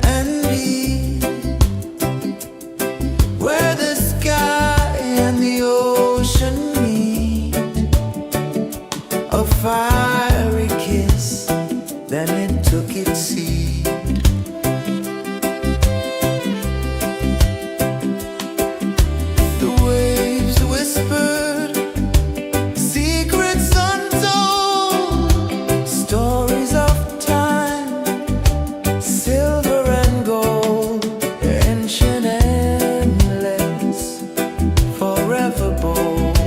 and deep, where the sky and the ocean meet, a fiery kiss, then it took its seed. The waves whispered secrets untold, stories of time, silver and gold, ancient, endless, forever bold.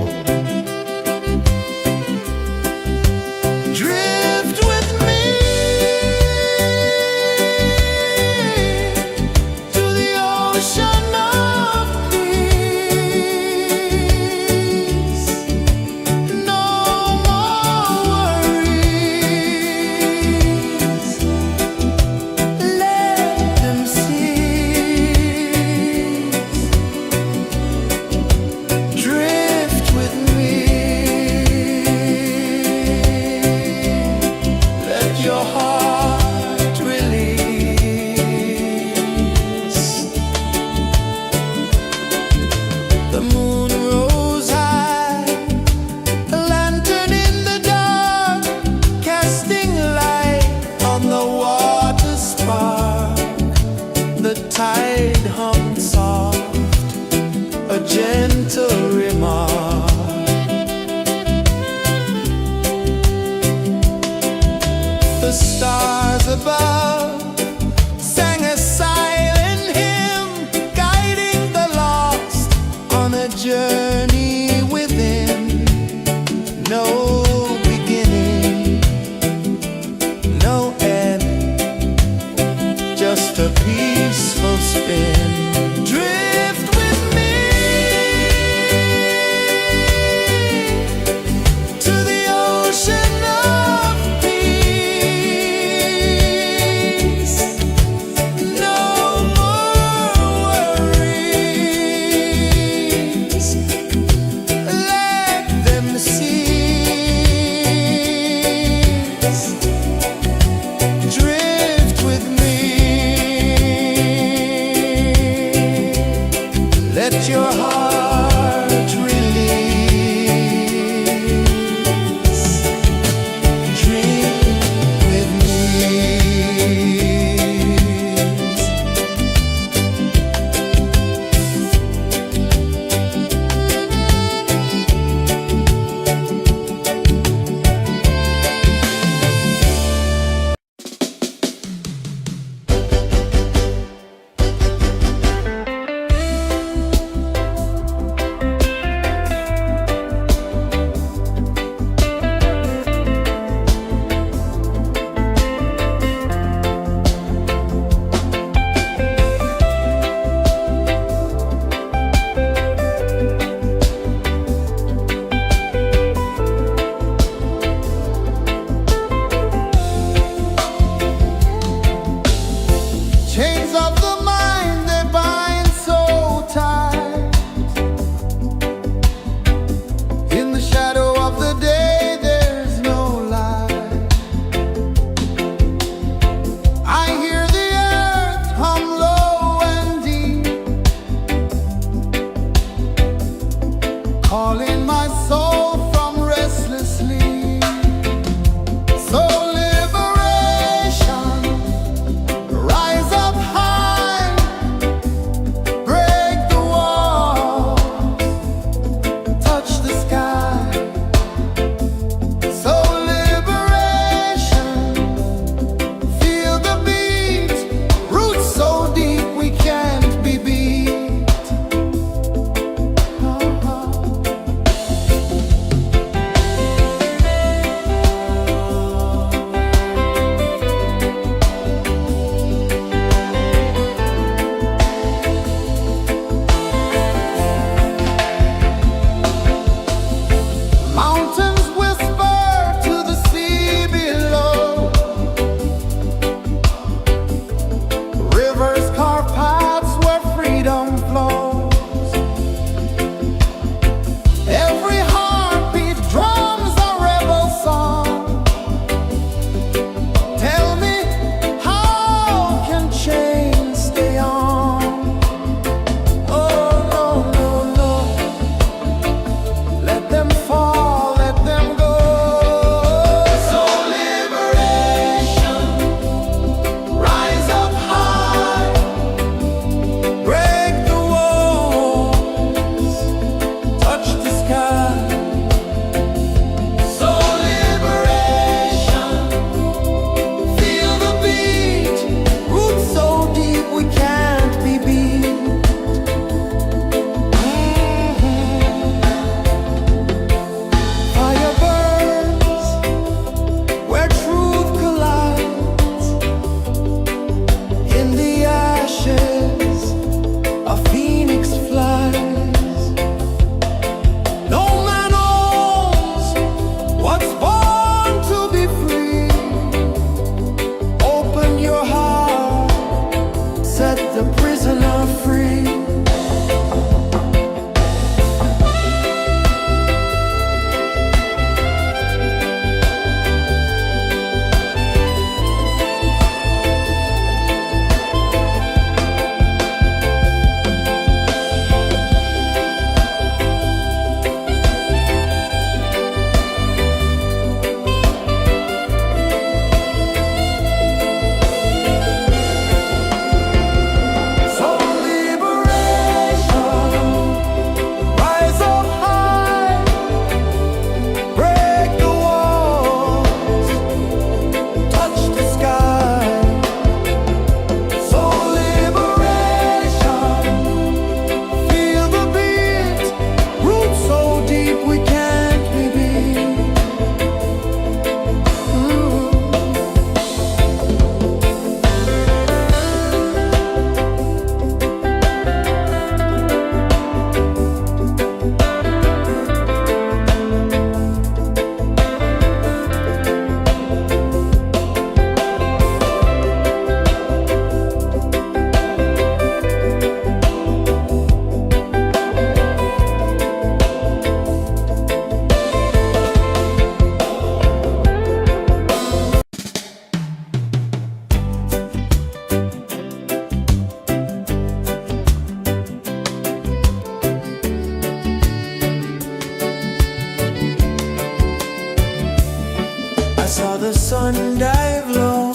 saw the sun dive low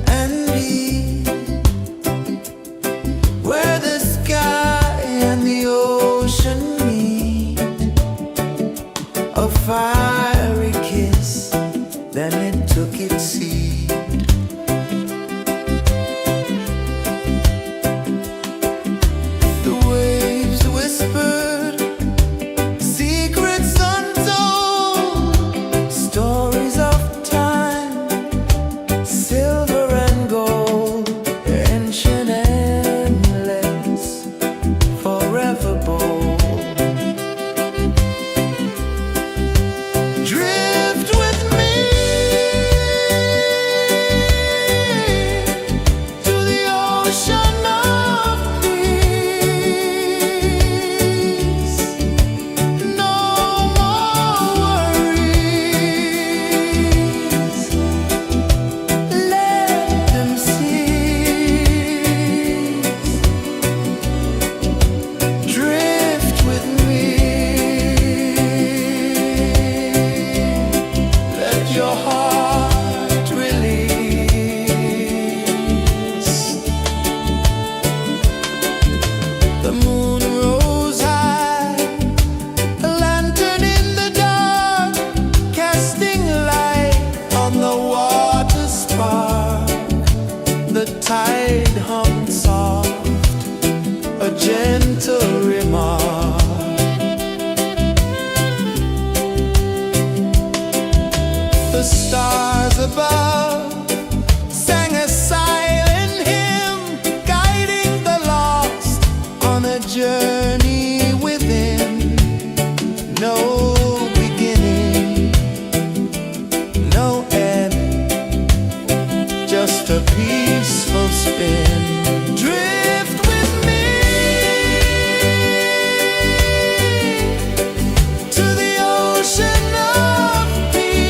and deep, where the sky and the ocean meet. A fiery kiss, then it took its seed. The waves whispered secrets untold, stories of time, silver and gold, ancient, endless, forever bold. Drift with me to the ocean of peace. No more worries, let them cease. Drift with me, let your heart release. The moon rose high, a lantern in the dark, casting light on the water spark. The tide hummed soft, a gentle remark. The stars above sang a silent hymn, guiding the lost on a journey within. No beginning, no end, just a peaceful spin. Drift with me to the ocean of peace.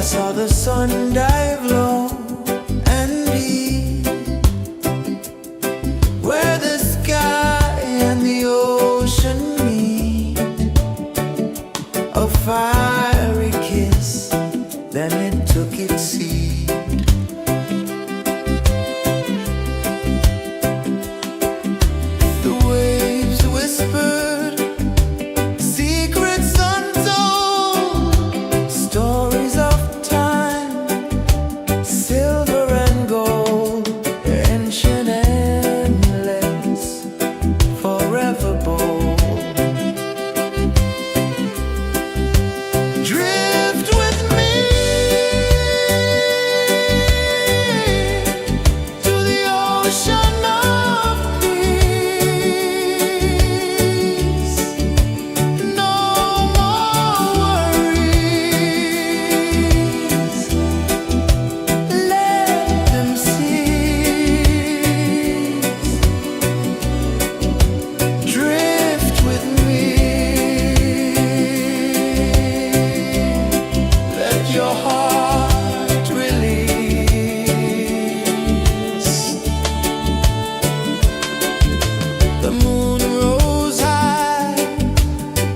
saw the sun dive low and deep, where the sky and the ocean meet. A fiery kiss, then it took its seed. The waves whispered secrets untold, stories of time, silver and gold, ancient, endless, forever bold. Drift with me to the ocean of peace. No more worries, let them cease. Drift with me, let your heart release. The moon rose high,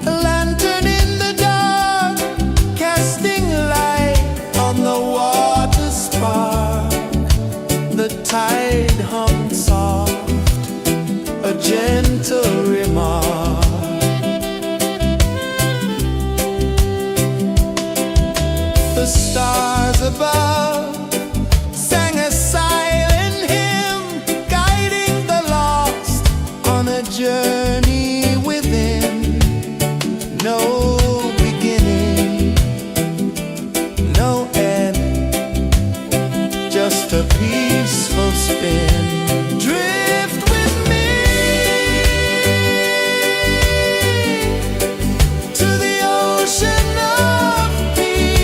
a lantern in the dark, casting light on the water spark. The tide hummed soft, a gentle remark. The stars above sang a silent hymn, guiding the lost on a journey within. No beginning, no end, just a peaceful spin. Drift with me to the ocean of peace.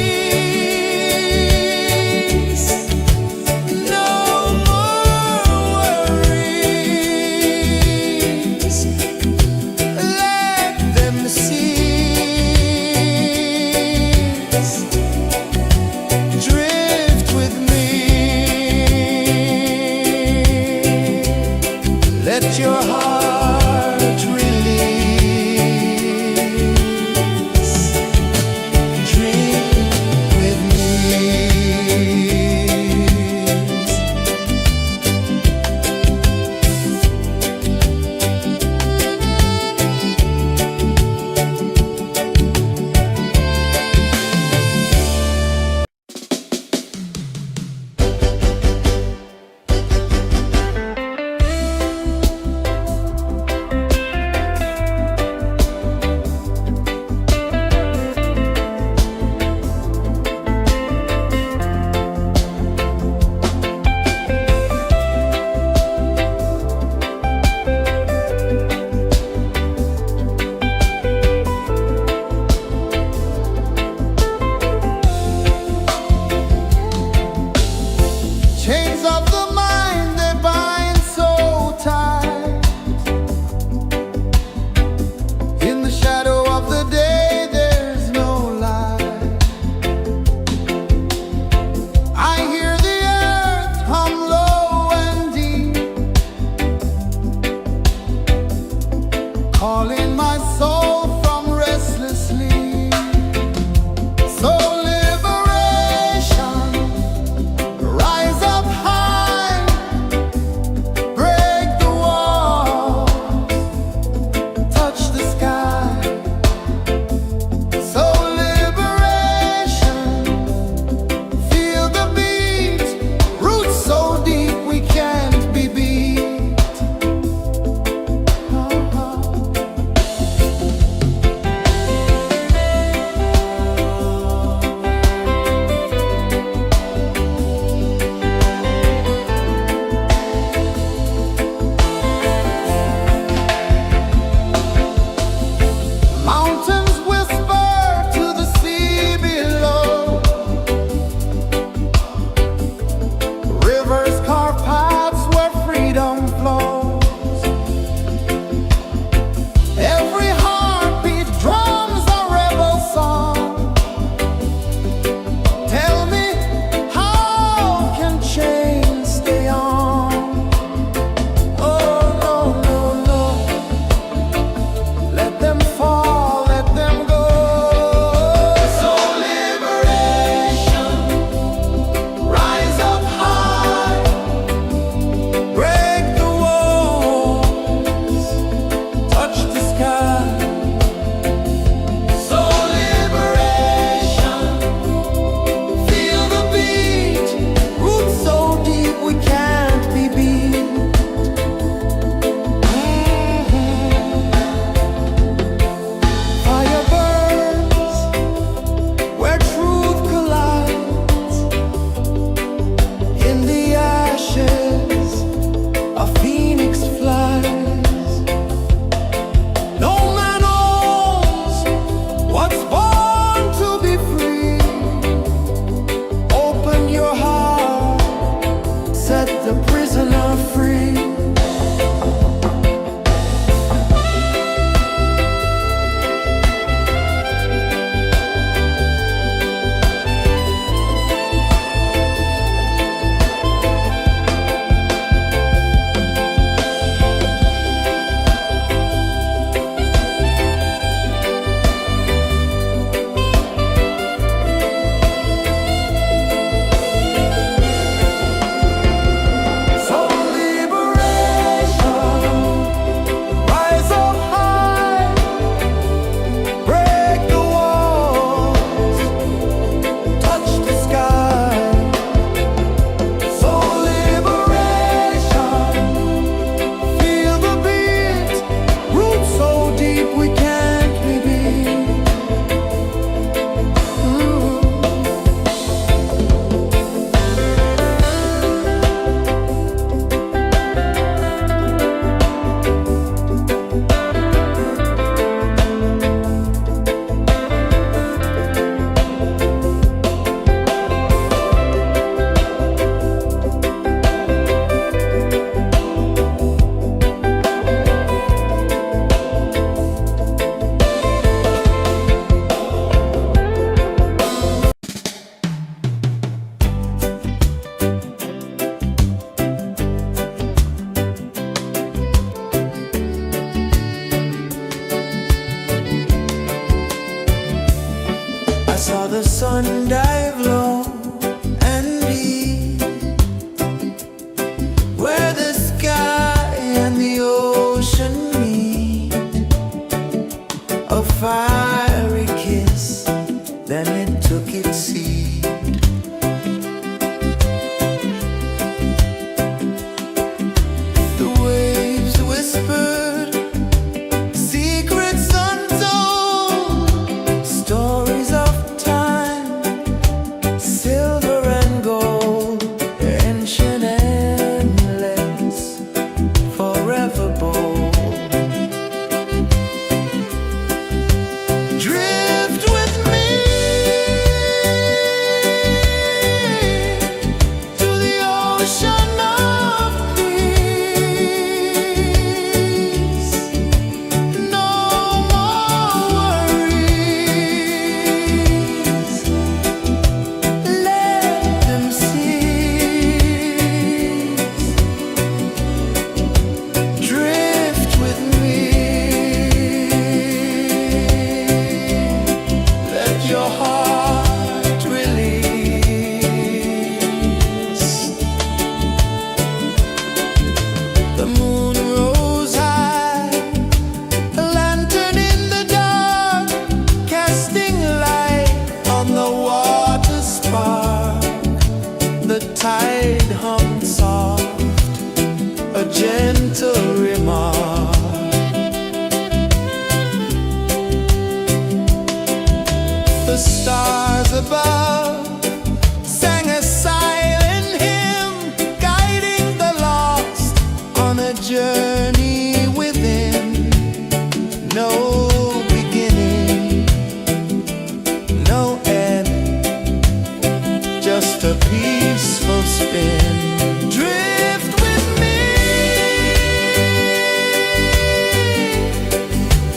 a peaceful spin. Drift with me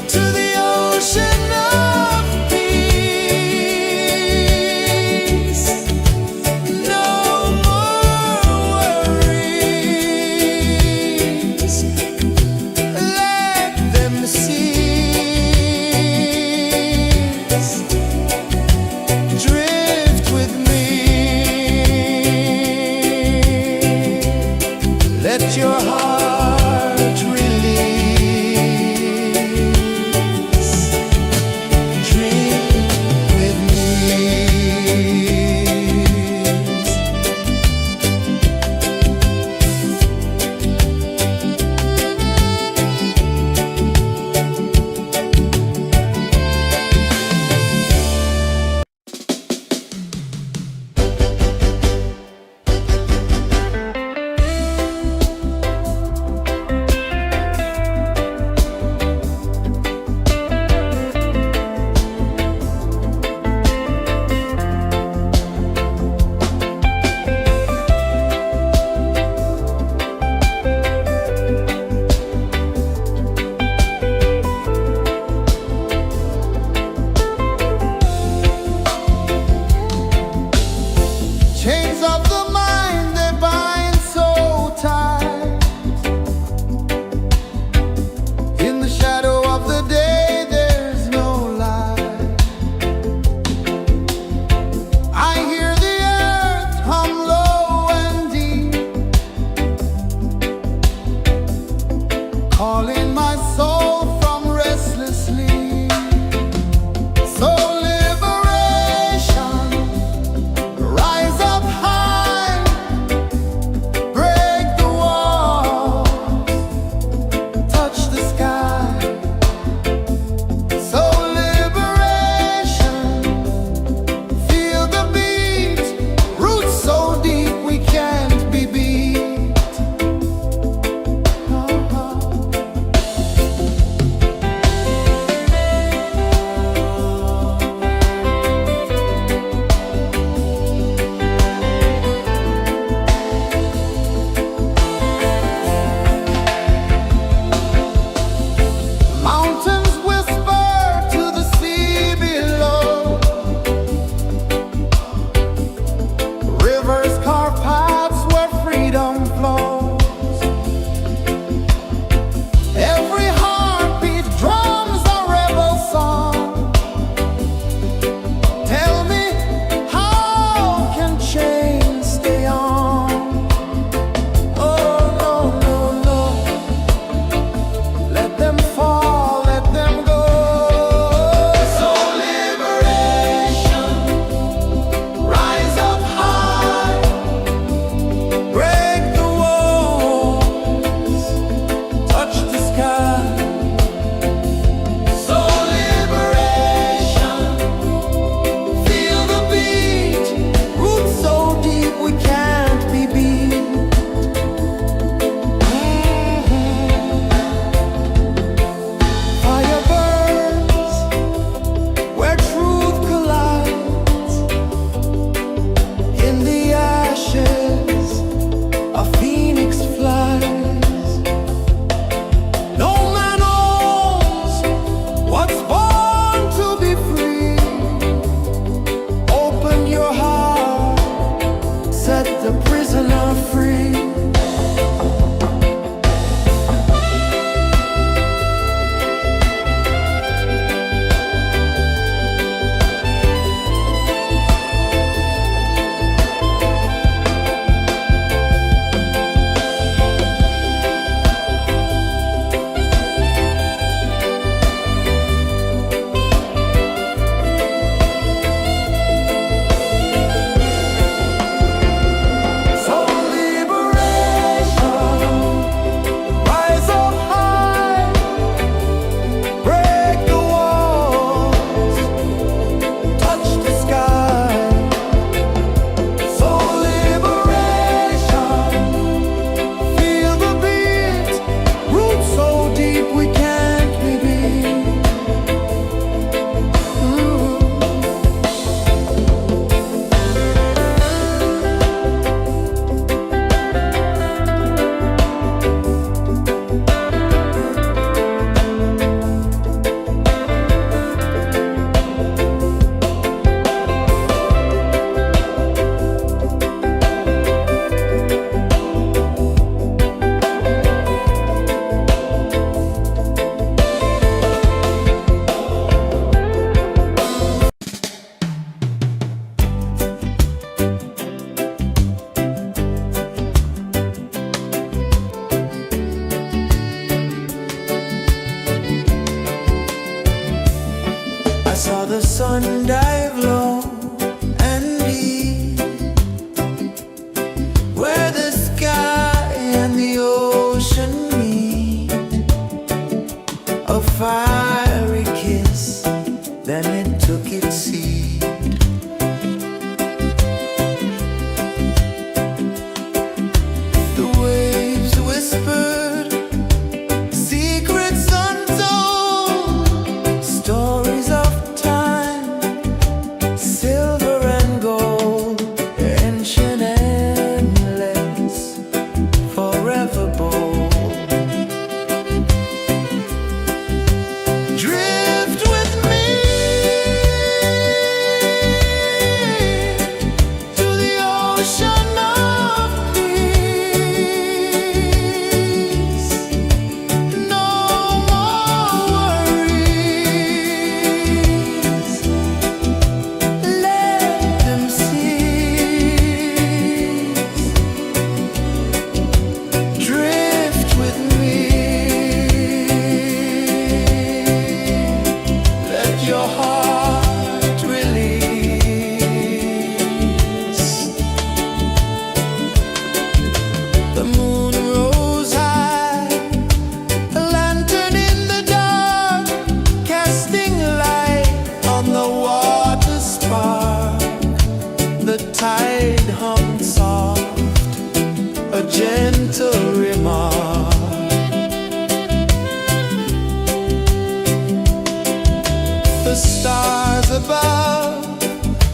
to the ocean of peace. No more worries, let them cease. Drift with me, let your heart release. Drift with me. Chains of the mind, they bind so tight. In the shadow of the day, there's no light. I hear the earth hum low and deep, calling my soul from restless sleep. So liberation, rise up high, break the walls, touch the sky. So liberation, feel the beat, roots so deep we can't be beat. Mountains whisper to the sea below. Rivers carve paths where freedom flows. Every heartbeat drums a rebel song. Tell me, how can chains stay on? Oh no, no, no. Let them fall, let them go. So liberation, rise up high, ocean of peace. No more worries. Let them cease. Drift with me. Let your heart release. The moon rose high, a lantern in the dark, casting light on the water spark. The tide hummed soft, a gentle remark. The stars above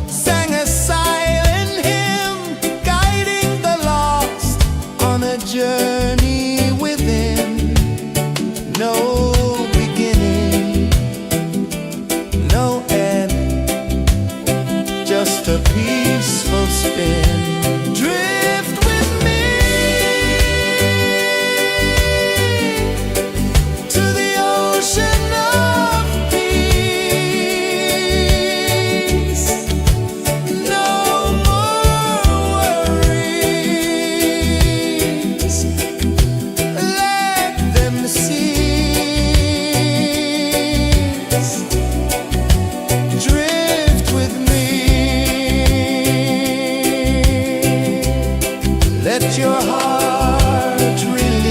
sang a silent hymn, guiding the lost on a journey within. No beginning, no end, just a peaceful spin. Drift with me to the ocean of peace. No more worries. Let them cease. Drift with me. Let your heart release.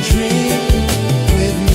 Dream with me.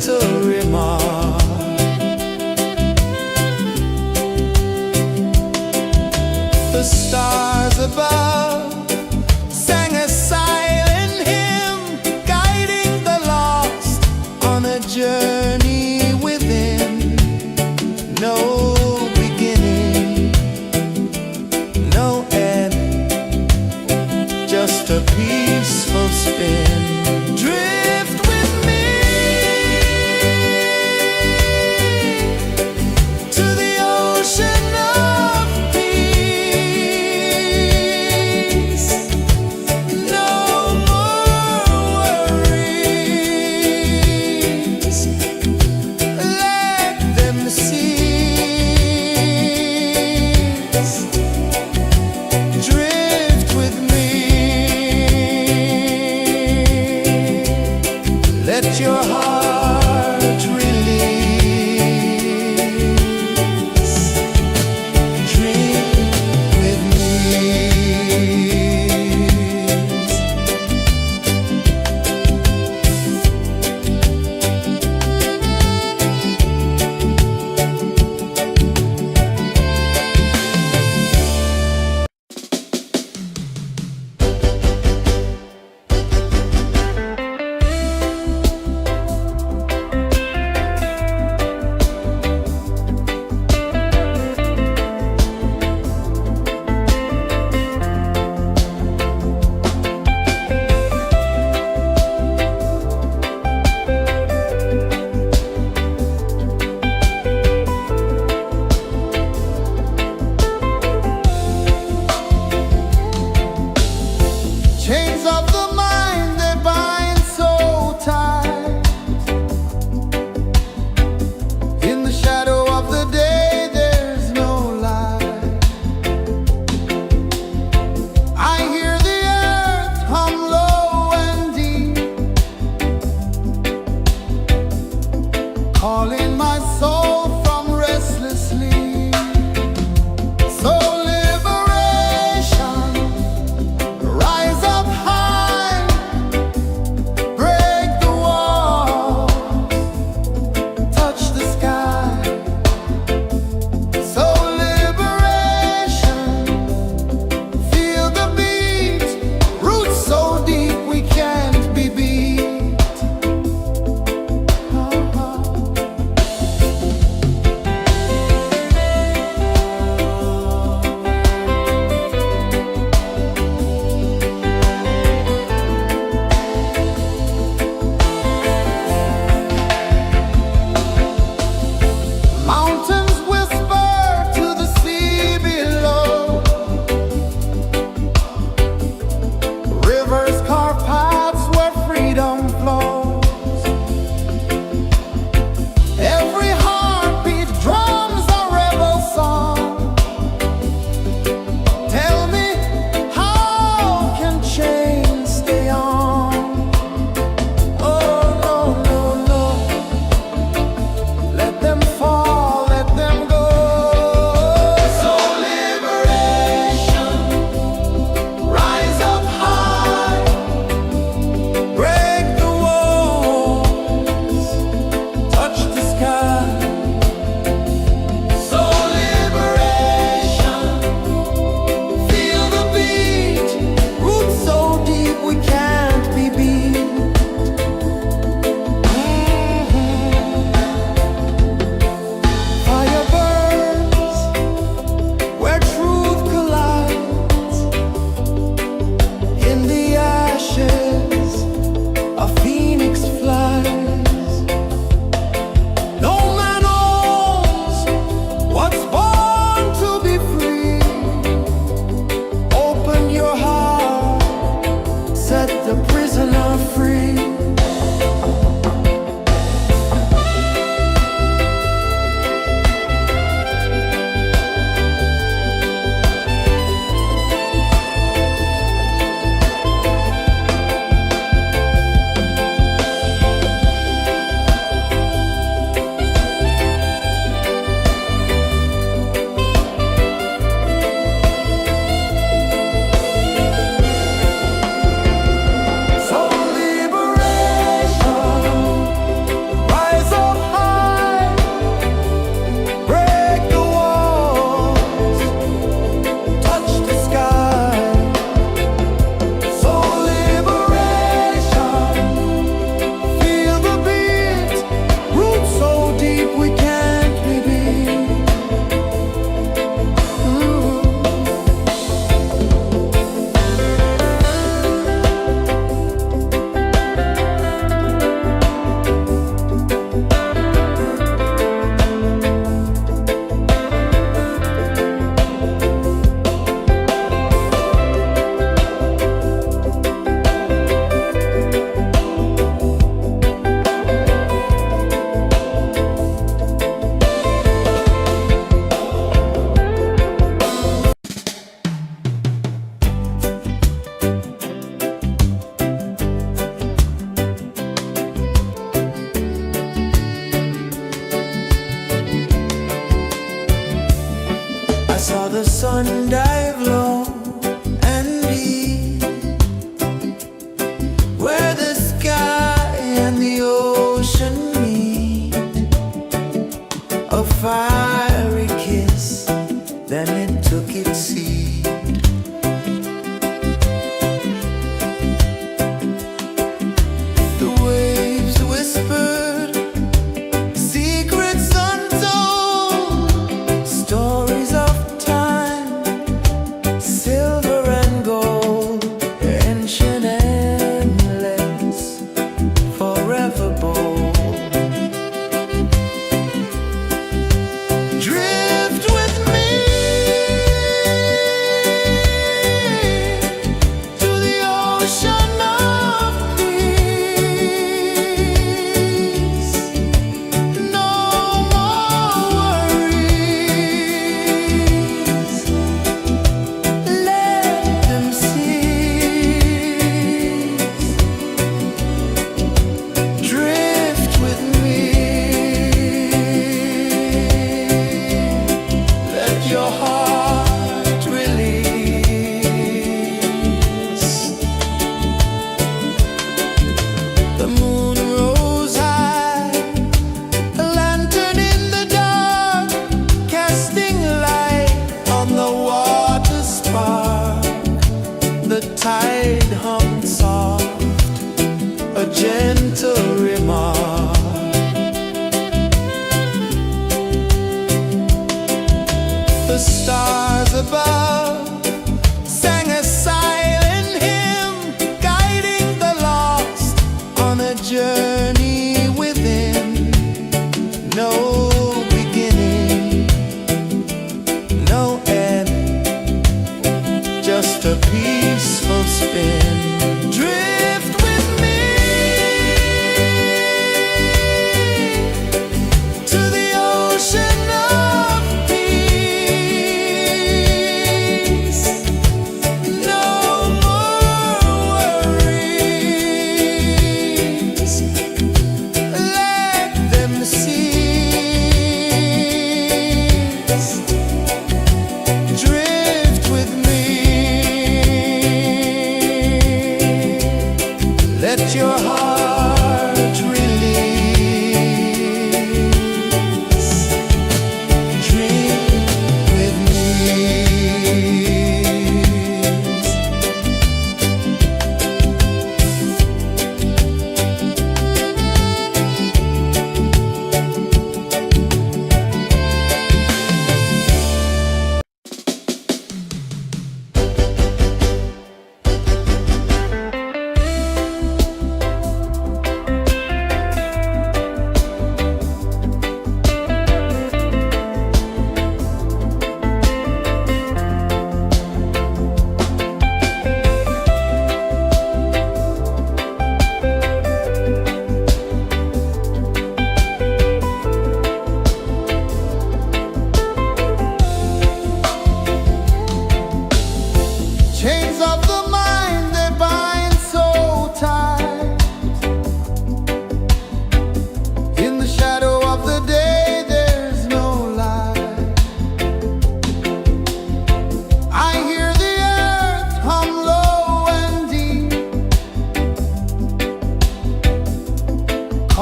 little remark. The stars above sang a silent hymn, guiding the lost on a journey within. No beginning, no end, just a peaceful spin. Drift with me to the ocean of peace. No more worries, let them cease. Drift with me, let your heart release. Dream with me.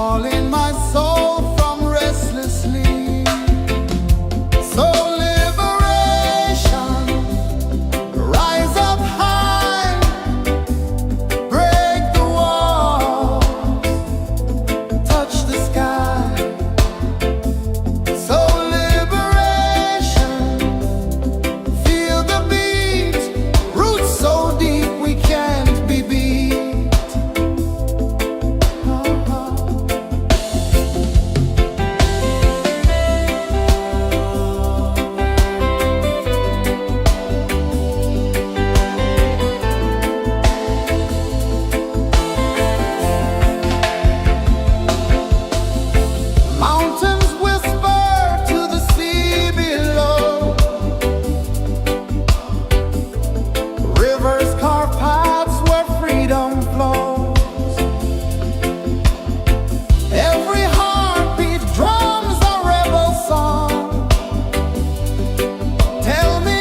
calling my soul from restless sleep. So liberation, rise up high, break the walls, touch the sky. So liberation, feel the beat, roots so deep we can't be beat. Mountains whisper to the sea below. Rivers carve paths where freedom flows. Every heartbeat drums a rebel song. Tell me,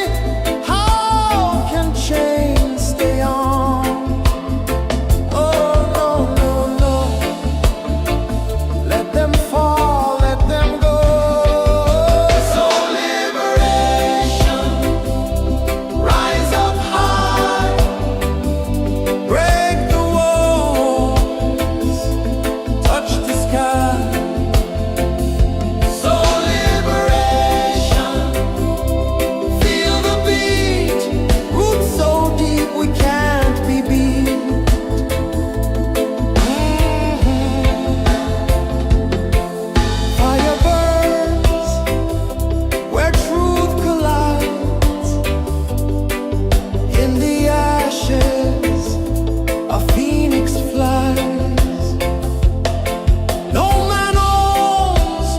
how can chains stay on? Oh, no, no, no. Let them fall, let them go. So liberation, rise up high, break the walls, touch the sky. So liberation, feel the beat, roots so deep we can't be beat. Fire burns where truth collides. In the ashes, a phoenix flies. No man knows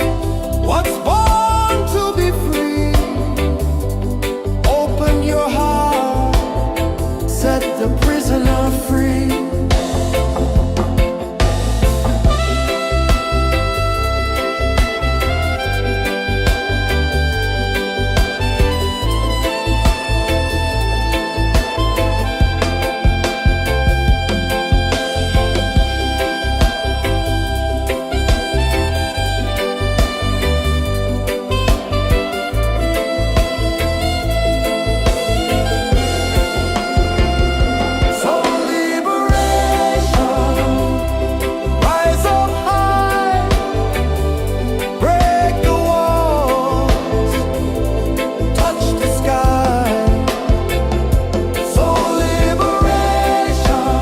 what's born to be free. Open your heart, set the prisoner free. So liberation, rise up high, break the walls, touch the sky. So liberation,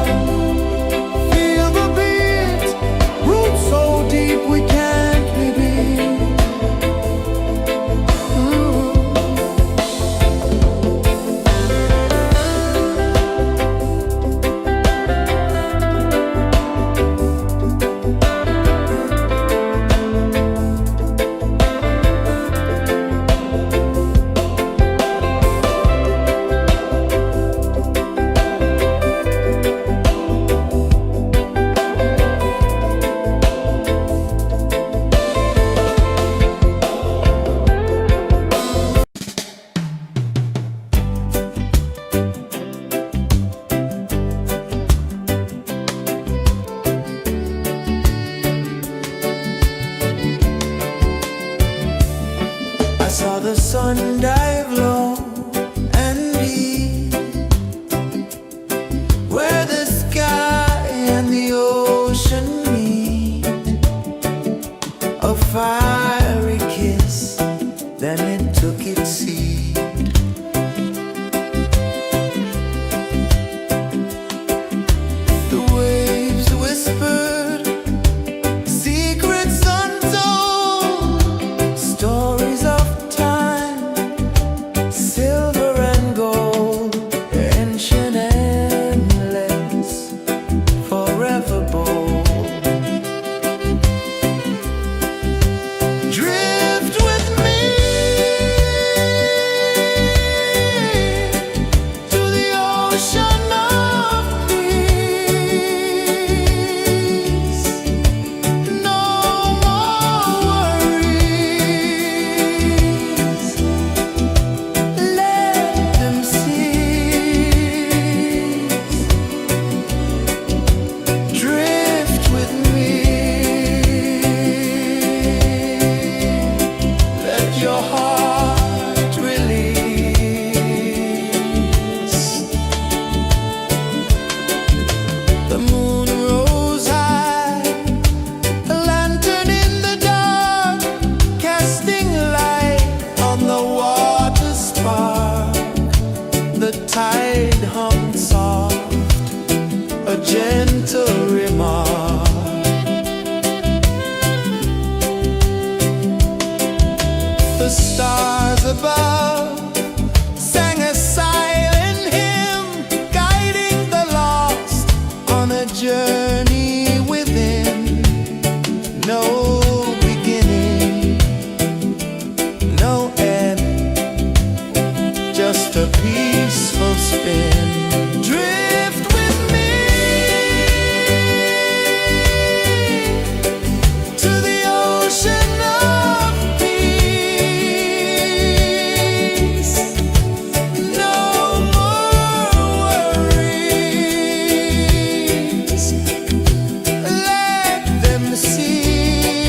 feel the beat, roots so deep we can't be beat. I saw the sun dive low and deep, where the sky and the ocean meet. A fiery kiss, then it took its seat. The waves whispered secrets untold, stories of time, silver and gold, ancient, endless, forever bold. no beginning, no end, just a peaceful spin. Drift with me to the ocean of peace. No more worries, let them see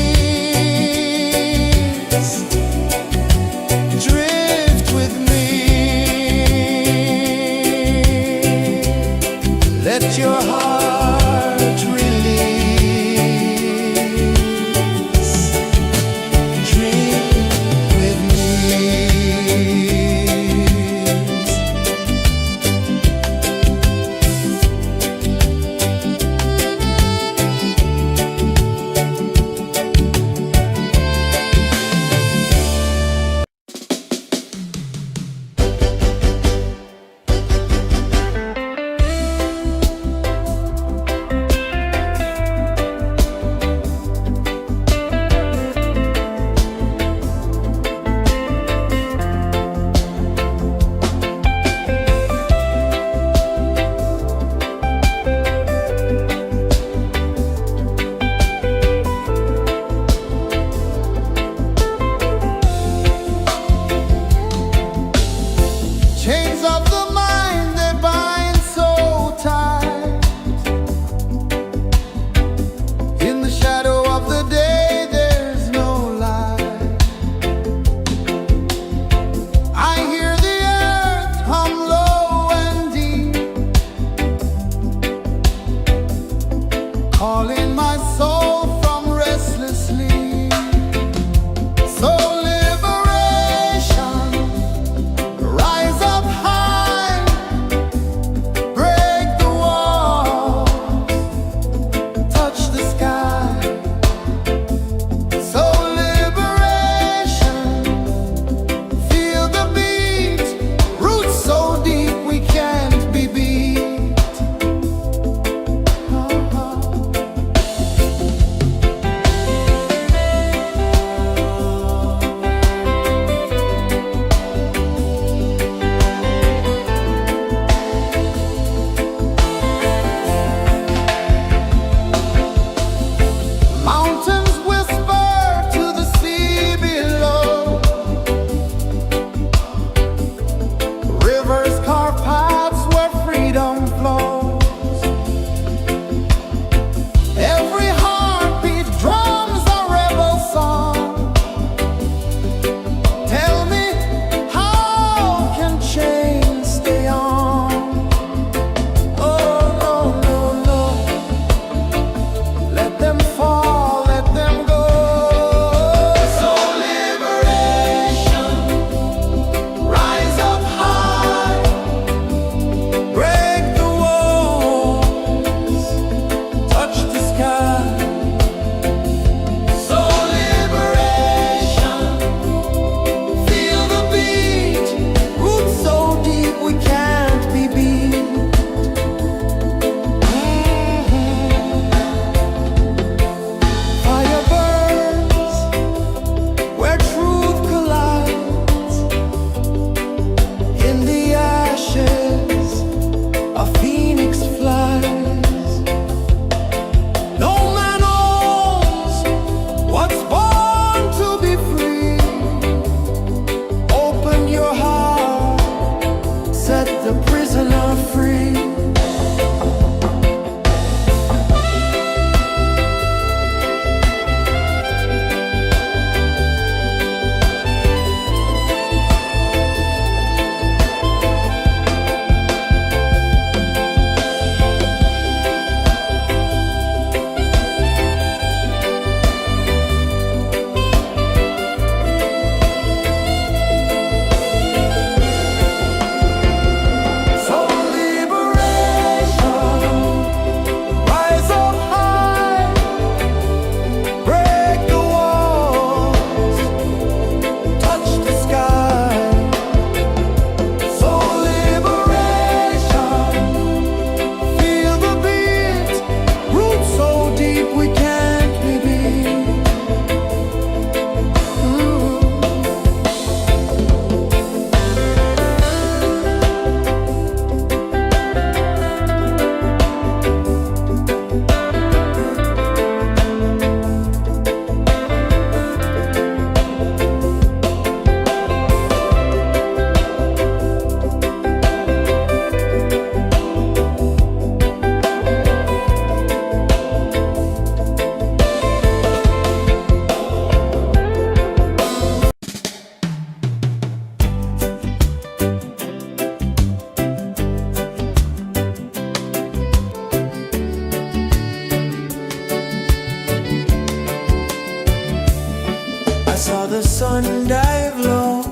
sun dive low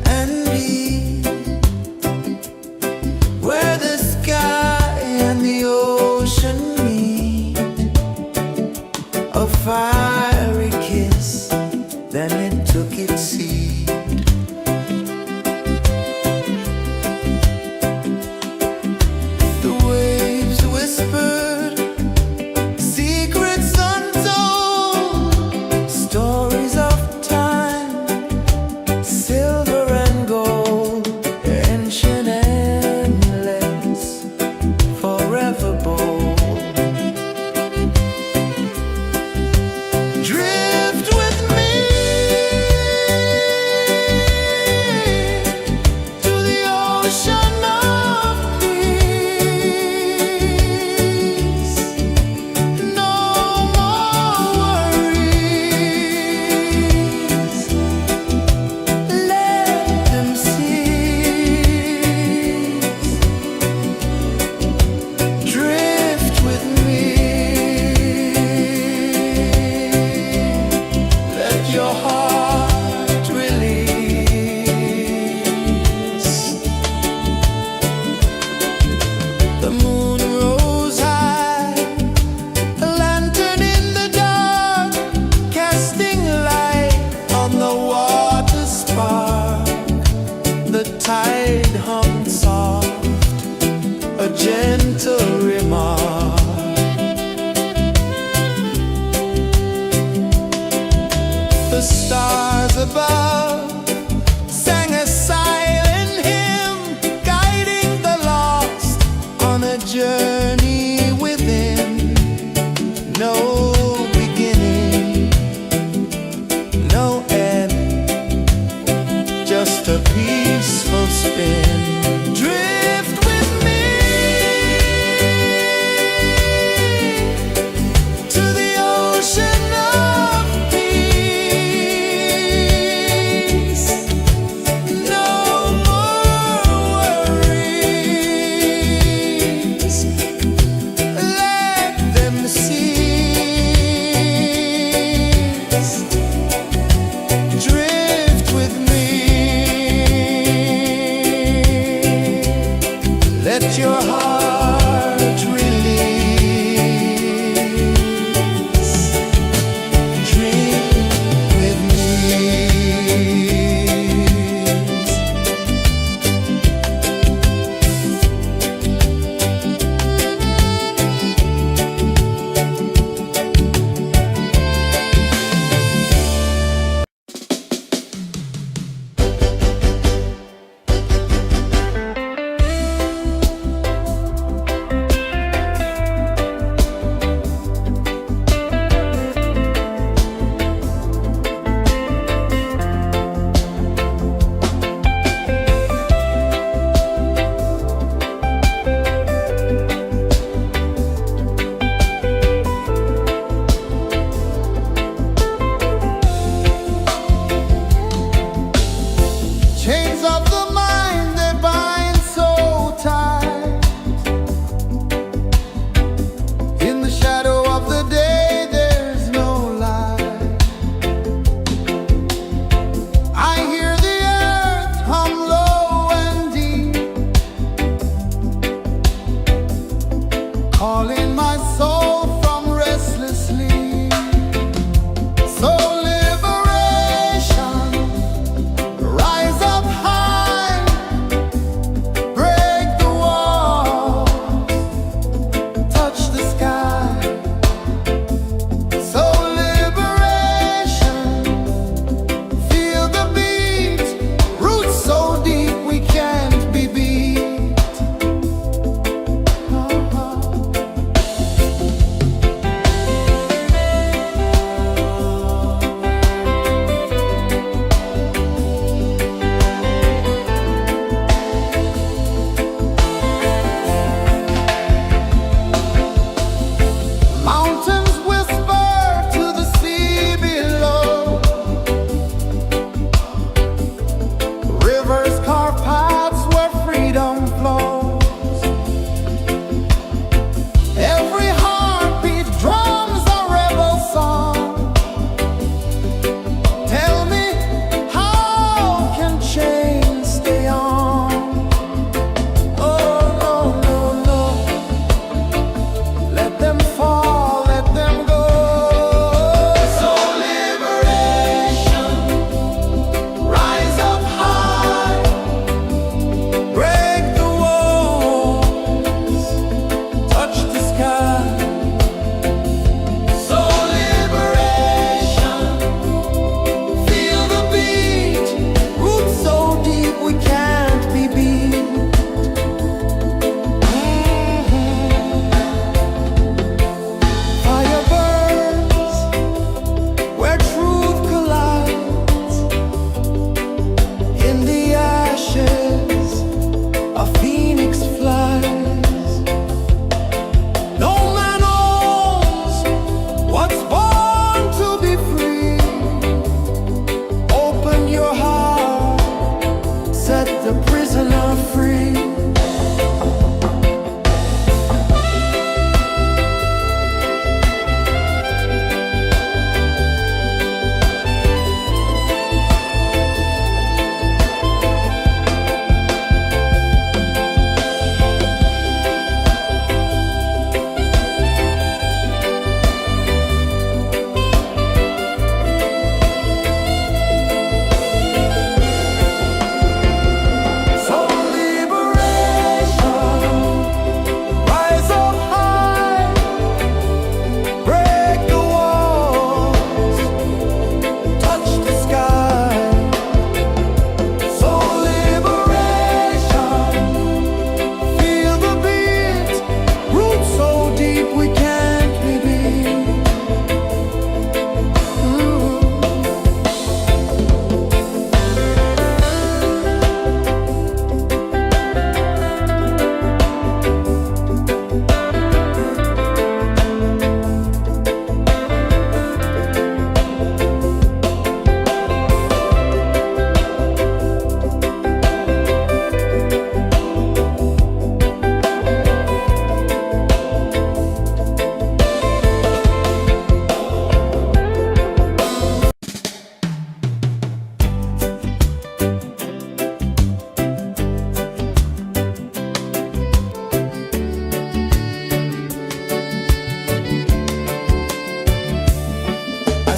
and deep, where the sky and the ocean meet, a fiery kiss, then it took its seat. The waves whispered secrets untold, stories of time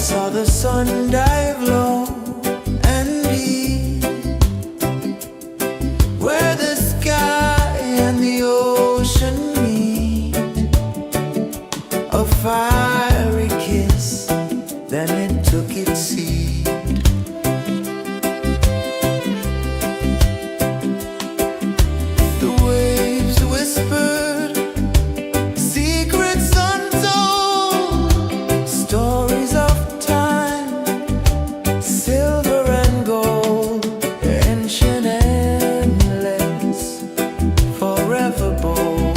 saw the sun dive low and deep, where the sky and the ocean meet. A fiery kiss, then it took its seed. The waves whispered secrets untold, stories of time, silver and gold, ancient, endless, forever bold.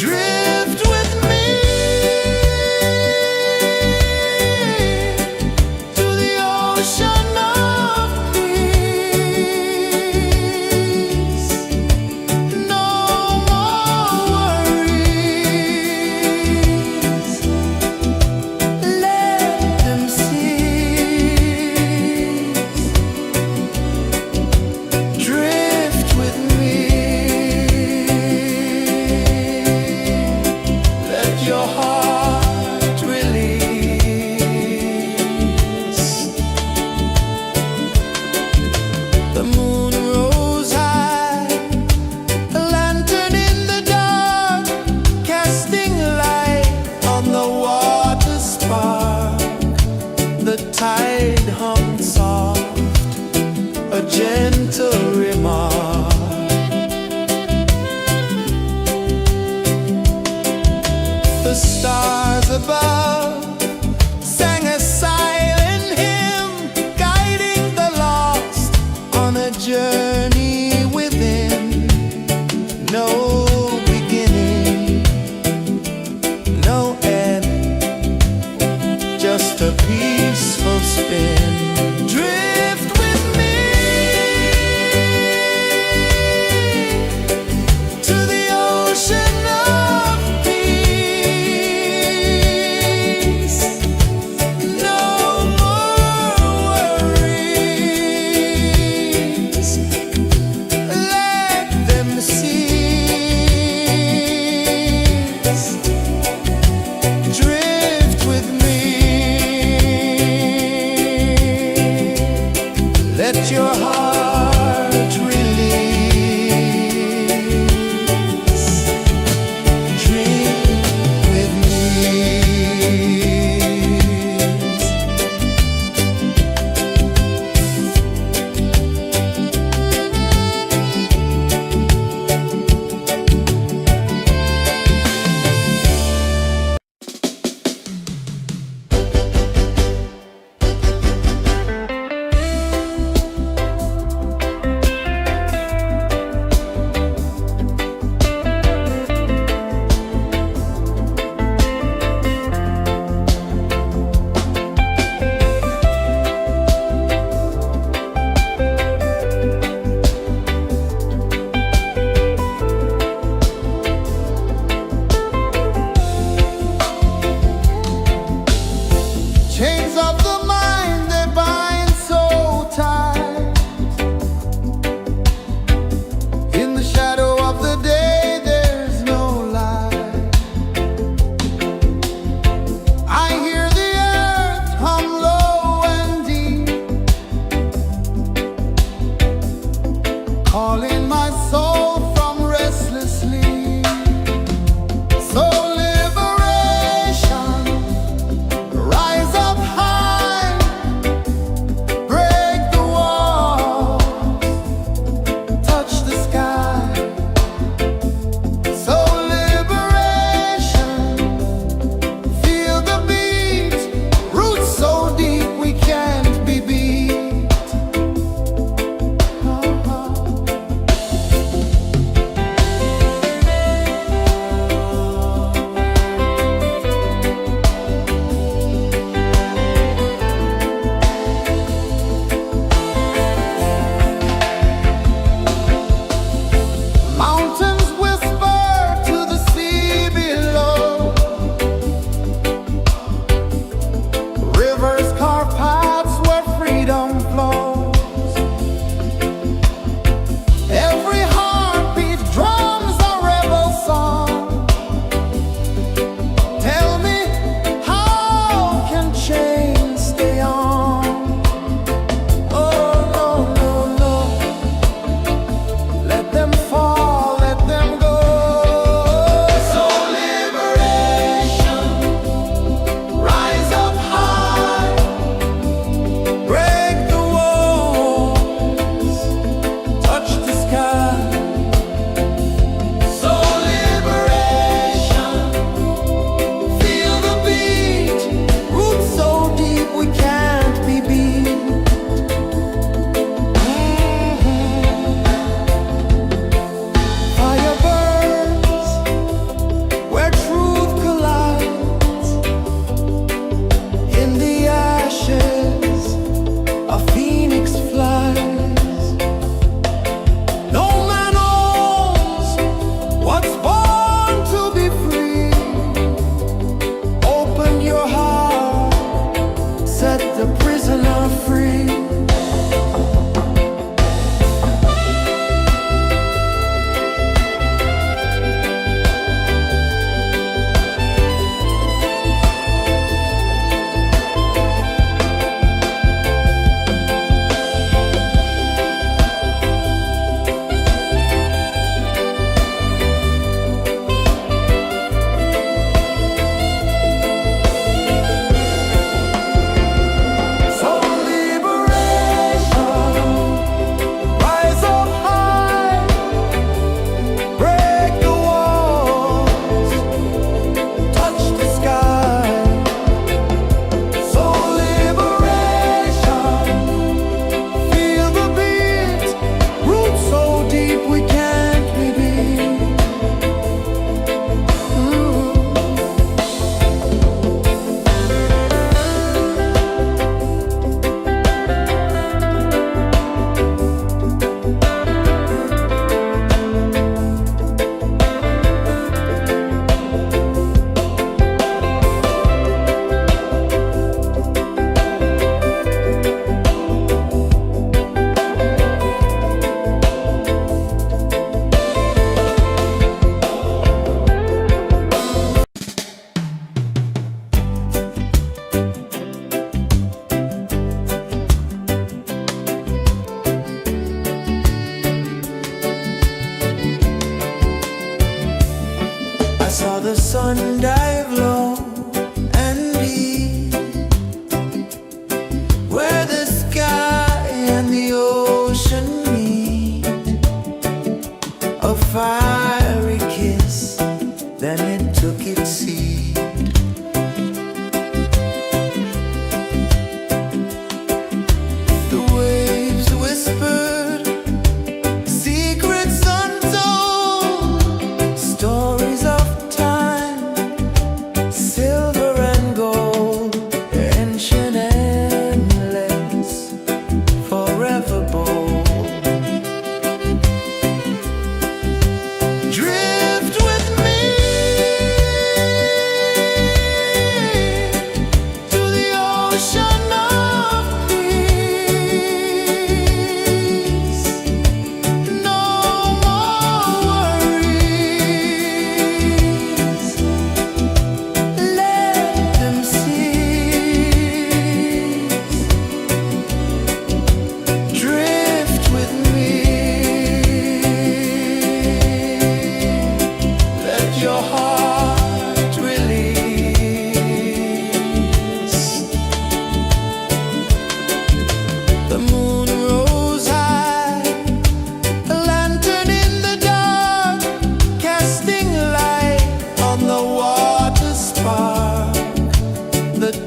Drift with me to the ocean of peace. No more worries, let them cease. Drift with me, let your heart release. The moon rose high, a lantern in the dark, casting light on the water spark. The tide hummed soft, a gentle remark. The stars above sang a silent hymn, guiding the lost on a journey within. No beginning, no end, just a peaceful spin. Drift with me to the ocean of peace. No more worries, let them cease. Drift with me.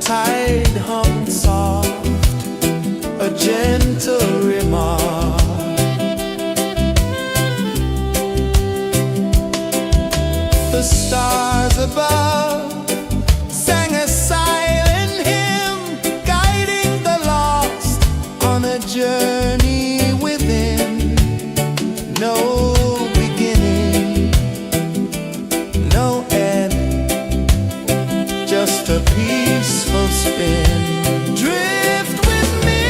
tide hum soft, a gentle remark. The stars above sang a silent hymn, guiding the lost on a journey within. No beginning, no end, just a peaceful spin. Drift with me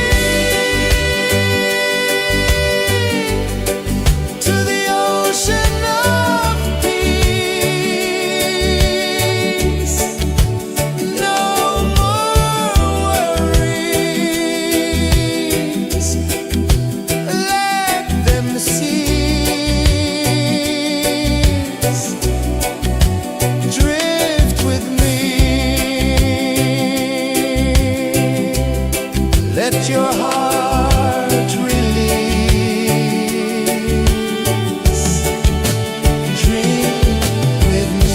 to the ocean of peace. No more worries, let them cease. Drift with me, let your heart release. Dream with me.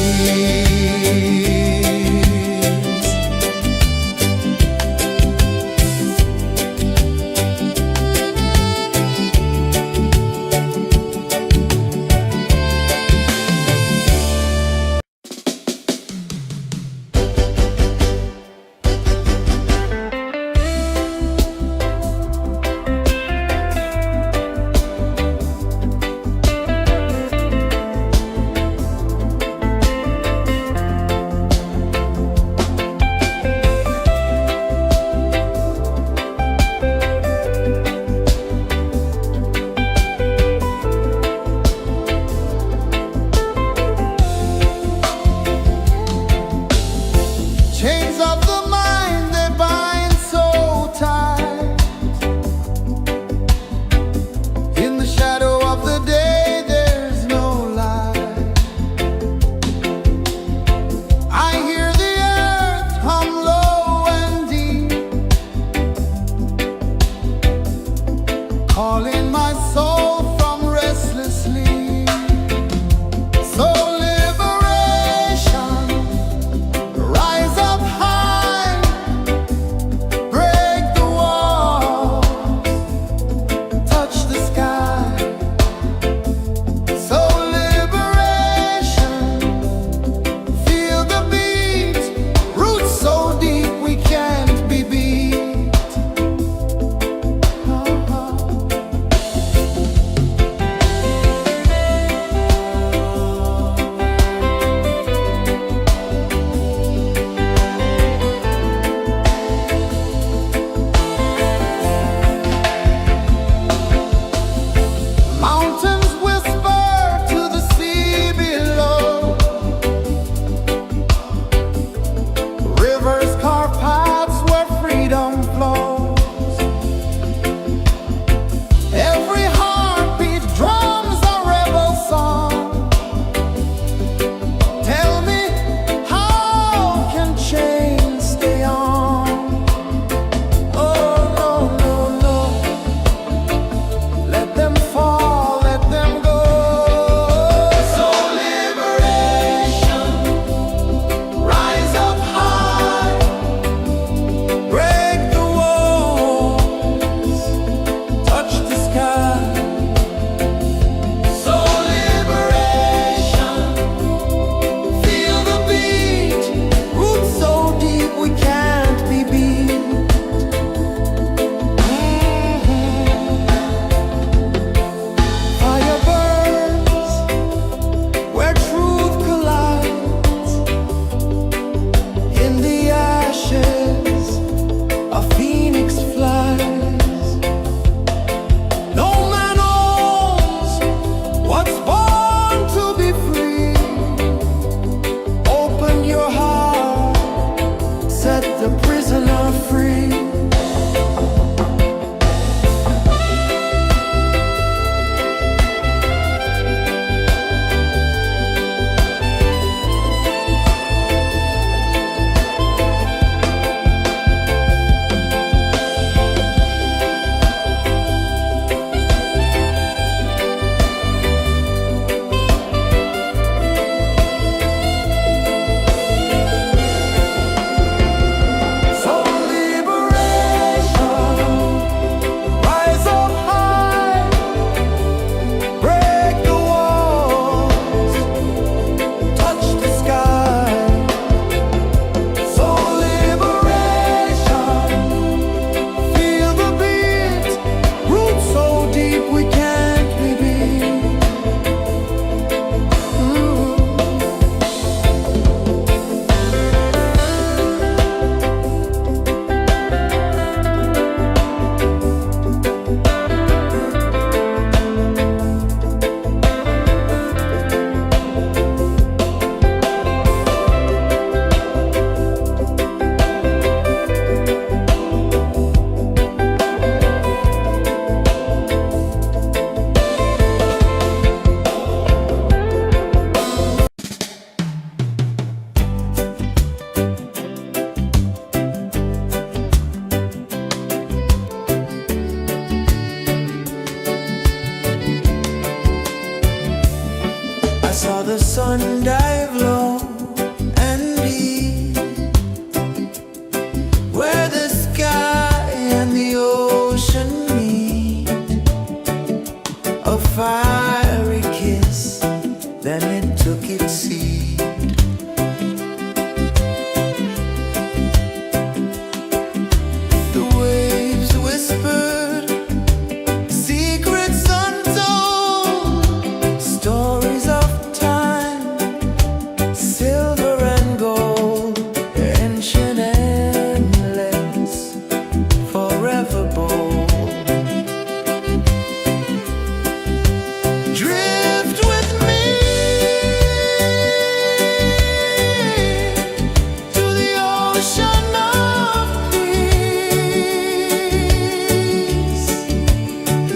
ocean of peace.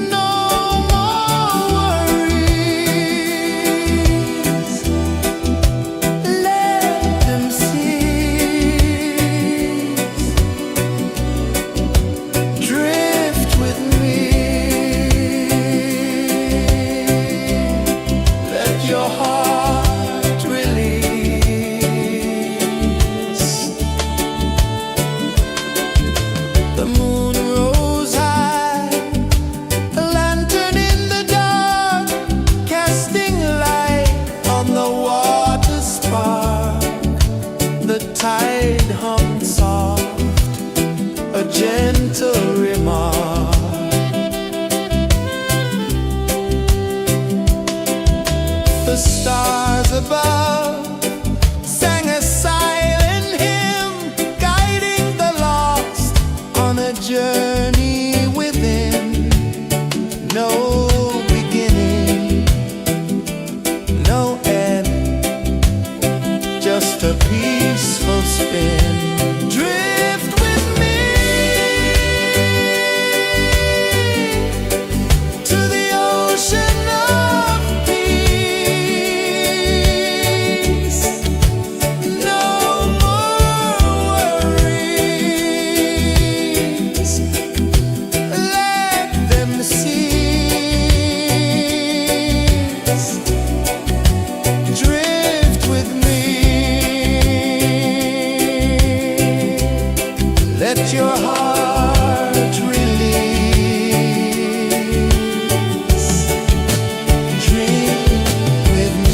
No more worries. Let them cease. Drift with me. Let your heart release. The moon rose high, a lantern in the dark, casting light on the water spark. The tide hummed soft, a gentle remark. The stars above sang a silent hymn, guiding the lost on a journey within. No beginning, no end, just a peaceful spin. Drift with me to the ocean of peace. No more worries. Let them cease. Drift with me. Let your heart release. Dream with me.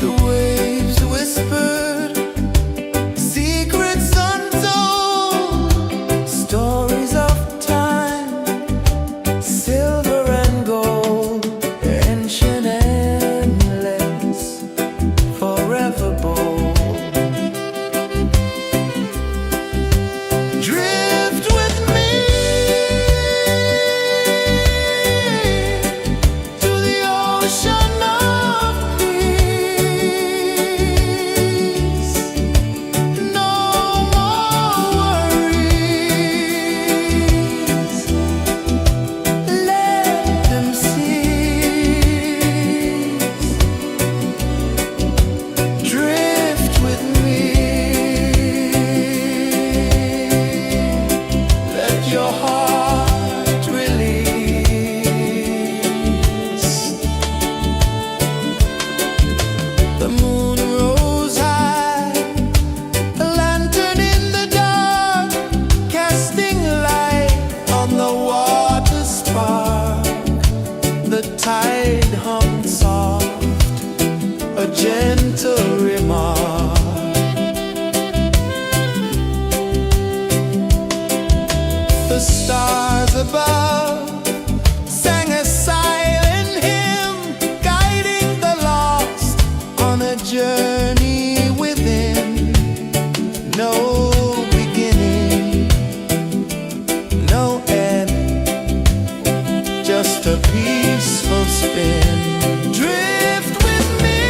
The waves whispered secrets untold, stories of time, silver and gold, ancient, endless, forever bold. Drift with me to the ocean of peace. No more worries. Let them cease. Drift with me. Let your heart release. The moon rose high, a lantern in the dark, casting light on the water spark. The tide hummed soft, a gentle remark. The stars above sang a silent hymn, guiding the lost on a journey within. No beginning, no end, just a peaceful spin. Drift with me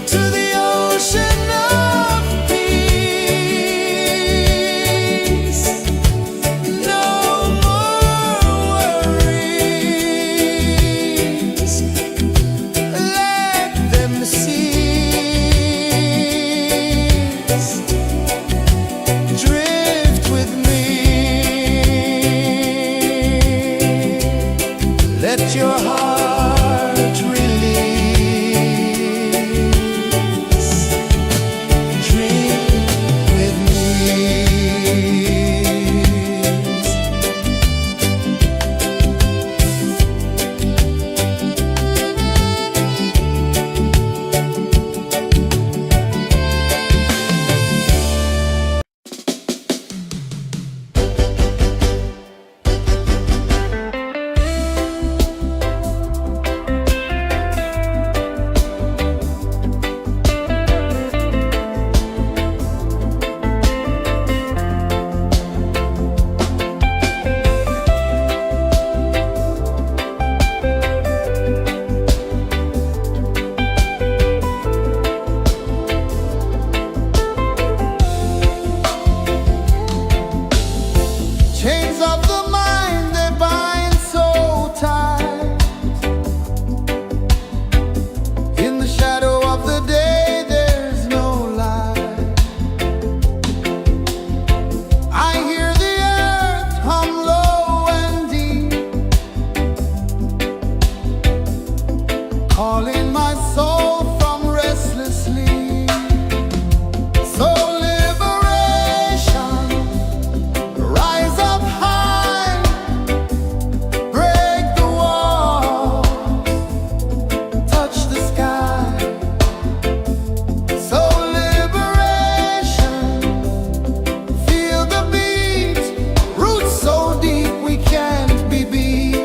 to the ocean of peace. No more worries. Let them cease. Drift with me. Let your heart release. Dream with me. Chains of the mind, they bind so tight. In the shadow of the day, there's no light. I hear the earth hum low and deep, calling my soul from restless sleep. So liberation, rise up high, break the walls, touch the sky. So liberation, feel the beat, roots so deep we can't be beat.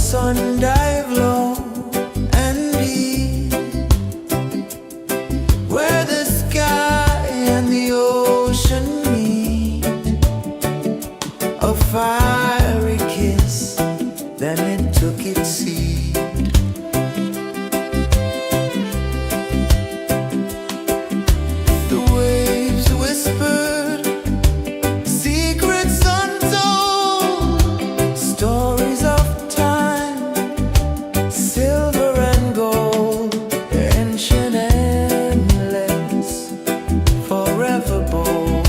sun dive low and deep, where the sky and the ocean meet. A fiery kiss, then it took its seed. The waves whispered secrets untold, stories of time, silver and gold, ancient, endless, forever bold.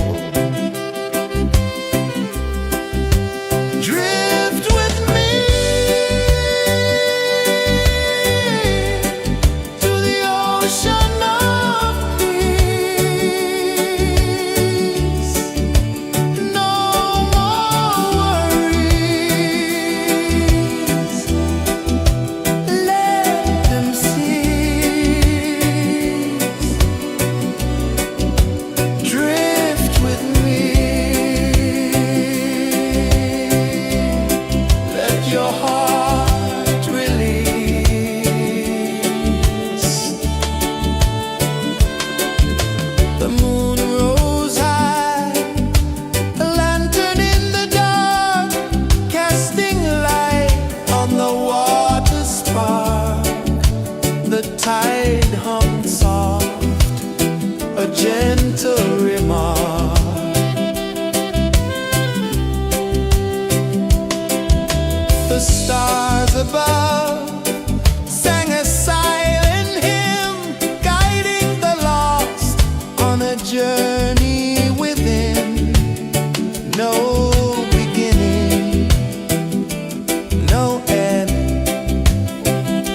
Drift with me to the ocean of peace. No more worries, let them cease. Drift with me, let your heart release. The moon rose high, a lantern in the dark, casting light on the water spark. The tide hummed soft, a gentle remark. The stars above sang a silent hymn, guiding the lost on a journey within. No beginning, no end,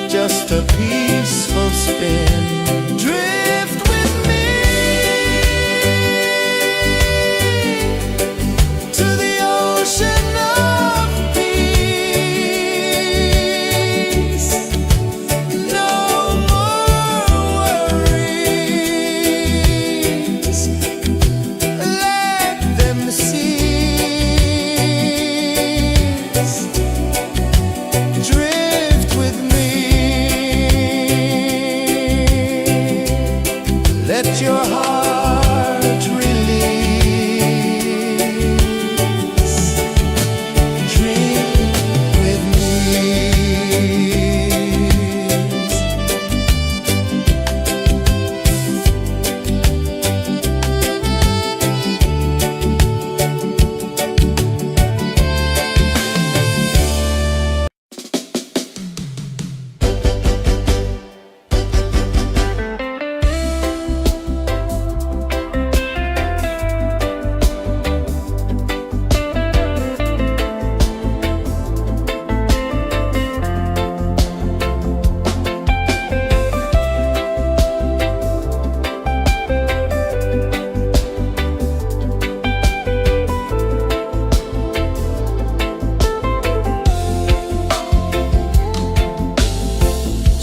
just a peaceful spin. Drift with me to the ocean of peace. No more worries, let them cease. Drift with me, let your heart release. Dream with me.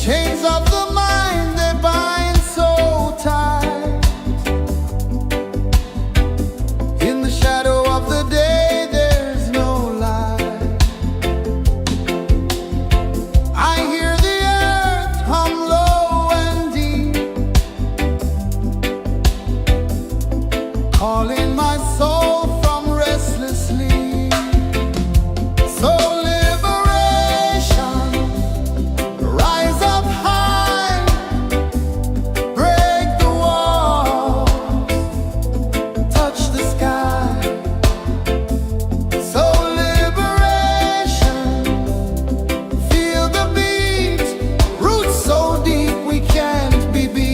Chains of the mind, they bind so tight. In the shadow of the day, there's no light. I hear the earth hum low and deep, calling my soul from restless sleep. So liberation, rise up high, break the walls, touch the sky. So liberation, feel the beat, roots so deep we can't be beat.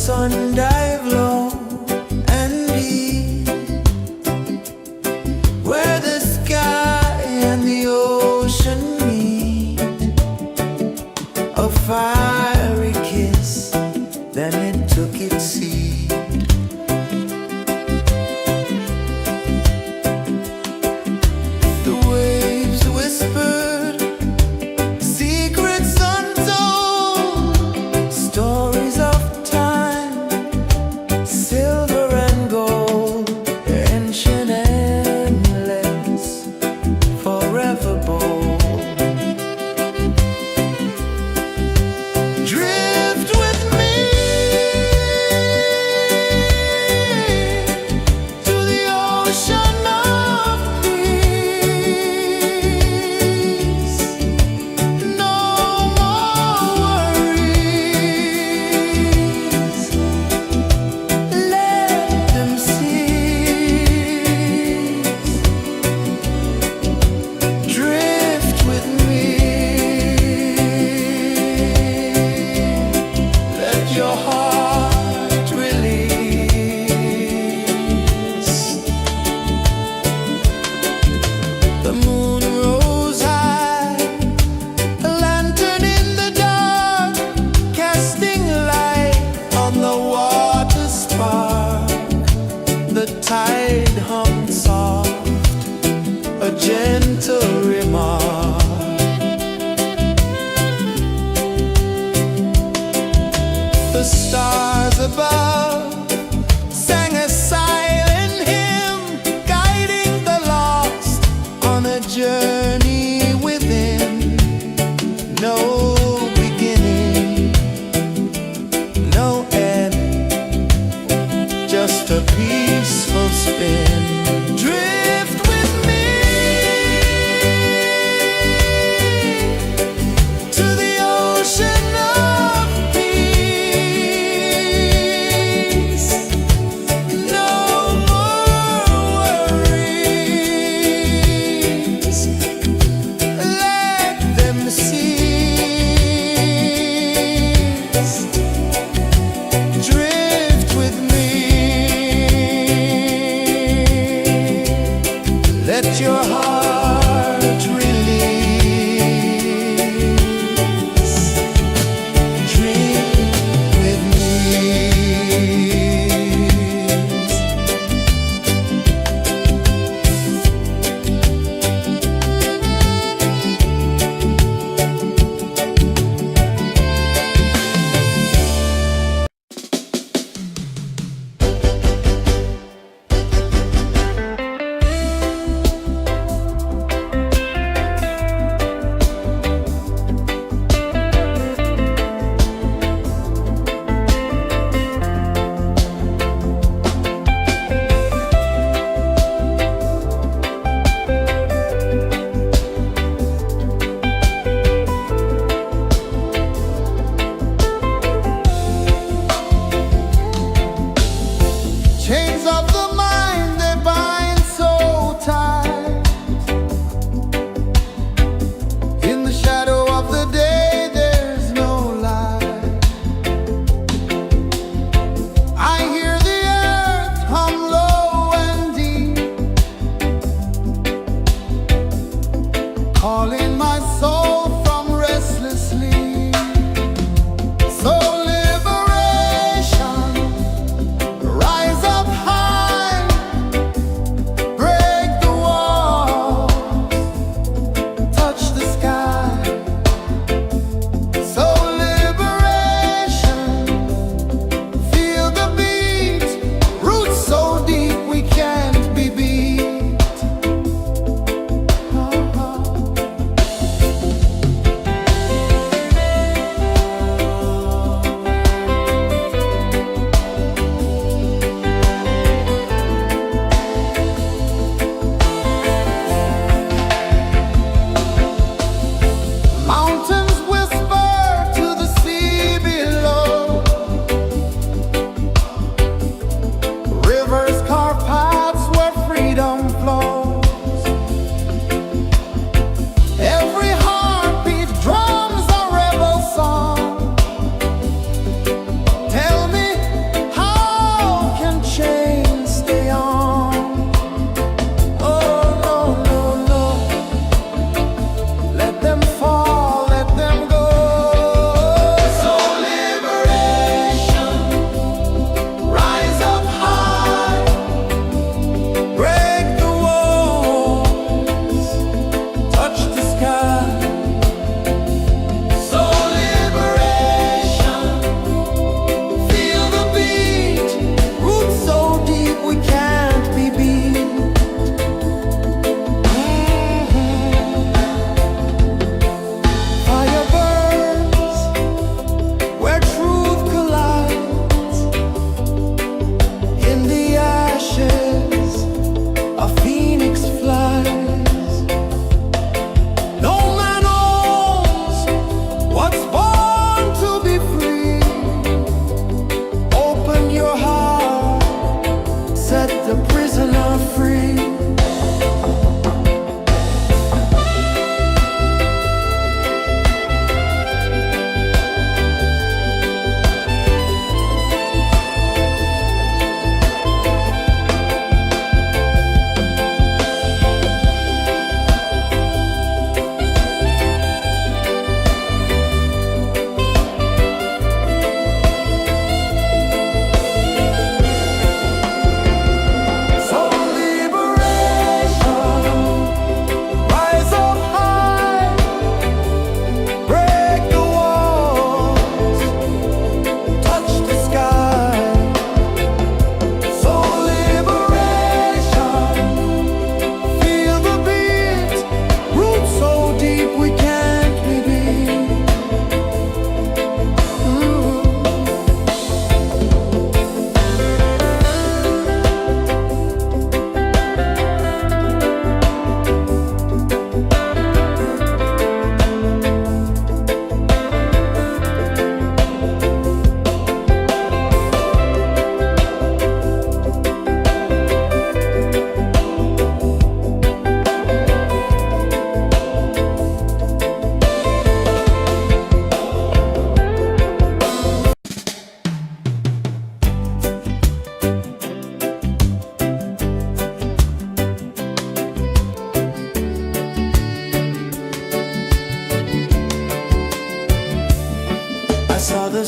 sun dive low and deep, where the sky and the ocean meet, a fiery kiss, then it took its seed. The waves whispered secrets untold, stories of time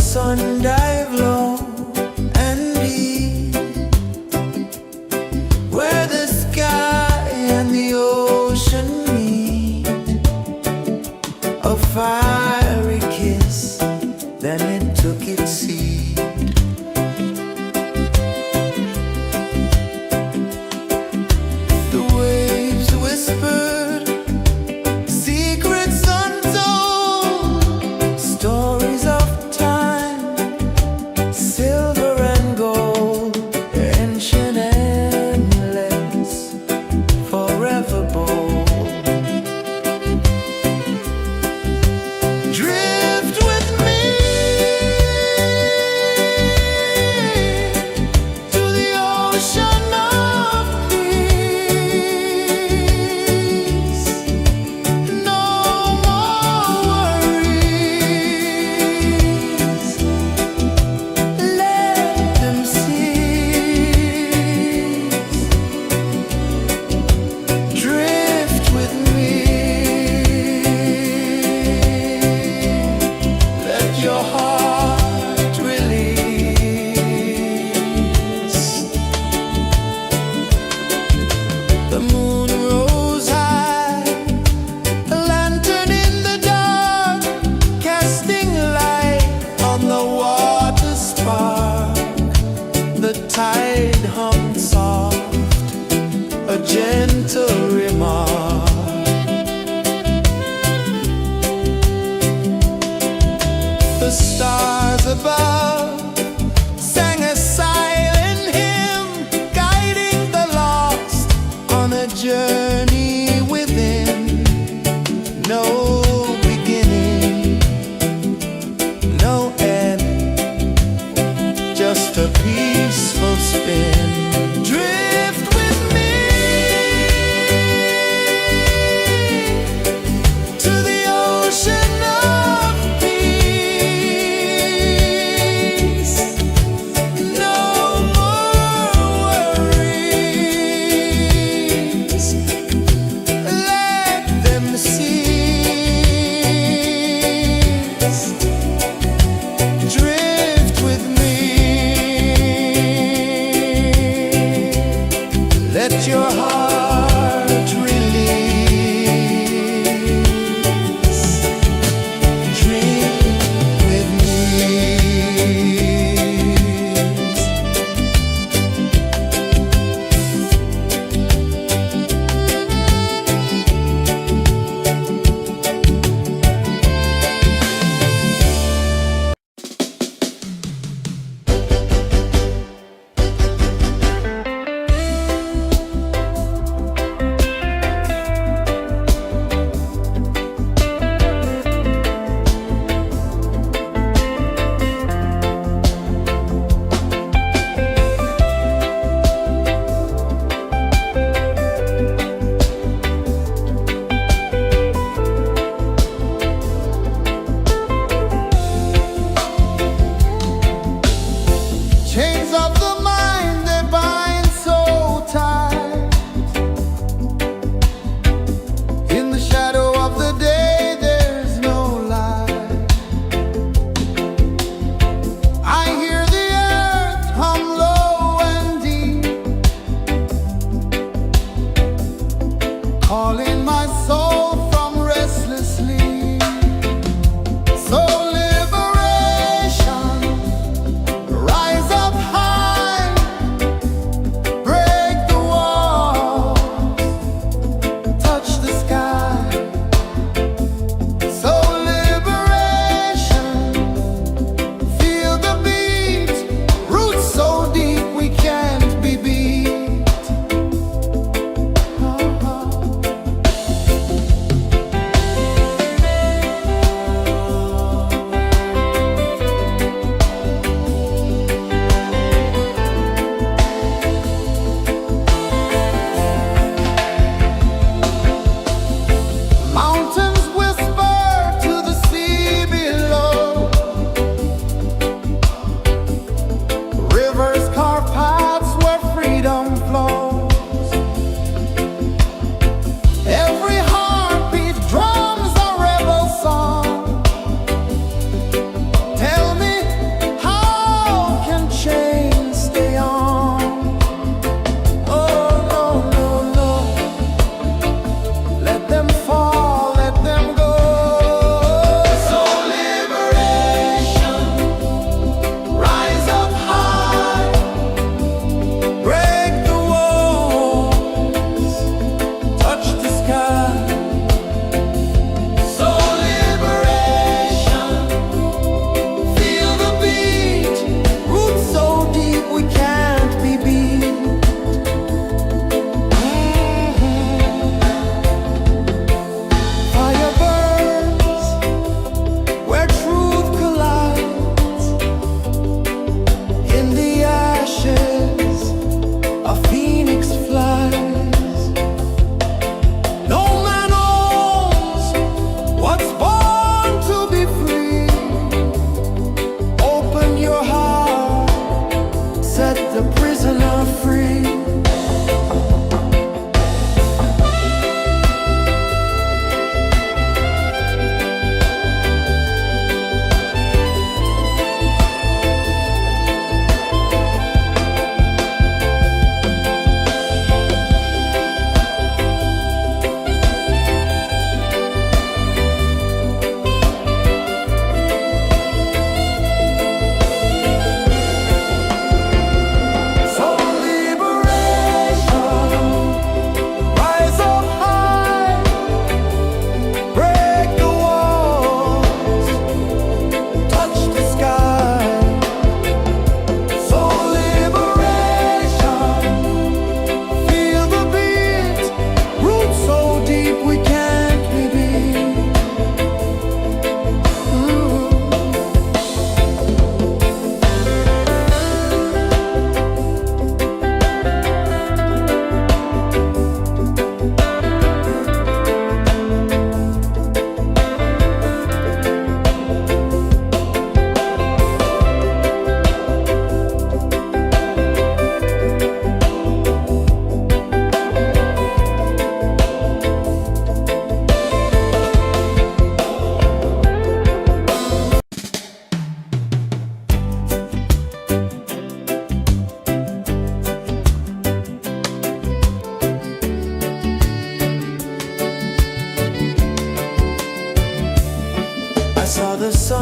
sun dive low and deep, where the sky and the ocean meet. A fiery kiss, then it took its seed. The waves whispered secrets untold, stories of time, silver and gold, ancient, endless, forever bold. Drift with me to the ocean of peace. No more worries, let them cease. Drift with me, let your heart release. The moon rose high, a lantern in the dark, casting light on the water spark. The tide hummed soft, a gentle remark. The stars above sang a silent hymn, guiding the lost on a journey within. No beginning, no end, just a peaceful spin. Drift with me to the ocean of peace.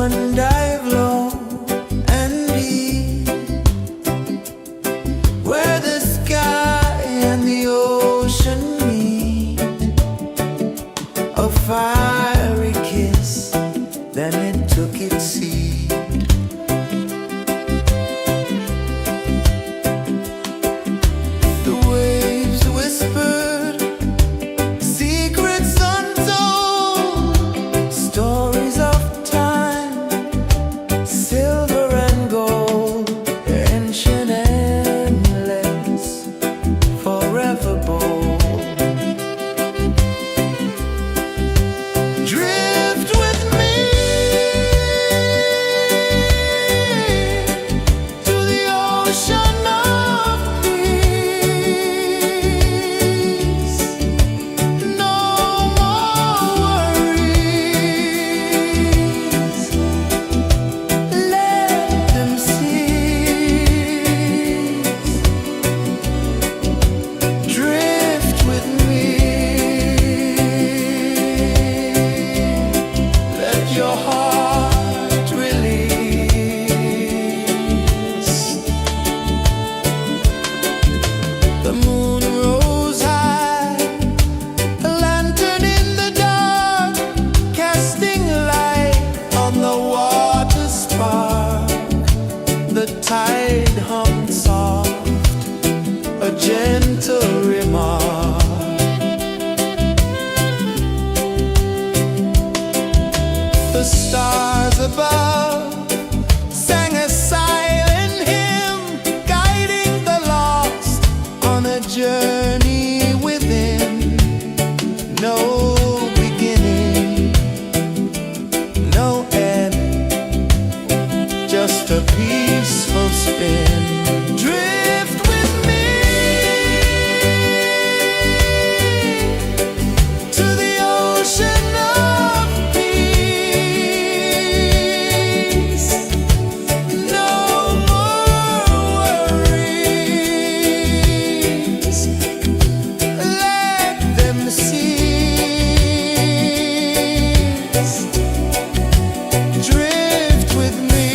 one dive low and deep, where the sky and the ocean meet. A fiery kiss, then it took its seed. The waves whispered secrets untold, stories of time, silver and gold, ancient, endless, forever bold. Drift with me to the ocean of peace. No more worries, let them cease. Drift with me, let your heart release. The moon rose high, a lantern in the dark, casting light on the water spark. The tide hummed soft, a gentle remark. The stars above sang a silent hymn, guiding the lost on a journey within. No beginning, no end, just a peaceful spin. Drift with me to the ocean of peace. No more worries, let them cease. Drift with me.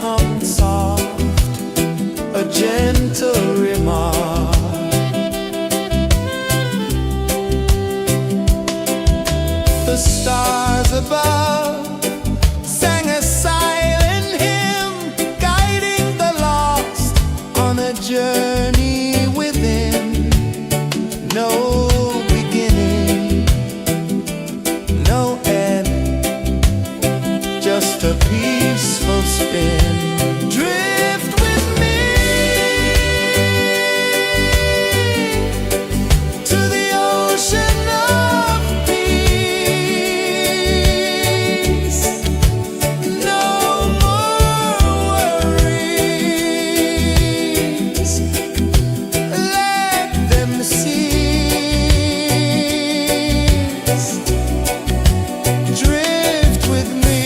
hummed soft, a gentle remark. The stars above sang a silent hymn, guiding the lost on a journey within. No beginning, no end, just a peaceful spin. Drift with me to the ocean of peace. No more worries, let them cease. Drift with me.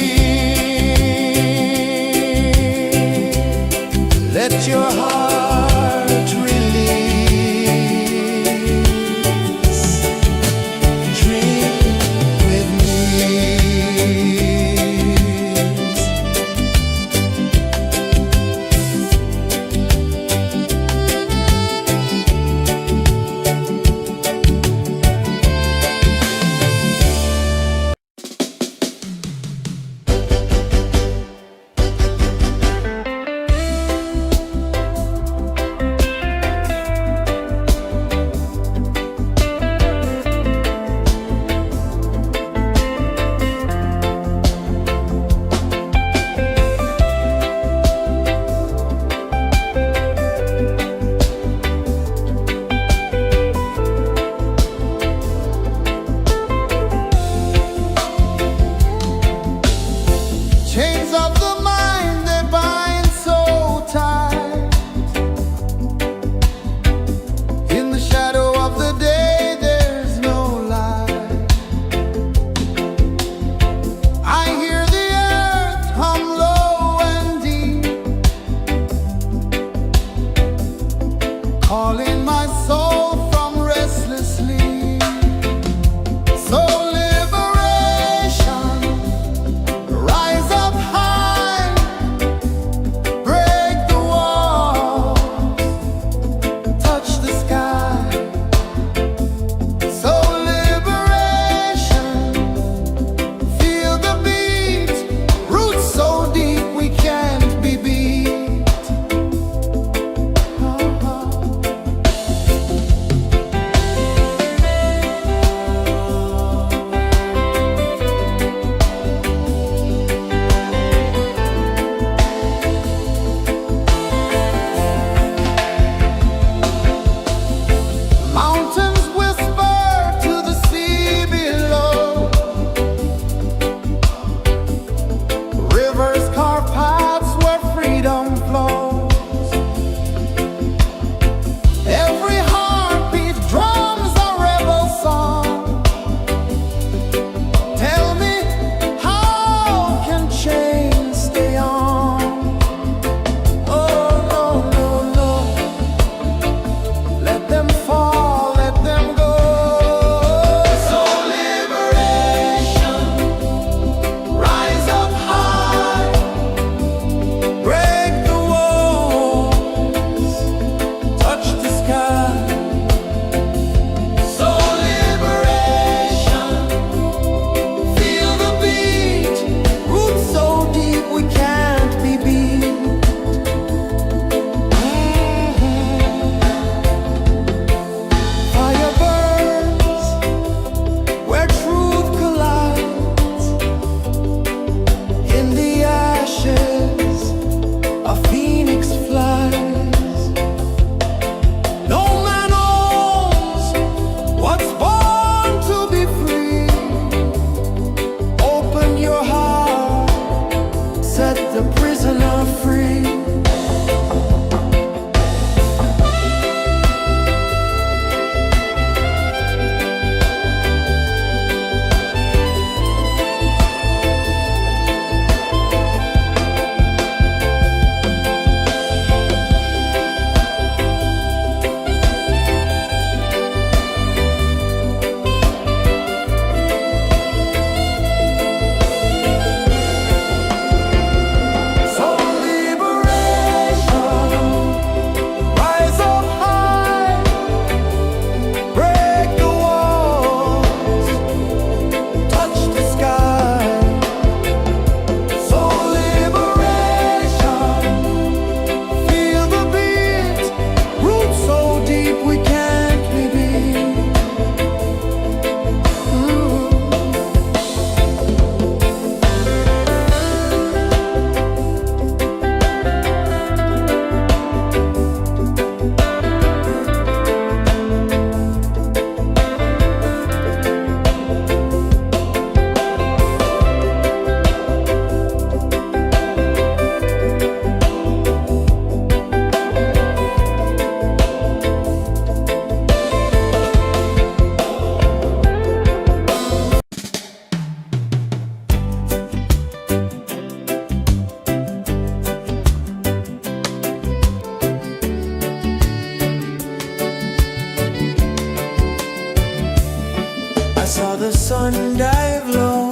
one dive low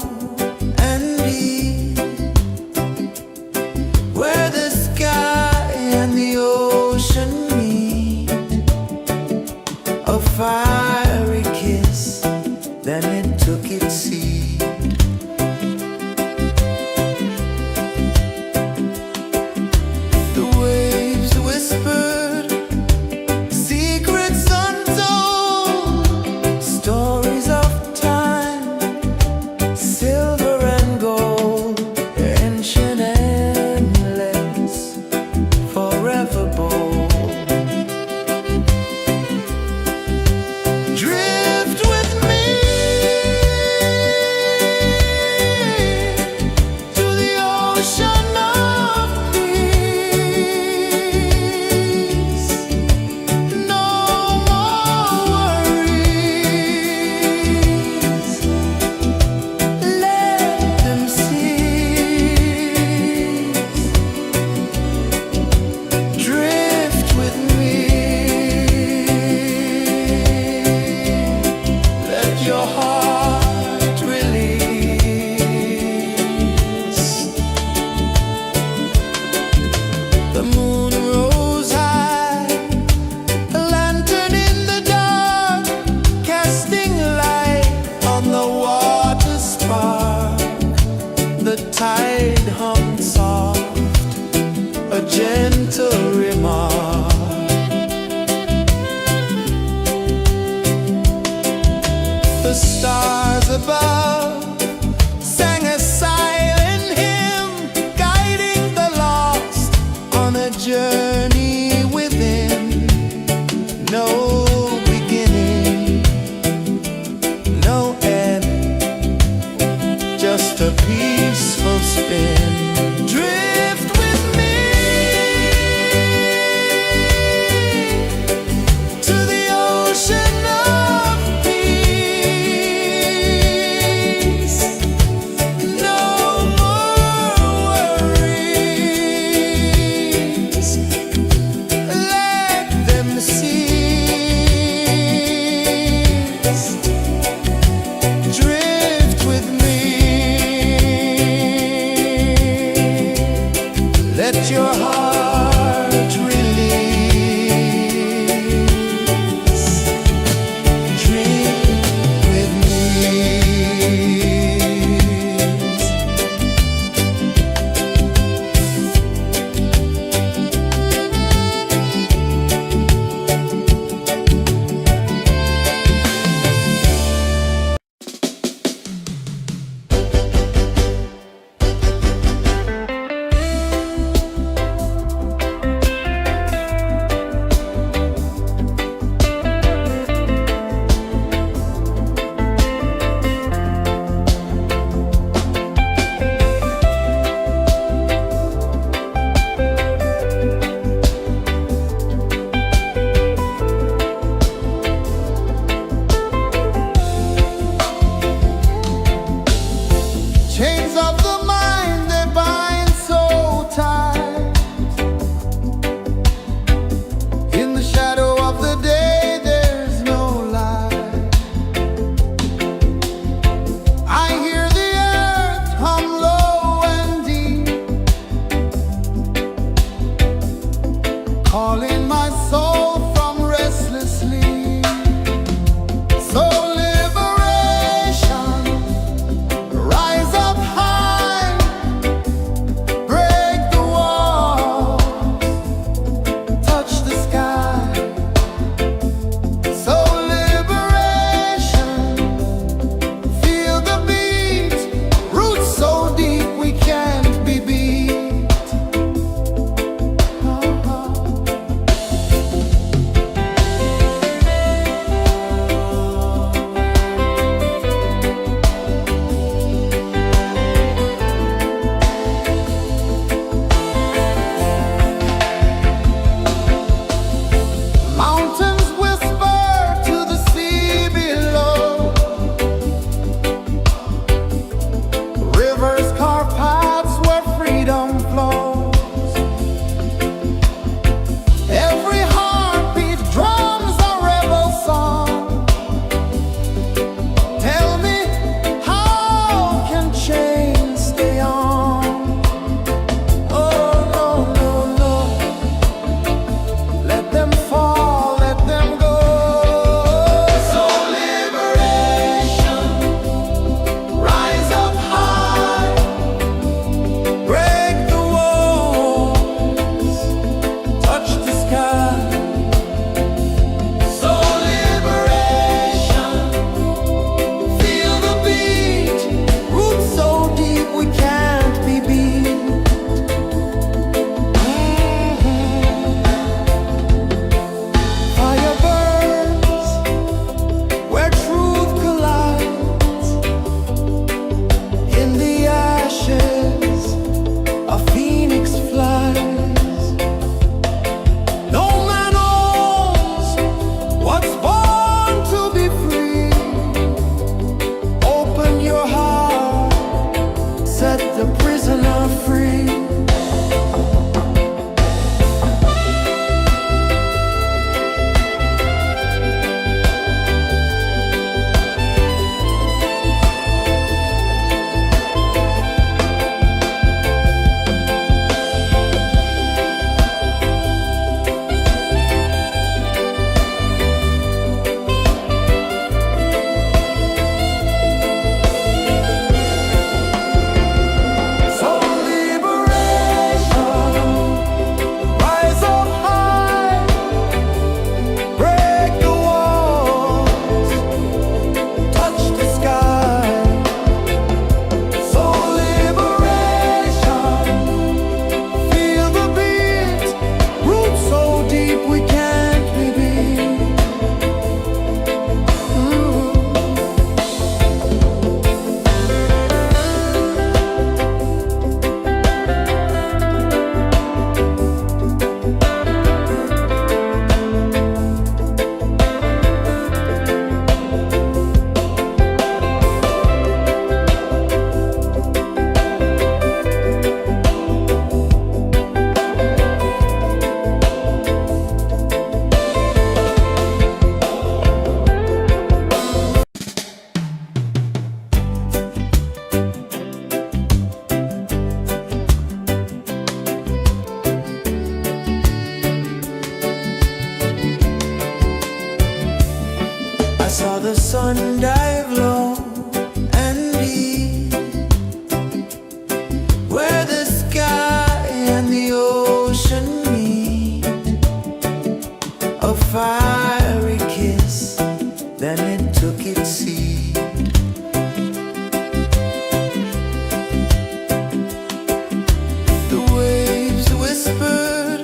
and deep, where the sky and the ocean meet. A fiery kiss, then it took its seed. The waves whispered secrets untold, stories of time, silver and gold, ancient, endless, forever bold. Drift with me to the ocean of peace. No more worries, let them cease. Drift with me, let your heart release. The moon rose high, a lantern in the dark, casting light on the water spark. The tide hummed soft, a gentle remark. The stars above sang a silent hymn, guiding the lost on a journey within. No beginning, no end, just a peaceful spin. Drift with me to the ocean of peace. No more worries, one dive low and deep, where the sky and the ocean meet. A fiery kiss, then it took its seed. The waves whispered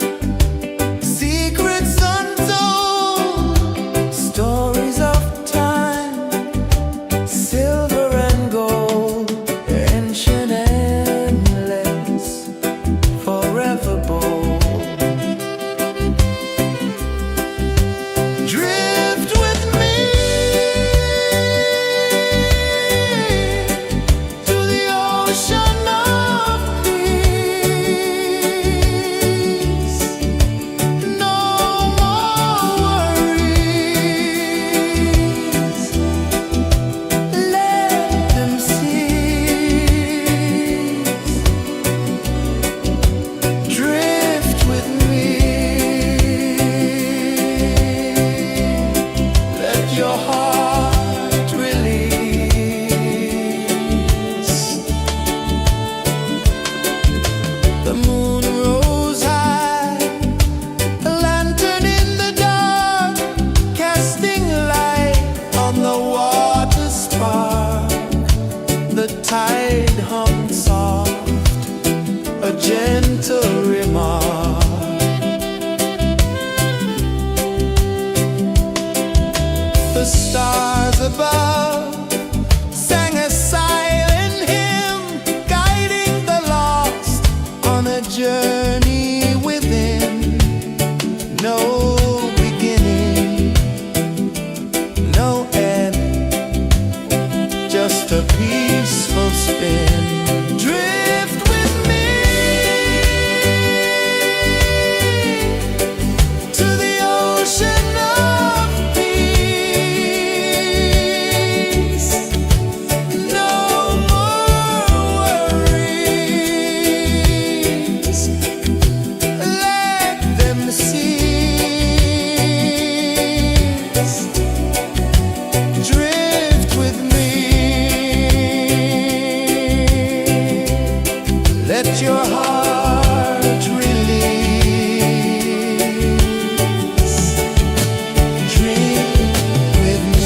secrets untold, stories of time, silver and gold, ancient, endless, forever bold. Drift with me to the ocean of peace. No more worries, let them cease. Drift with me, let your heart release. The moon rose high, a lantern in the dark, casting light on the water spark. The tide hummed soft, a gentle remark. The stars above sang a silent hymn, guiding the lost on a journey within. No beginning, no end, just a peaceful spin. Drift with me to the ocean of peace. No more worries, let them cease. Drift with me, let your heart release. Dream with me.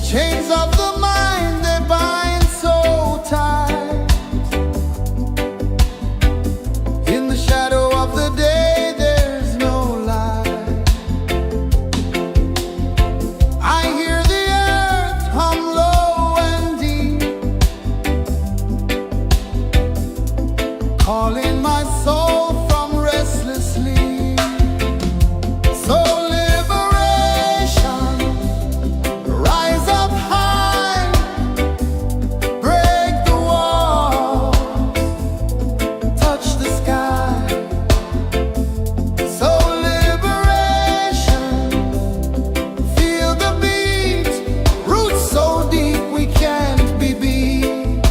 Chains of the mind, they bind so tight. In the shadow of the day, there's no light. I hear the earth hum low and deep, calling my soul from restless sleep. So liberation, rise up high, break the walls, touch the sky. So liberation, feel the beat, roots so deep we can't be beat.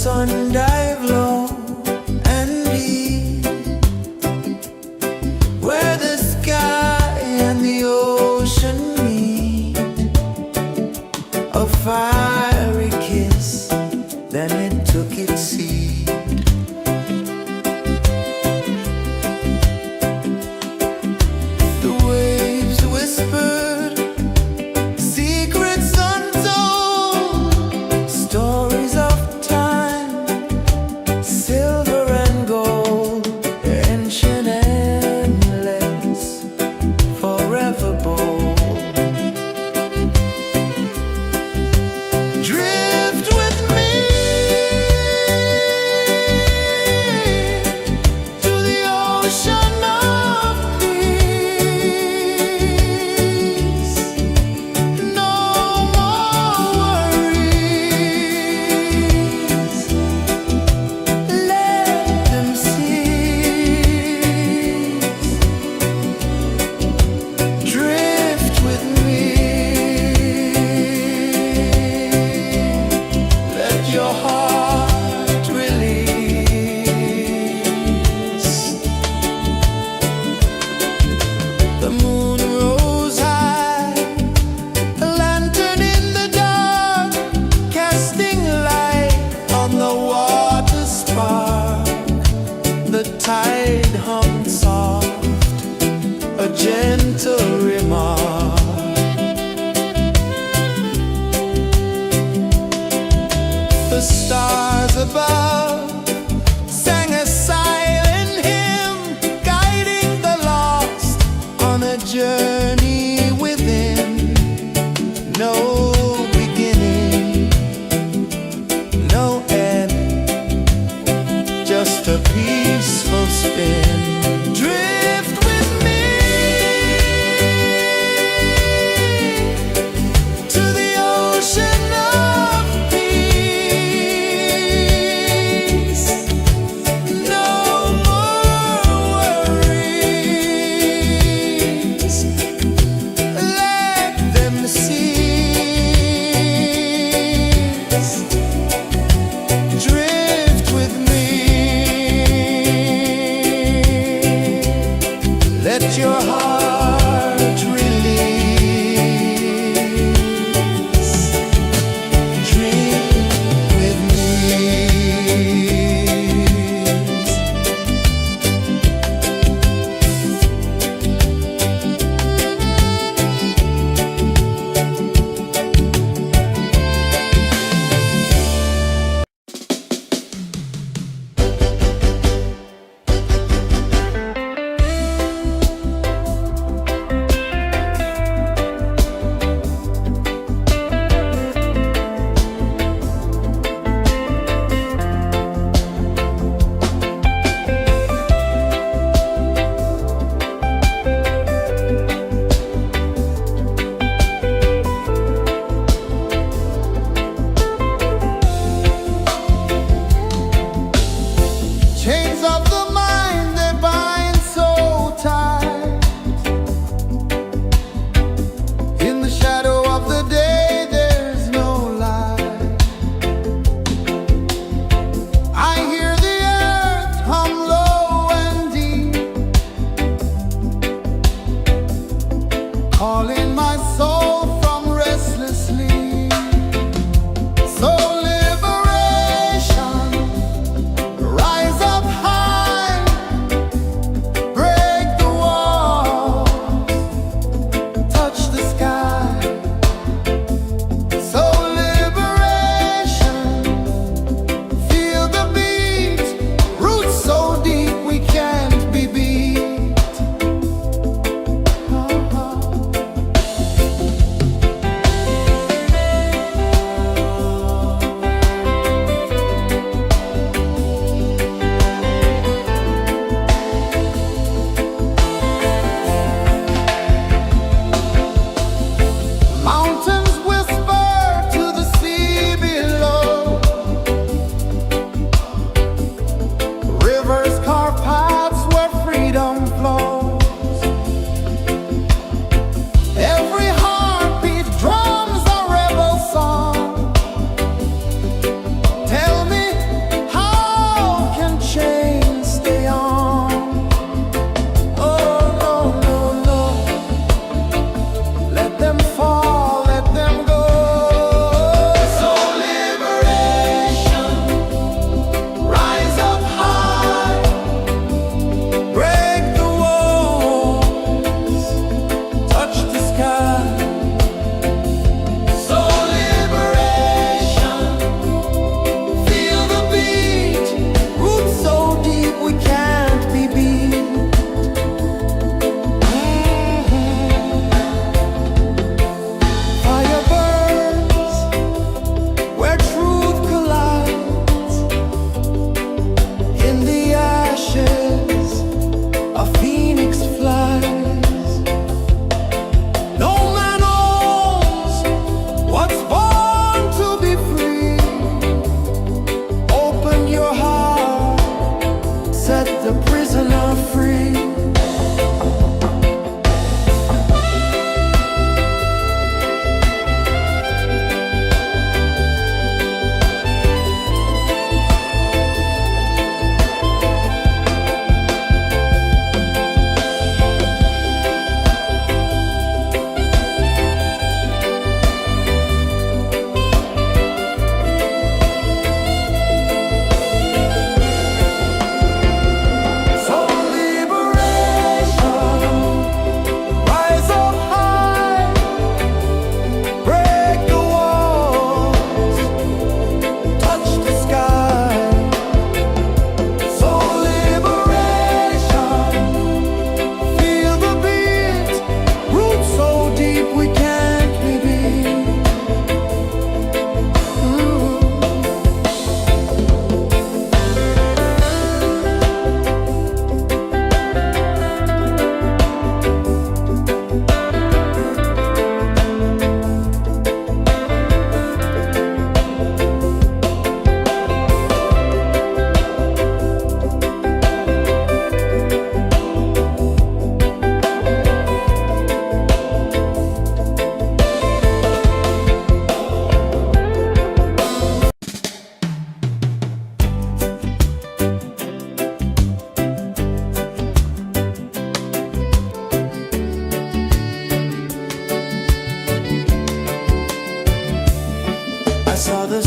sun dive low and deep, where the sky and the ocean meet, a fiery kiss, then it took its seed. The waves whispered secrets untold, stories of time, silver and gold, ancient, endless, forever bold.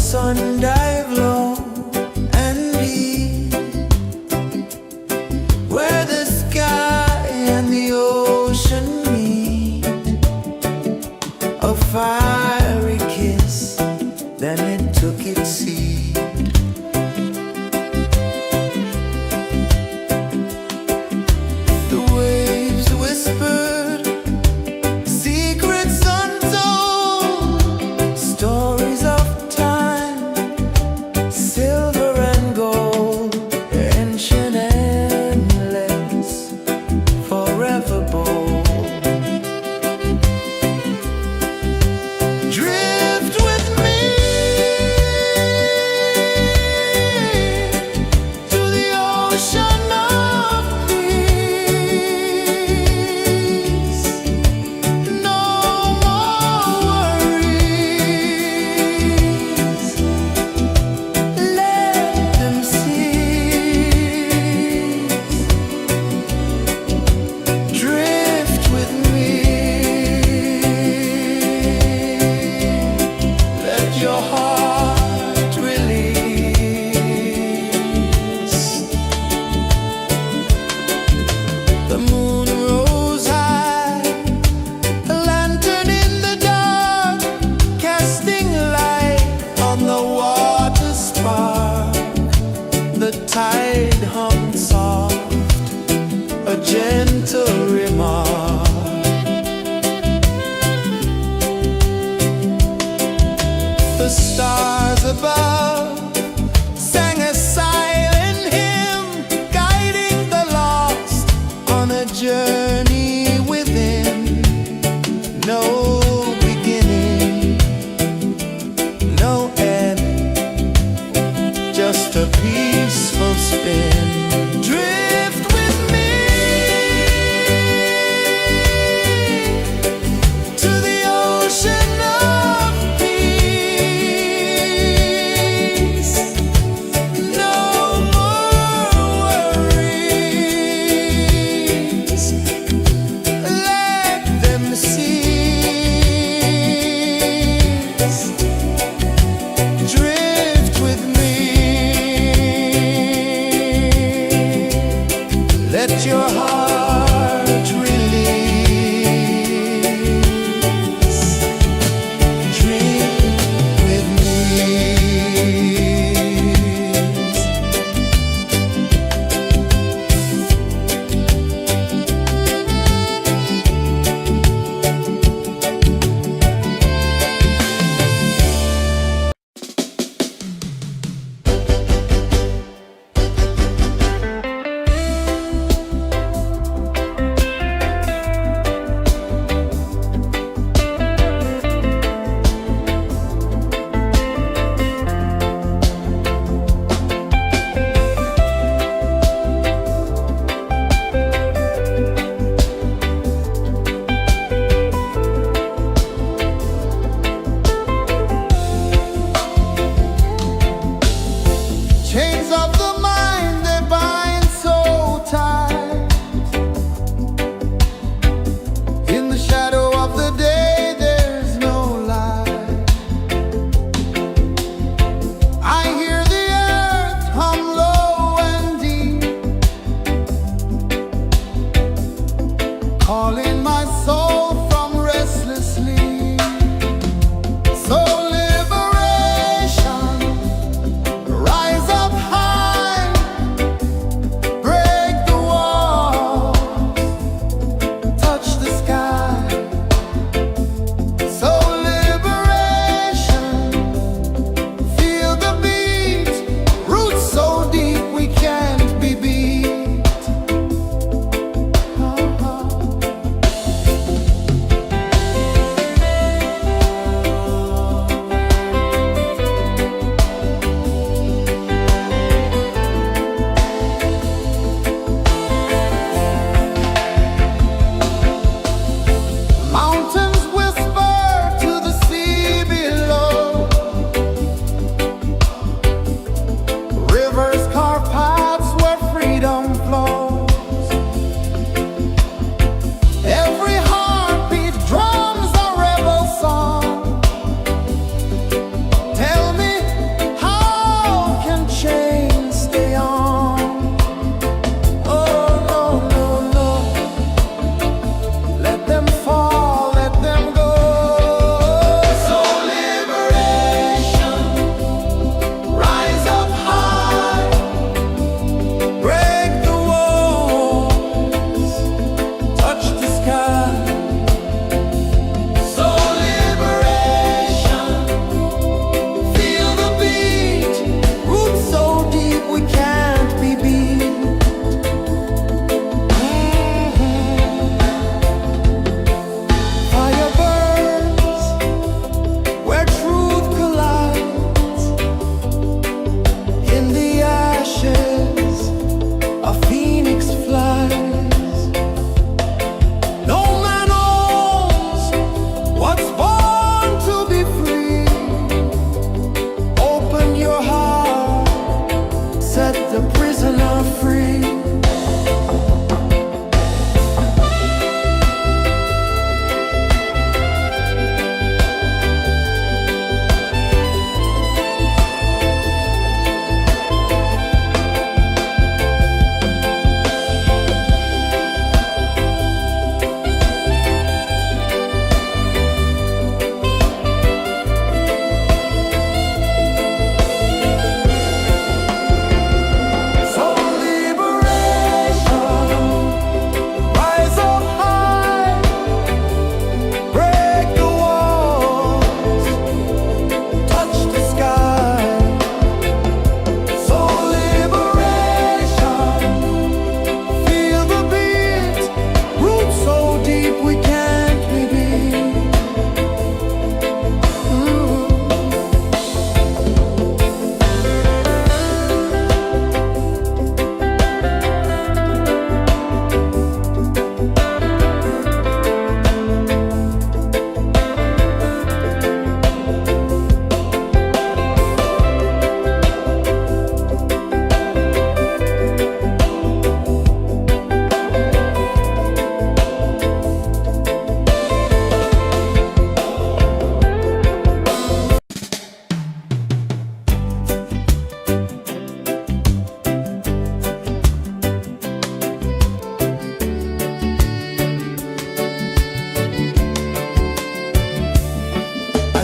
sun dive low and deep, where the sky and the ocean meet. A fiery kiss, then it took its seed. The waves whispered secrets untold, stories of time, silver and gold, ancient, endless, forever bold. Drift with me to the ocean of peace. No more worries, let them cease. Drift with me, let your heart release. The moon rose high, a lantern in the dark, casting light on the water spark. The tide hummed soft, a gentle remark. The stars above sang a silent hymn, guiding the lost on a journey within. No beginning, no end, just a peaceful spin. Drift with me to the ocean of peace.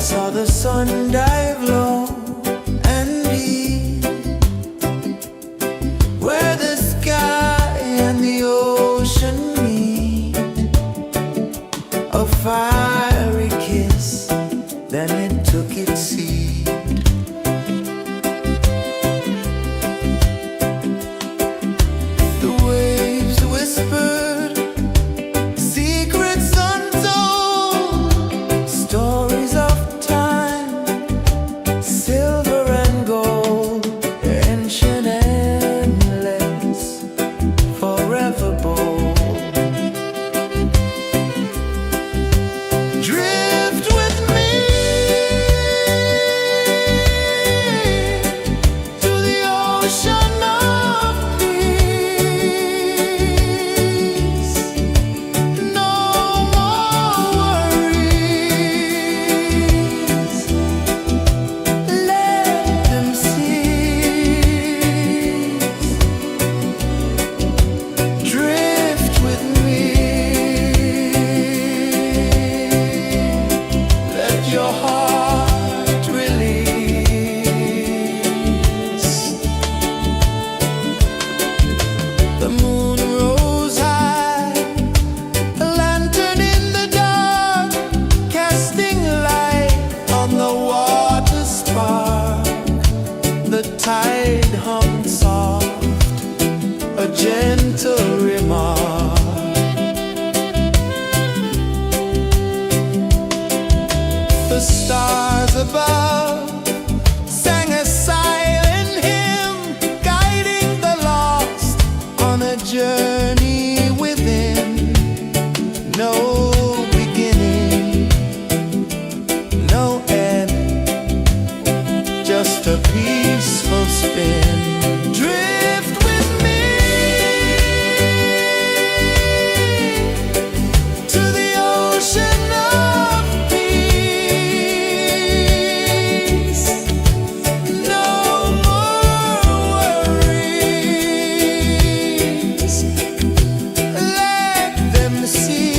saw the sun dive low and deep, where the sky and the ocean meet. A fiery kiss, then it took its seat. The waves whispered secrets untold, stories of time, silver and gold, ancient, endless, forever bold. Drift with me to the ocean of peace. No more worries, let them cease. Drift with me, let your heart release. The moon rose high, a lantern in the dark, casting light on the water spark. The tide hummed soft, a gentle remark. The stars above sang a silent hymn, guiding the lost on a journey within. No beginning, no end, just a peaceful spin. Drift with me to the ocean of peace. No more worries, let them cease.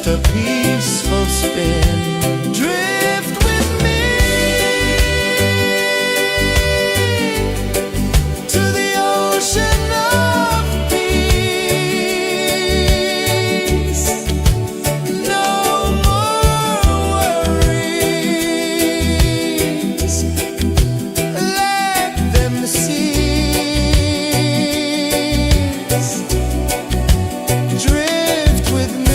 a peaceful spin. Drift with me to the ocean of peace. No more worries, let them cease. Drift with me.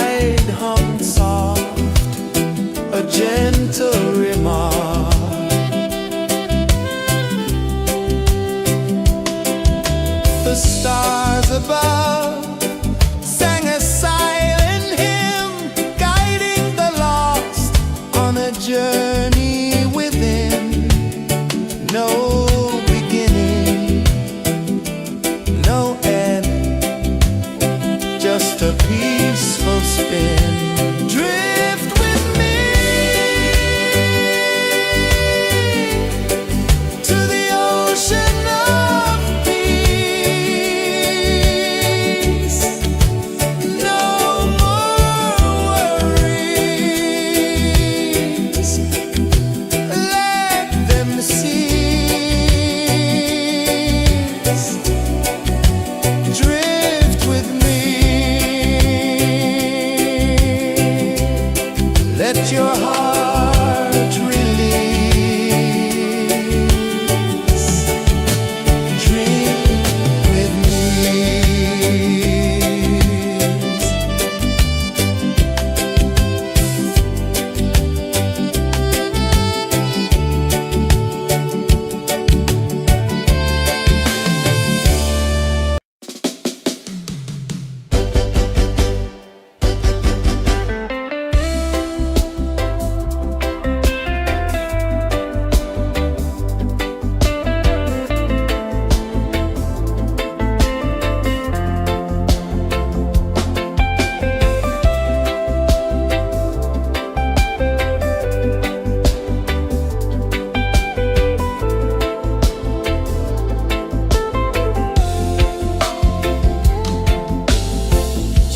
tide hummed soft, a gentle remark. The stars above sang a silent hymn, guiding the lost on a journey within. No beginning, no end, just a peaceful spin. Drift with me to the ocean of peace. No more worries, let them cease. Drift with me, let your heart release. Dream with me.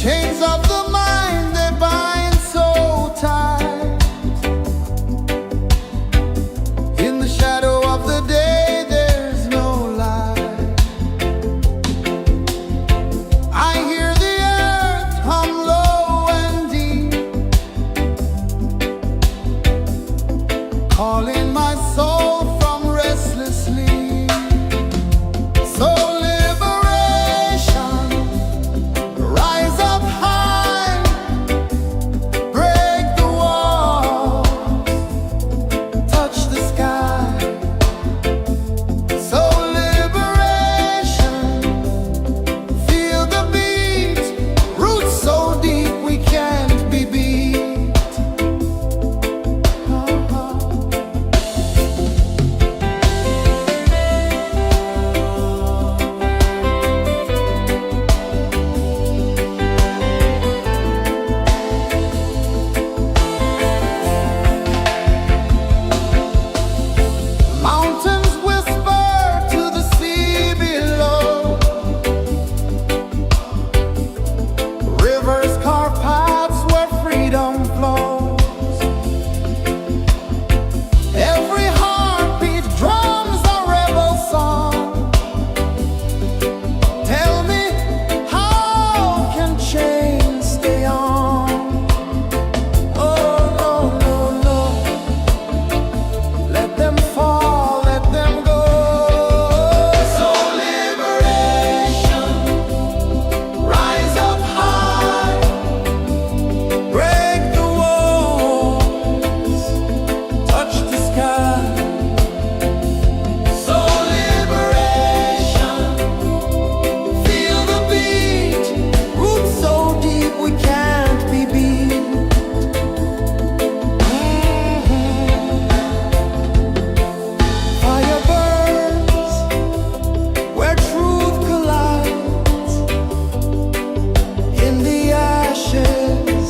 Chains of the mind, they bind so tight. In the shadow of the day, there's no light. I hear the earth hum low and deep, calling my soul from restless sleep. So liberation, rise up high, break the walls, touch the sky. So liberation, feel the beat, roots so deep we can't be beat. Mountains whisper to the sea below, rivers carve paths where freedom flows. Every heartbeat drums a rebel song. Tell me, how can chains stay on? Oh no, no, no, let them fall, let them go. So liberation, rise up high, break the walls, touch the sky. So liberation, feel the beat, roots so deep we can't be beat. Fire burns where truth collides. In the ashes,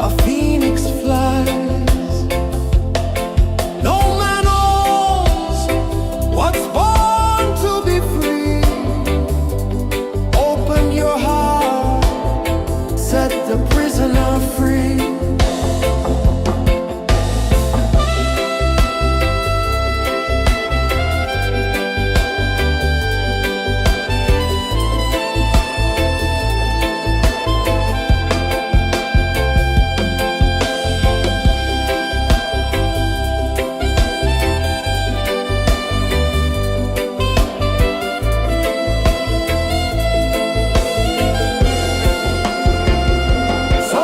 a phoenix flies. No man knows what's born to be free. Open your heart, set the prisoner free. So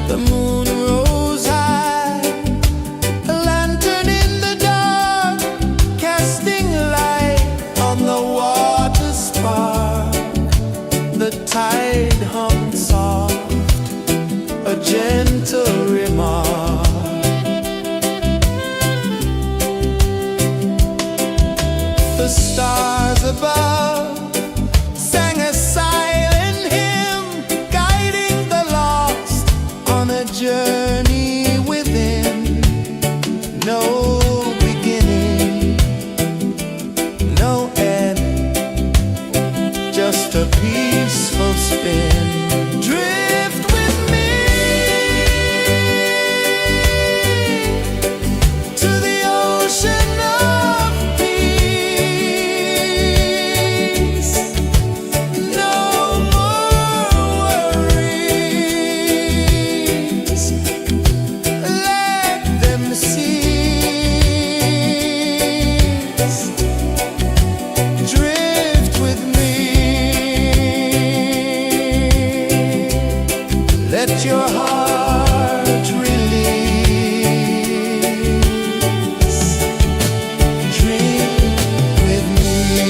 The moon rose high, a lantern in the dark, casting light on the water spark. The tide hummed soft, a gentle remark. The stars above sang a silent hymn, guiding the lost on a journey within. No beginning, no end, just a peaceful spin. Drift with me to the ocean of peace. No more worries, let them cease. Drift with me, let your heart release. Dream with me.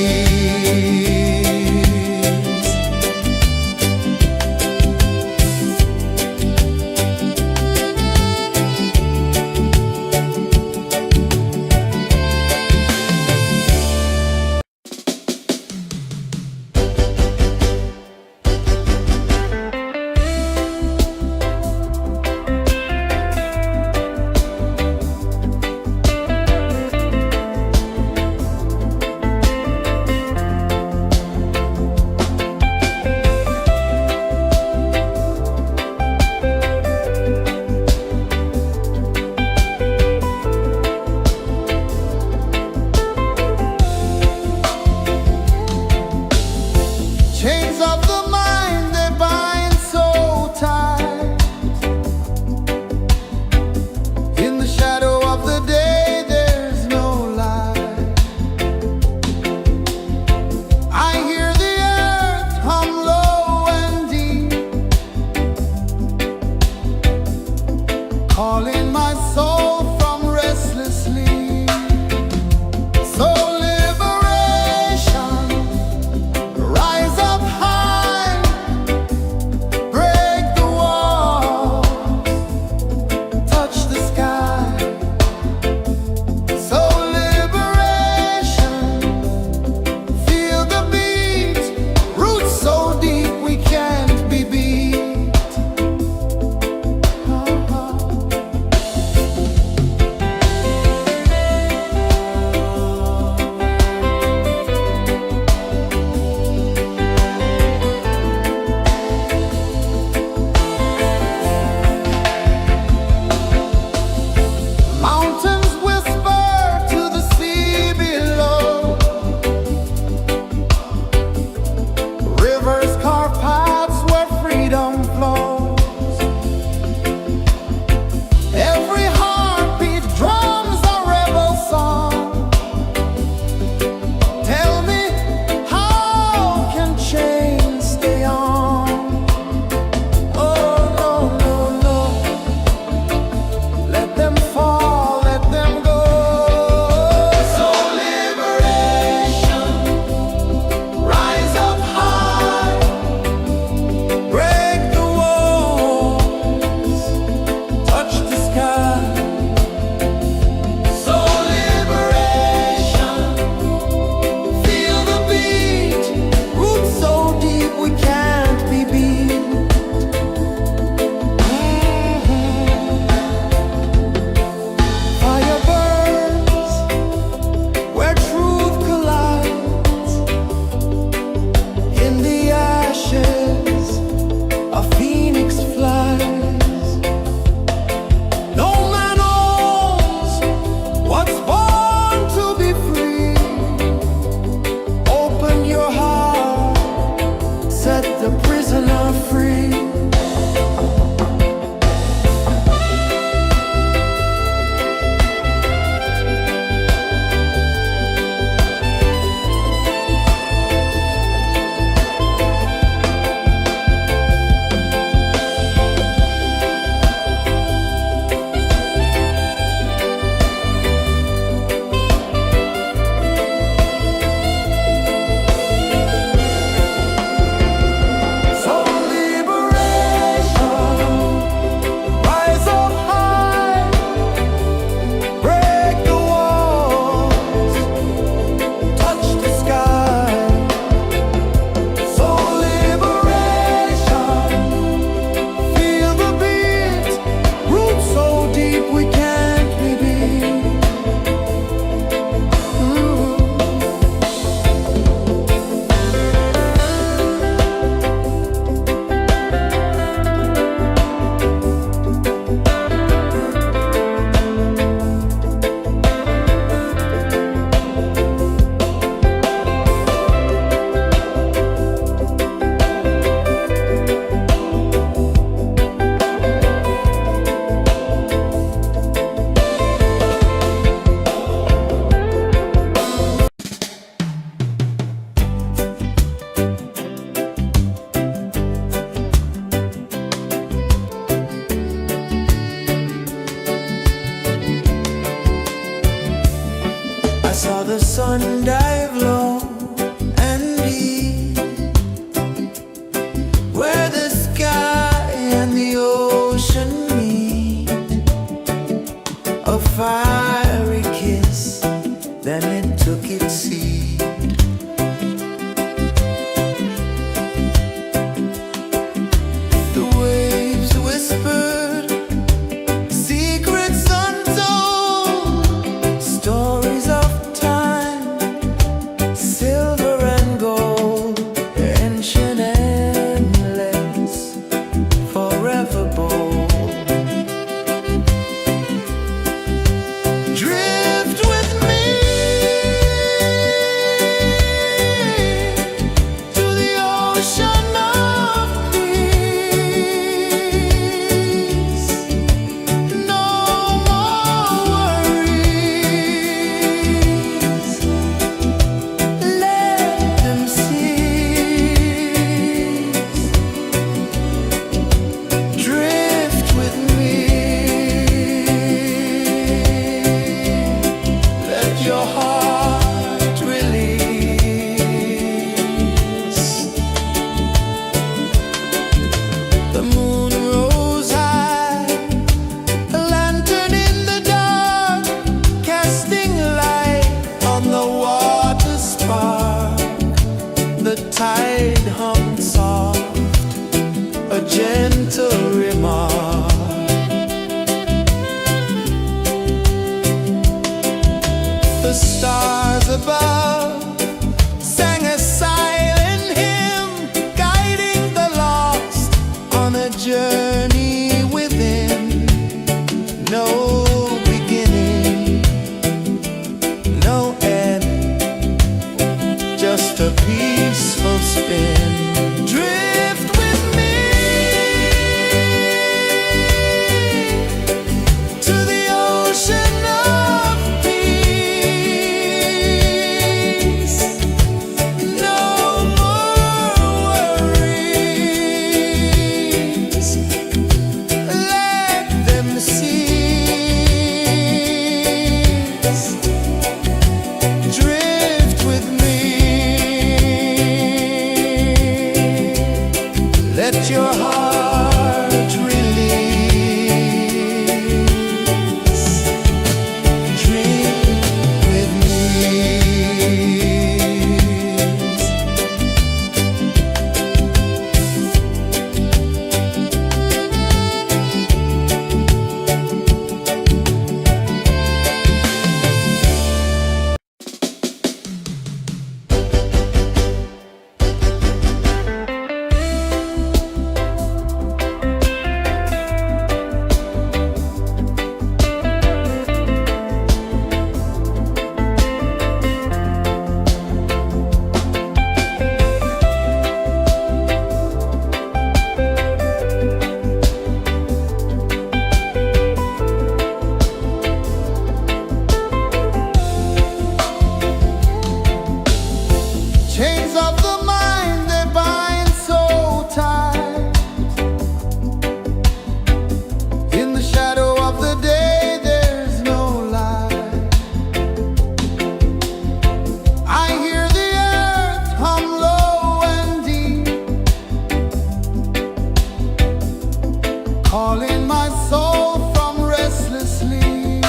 calling my soul from restless sleep.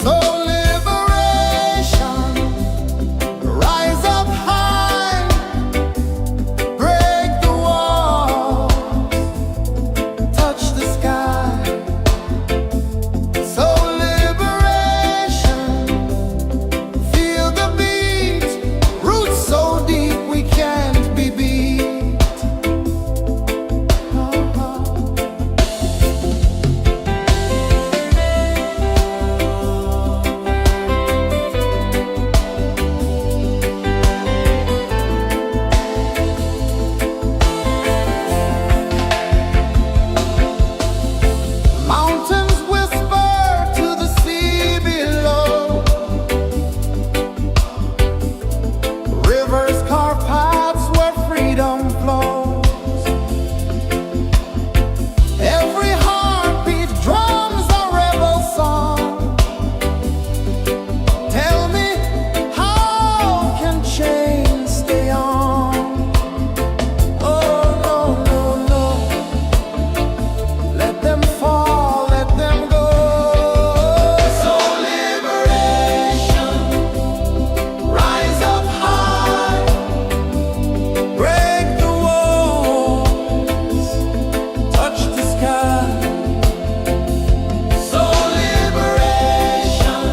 So liberation, rise up high, break the wall, touch the sky. So liberation, feel the beat, roots so deep we can't be beat. Mountains whisper to the sea below. Rivers carve paths where freedom flows. Every heartbeat drums a rebel song. Tell me, how can chains stay on? Oh, no, no, no. Let them fall, let them go. So liberation, rise up high, break the walls, touch the sky. So liberation,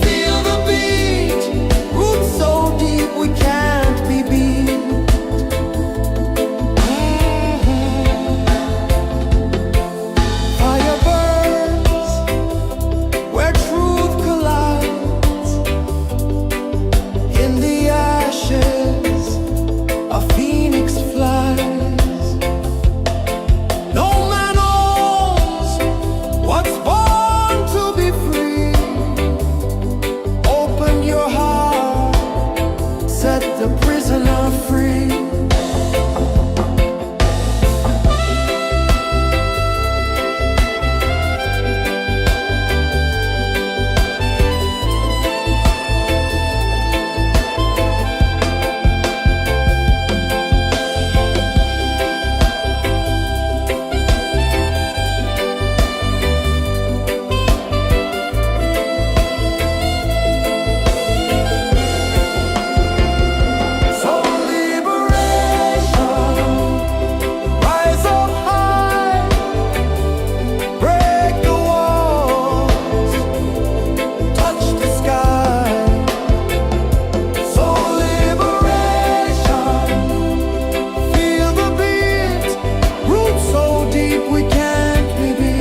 feel the beat, roots so deep we can't be beat. Fire burns where truth collides. In the ashes, a phoenix flies. No man knows what's born to be free. Open your heart, set the prisoner free. So liberation, rise up high, break the walls, touch the sky. So liberation, feel the beat, roots so deep we can't be beat.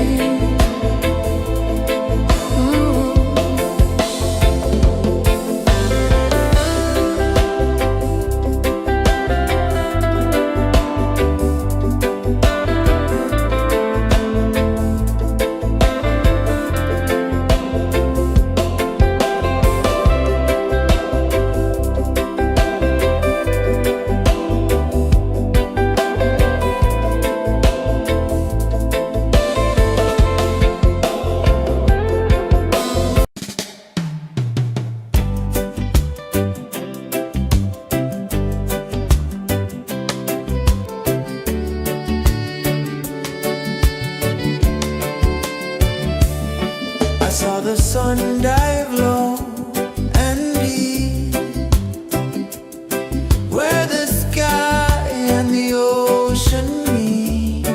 I saw the sun dive low and deep, where the sky and the ocean meet.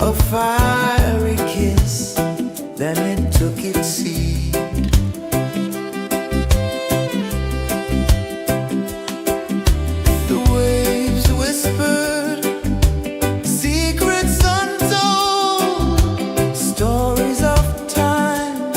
A fiery kiss, then it took its seat. The waves whispered secrets untold, stories of time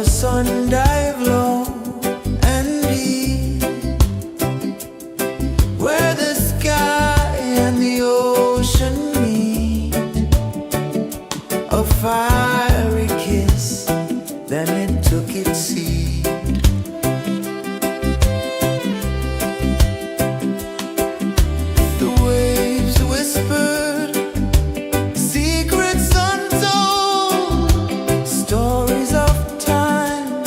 the sun dive low and deep, where the sky and the ocean meet, a fiery kiss, then it took its seat. The waves whispered secrets untold, stories of time,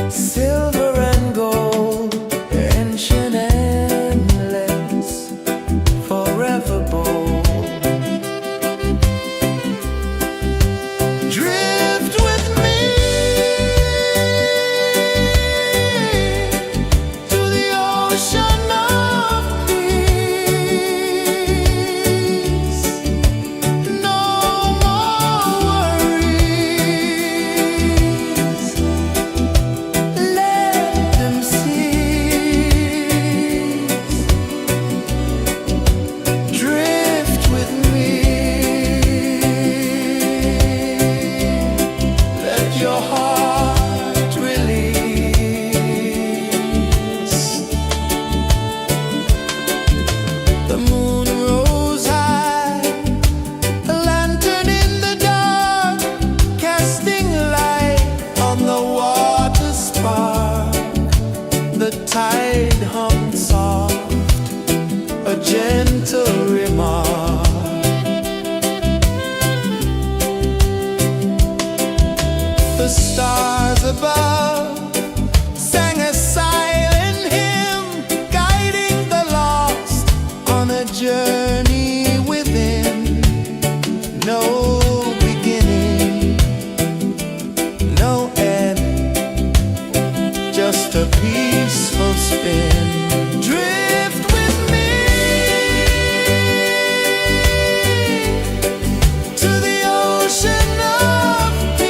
silver and gold, ancient, endless, forever bold. Drift with me to the ocean of peace. No more worries, let them cease. Drift with me, let your heart release. The moon rose high, a lantern in the dark, casting light on the water spark. The tide hummed soft, a gentle remark. The stars above sang a silent hymn, guiding the lost on a journey within. No beginning, no end, just a peaceful spin. Drift with me to the ocean of peace.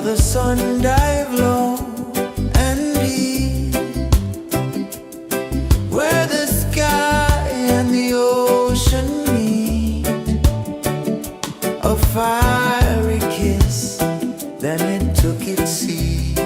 the sun dive low and deep, where the sky and the ocean meet. A fiery kiss, then it took its seat.